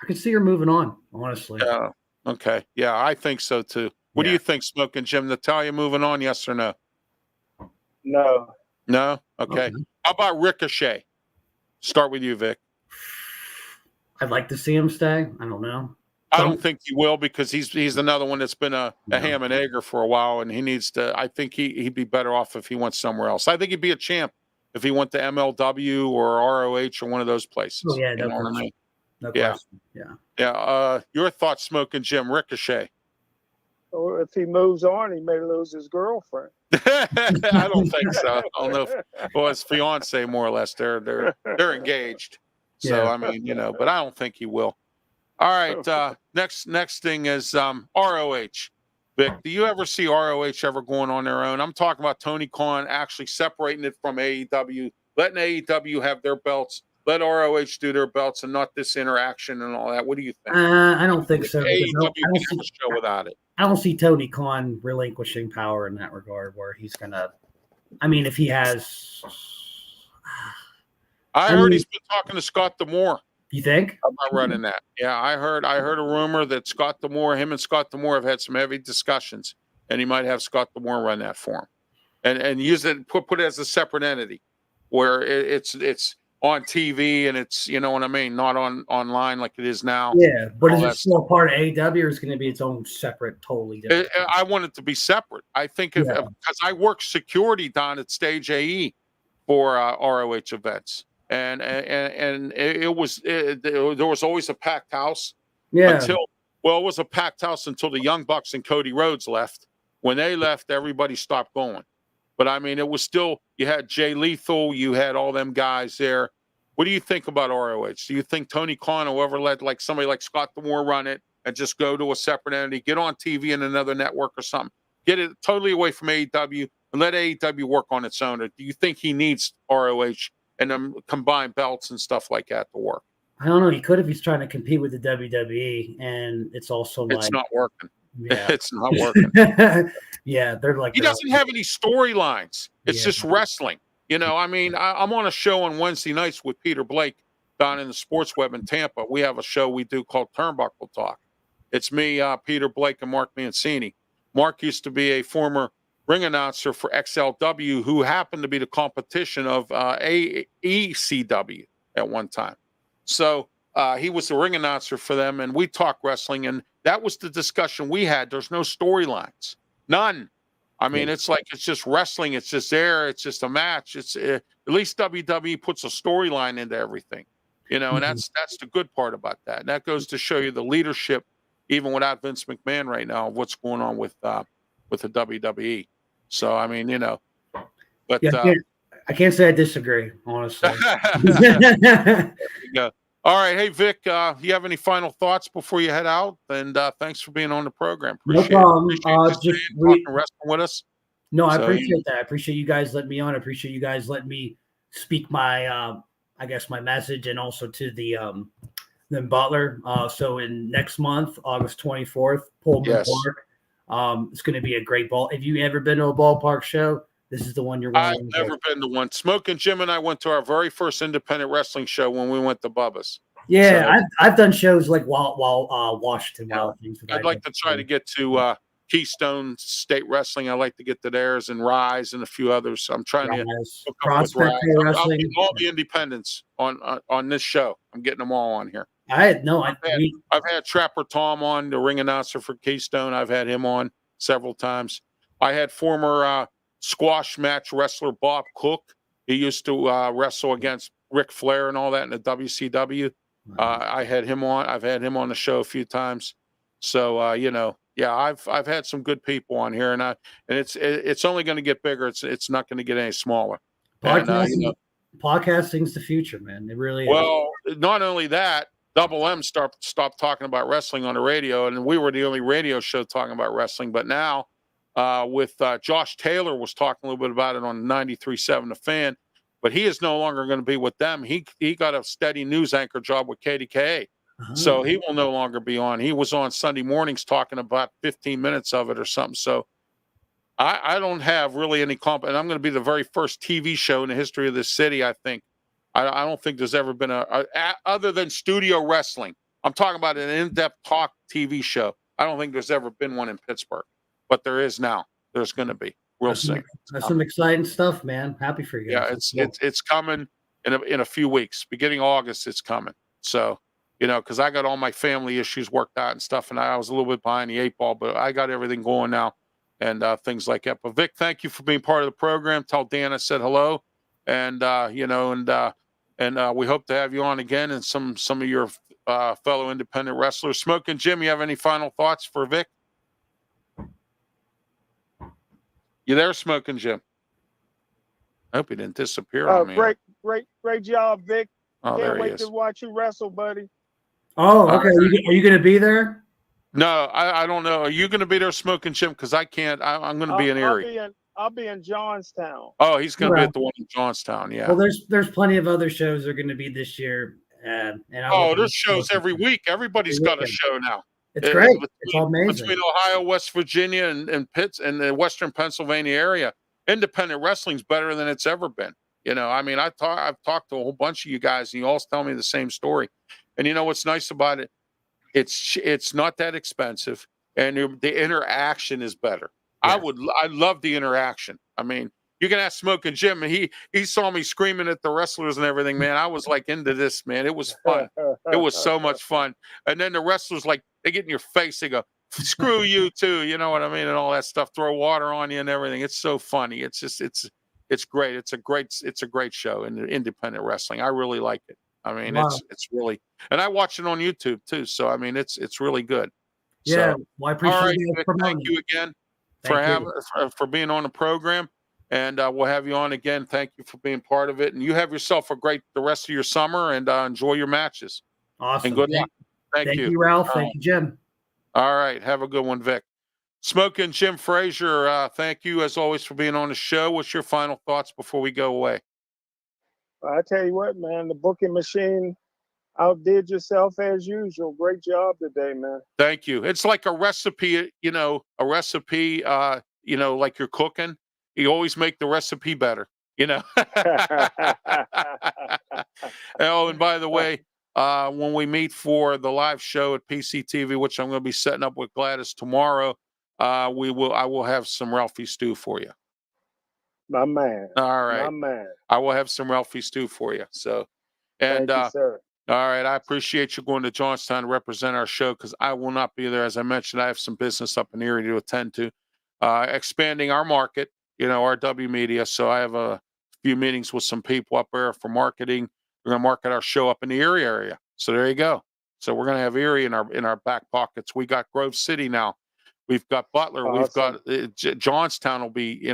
I could see her moving on, honestly. Yeah. Okay. Yeah, I think so too. What do you think, Smokin' Jim? Natalia moving on? Yes or no? No. No. Okay. How about Ricochet? Start with you, Vic. I'd like to see him stay. I don't know. I don't think he will because he's another one that's been a ham and egger for a while, and he needs to. I think he'd be better off if he went somewhere else. I think he'd be a champ if he went to MLW or ROH or one of those places. Oh yeah, you know what I mean? No Yeah. question. Yeah. Yeah. Your thoughts, Smokin' Jim? Ricochet. Or if he moves on, he may lose his girlfriend. I don't think so. I don't know. Well, his fiance, more or less, they're engaged. So Yeah. I mean, you know, but I don't think he will. All right. Next thing is ROH. Vic, do you ever see ROH ever going on their own? I'm talking about Tony Khan actually separating it from AEW, letting AEW have their belts, let ROH do their belts, and not this interaction and all that. What do you think? I don't think so. AEW because can have a show without it. I don't see Tony Khan relinquishing power in that regard, where he's gonna. I mean, if he has, I heard he's been talking to Scott D'Amore you think? about running that. Yeah, I heard a rumor that him and Scott D'Amore have had some heavy discussions, and he might have Scott D'Amore run that for him, and use it put it as a separate entity, where it's on TV and it's, you know what I mean, not online like it is now. Yeah, but is All it that still part of AEW, or is it going to be its own separate, totally different? I want it to be separate. I think because I work security down at Stage AE for ROH events, and there was always a packed house. Yeah. It was a packed house until the Young Bucks and Cody Rhodes left. When they left, everybody stopped going. But I mean, it was still, you had Jay Lethal, you had all them guys there. What do you think about ROH? Do you think Tony Khan will ever let like somebody like Scott D'Amore run it and just go to a separate entity, get on TV in another network or something, get it totally away from AEW and let AEW work on its own? Or do you think he needs ROH and them combined belts and stuff like that to work? I don't know. He could if he's trying to compete with the WWE, and it's also like it's not working. Yeah. It's not working. Yeah, they're like he doesn't have any storylines. It's Yeah. just wrestling. You know, I mean, I'm on a show on Wednesday nights with Peter Blake down in the Sports Web in Tampa. We have a show we do called Turnbuckle Talk. It's me, Peter Blake, and Mark Mancini. Mark used to be a former ring announcer for XLW, who happened to be the competition of AECW at one time. So he was the ring announcer for them, and we talk wrestling, and that was the discussion we had. There's no storylines, none. I mean, it's like it's just wrestling. It's just there. It's just a match. It's at least WWE puts a storyline into everything, you know, and that's the good part about that. And that goes to show you the leadership, even without Vince McMahon right now, of what's going on with the WWE. So I mean, you know, but I can't say I disagree, honestly. There you go. All right. Hey, Vic, you have any final thoughts before you head out? And thanks for being on the program. Appreciate No problem. it. Appreciate you talking wrestling with us. No, I appreciate that. I appreciate you guys letting me on. I appreciate you guys letting me speak my, I guess, my message, and also to the Butler. So in next month, August 24th, Pullman Park. It's going to be a great ball. If you ever been to a ballpark show, this is the one you're I've never been to one. Smokin' Jim and I went to our very first independent wrestling show when we went to Bubba's. Yeah, so, I've done shows like while Washington. I'd like to try to get to Keystone State Wrestling. I like to get to theirs and Rise and a few others. I'm trying to hook up with Rise. I'll get all the independents on this show. I'm getting them all on here. I had no. I've had Trapper Tom on, the ring announcer for Keystone. I've had him on several times. I had former squash match wrestler Bob Cook. He used to wrestle against Ric Flair and all that in the WCW. I had him on. I've had him on the show a few times. So you know, yeah, I've had some good people on here, and it's only going to get bigger. It's not going to get any smaller. Podcasting's the future, man. It really is. Well, not only that, Double M stopped talking about wrestling on the radio, and we were the only radio show talking about wrestling. But now, with Josh Taylor was talking a little bit about it on 93.7 The Fan, but he is no longer going to be with them. He got a steady news anchor job with KDKA, so he will no longer be on. He was on Sunday mornings talking about 15 minutes of it or something. So I don't have really any and I'm going to be the very first TV show in the history of this city, I think. I don't think there's ever been other than studio wrestling. I'm talking about an in-depth talk TV show. I don't think there's ever been one in Pittsburgh, but there is now. There's going to be. We'll see. That's some exciting stuff, man. Happy for you guys. Yeah, it's coming in a few weeks. Beginning of August, it's coming. So, you know, because I got all my family issues worked out and stuff, and I was a little bit behind the 8 ball, but I got everything going now and things like that. But Vic, thank you for being part of the program. Tell Dan I said hello, and you know, and we hope to have you on again, and some of your fellow independent wrestlers. Smokin' Jim, you have any final thoughts for Vic? You there, Smokin' Jim? I hope he didn't disappear on me. Great job, Vic. Oh, Can't there he wait is. to watch you wrestle, buddy. Oh, okay. Are you going to be there? No, I don't know. Are you going to be there, Smokin' Jim? Because I can't. I'm going to be in Erie. I'll be in Johnstown. Oh, he's going to be at the one in Johnstown. Yeah. Well, there's plenty of other shows that are going to be this year. There's shows every week. Everybody's got a show now. It's great. It's amazing. Between Ohio, West Virginia, and Pitts and the Western Pennsylvania area, independent wrestling's better than it's ever been. You know, I mean, I've talked to a whole bunch of you guys, and you all tell me the same story. And you know what's nice about it? It's not that expensive, and the interaction is better. Yeah. I love the interaction. I mean, you can ask Smokin' Jim, and he saw me screaming at the wrestlers and everything, man. I was like into this, man. It was fun. It was so much fun. And then the wrestlers, like, they get in your face. They go, screw you too. You know what I mean? And all that stuff, throw water on you and everything. It's so funny. It's just, it's great. It's a great show in independent wrestling. I really like it. I mean, it's really, and I watch it on YouTube too. So, I mean, it's really good. Yeah. So, well, I appreciate all right, you. Vic, thank you again for being on the program. And we'll have you on again. Thank you for being part of it. And you have yourself the rest of your summer, and enjoy your matches. Awesome. And good luck. Thank you. Thank you, Ralph. Thank you, Jim. All right. Have a good one, Vic. Smokin' Jim Frazer, thank you as always for being on the show. What's your final thoughts before we go away? I tell you what, man, the booking machine outdid yourself as usual. Great job today, man. Thank you. It's like a recipe, like you're cooking. You always make the recipe better, you know. Oh, and by the way, when we meet for the live show at PCTV, which I'm going to be setting up with Gladys tomorrow, I will have some Ralphie stew for you. My man. All right. My man. I will have some Ralphie stew for you. So, and thank you, sir. All right. I appreciate you going to Johnstown to represent our show, because I will not be there. As I mentioned, I have some business up in Erie to attend to, expanding our market, RW Media. So I have a few meetings with some people up there for marketing. We're going to market our show up in the Erie area. So there you go. So we're going to have Erie in our back pockets. We got Grove City now. We've got Butler. Awesome. We've got Johnstown will be,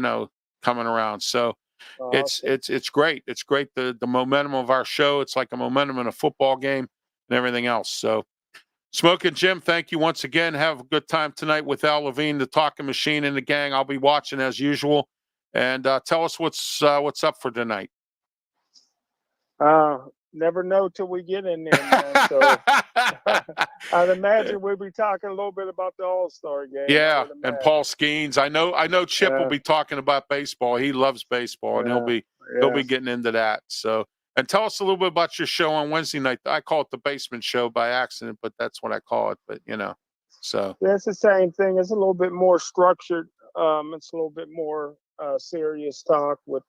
coming around. So awesome. It's great. It's great. The momentum of our show. It's like a momentum in a football game and everything else. So Smokin' Jim, thank you once again. Have a good time tonight with Al Levine, the Talking Machine, and the gang. I'll be watching as usual. And tell us what's up for tonight. Never know till we get in there, man. So I'd imagine we'll be talking a little bit about the All-Star game. Yeah, and Paul Skeens. I know Chip will be talking about baseball. He loves baseball, and he'll be getting into that. So, and tell us a little bit about your show on Wednesday night. I call it the Basement Show by accident, but that's what I call it. But so yeah, it's the same thing. It's a little bit more structured. It's a little bit more serious talk with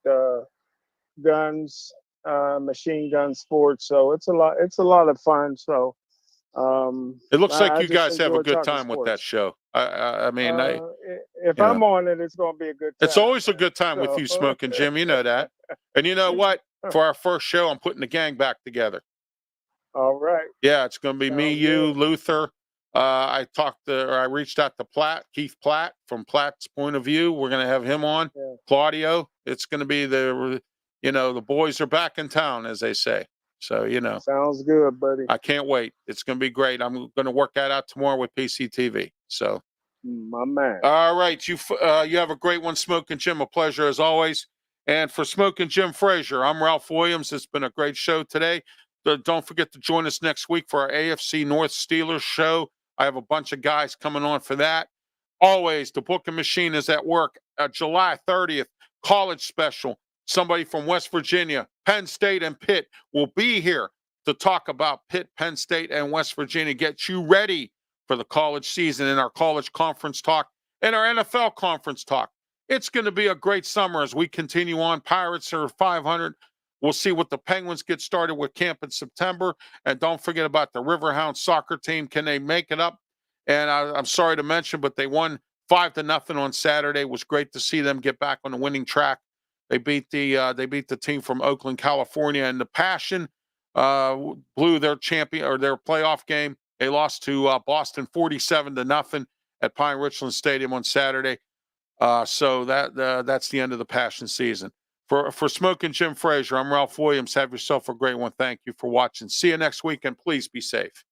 guns. Machine gun sports, so it's a lot of fun. So It looks like I you just guys have a enjoy good talking time with that sports. show. I mean, If you know, I'm on it, it's going to be a good it's time, always a man. good time with So, you, Smoking Jim. You know that. And you know what? For our first show, I'm putting the gang back together. all right. Yeah, it's going to be me, Sounds you, good. Luther. I reached out to Platt, Keith Platt, from Platt's point of view. We're going to have him on. Yeah. Claudio. It's going to be the boys are back in town, as they say. So, Sounds good, buddy. I can't wait. It's going to be great. I'm going to work that out tomorrow with PCTV. So, My man. all right, you have a great one, Smoking Jim. A pleasure as always. And for Smoking Jim Frazier, I'm Ralph Williams. It's been a great show today. Don't forget to join us next week for our AFC North Steelers show. I have a bunch of guys coming on for that. Always, the booking machine is at work. July 30th, college special. Somebody from West Virginia, Penn State, and Pitt will be here to talk about Pitt, Penn State, and West Virginia. Get you ready for the college season in our college conference talk and our NFL conference talk. It's going to be a great summer as we continue on. Pirates are 500. We'll see what the Penguins get started with camp in September. And don't forget about the Riverhound soccer team. Can they make it up? And I'm sorry to mention, but they won 5-0 on Saturday. It was great to see them get back on the winning track. They beat the team from Oakland, California, and the Passion blew their champion or their playoff game. They lost to Boston 47-0 at Pine Richland Stadium on Saturday. So that's the end of the Passion season. For Smoking Jim Frazier, I'm Ralph Williams. Have yourself a great one. Thank you for watching. See you next week, and please be safe.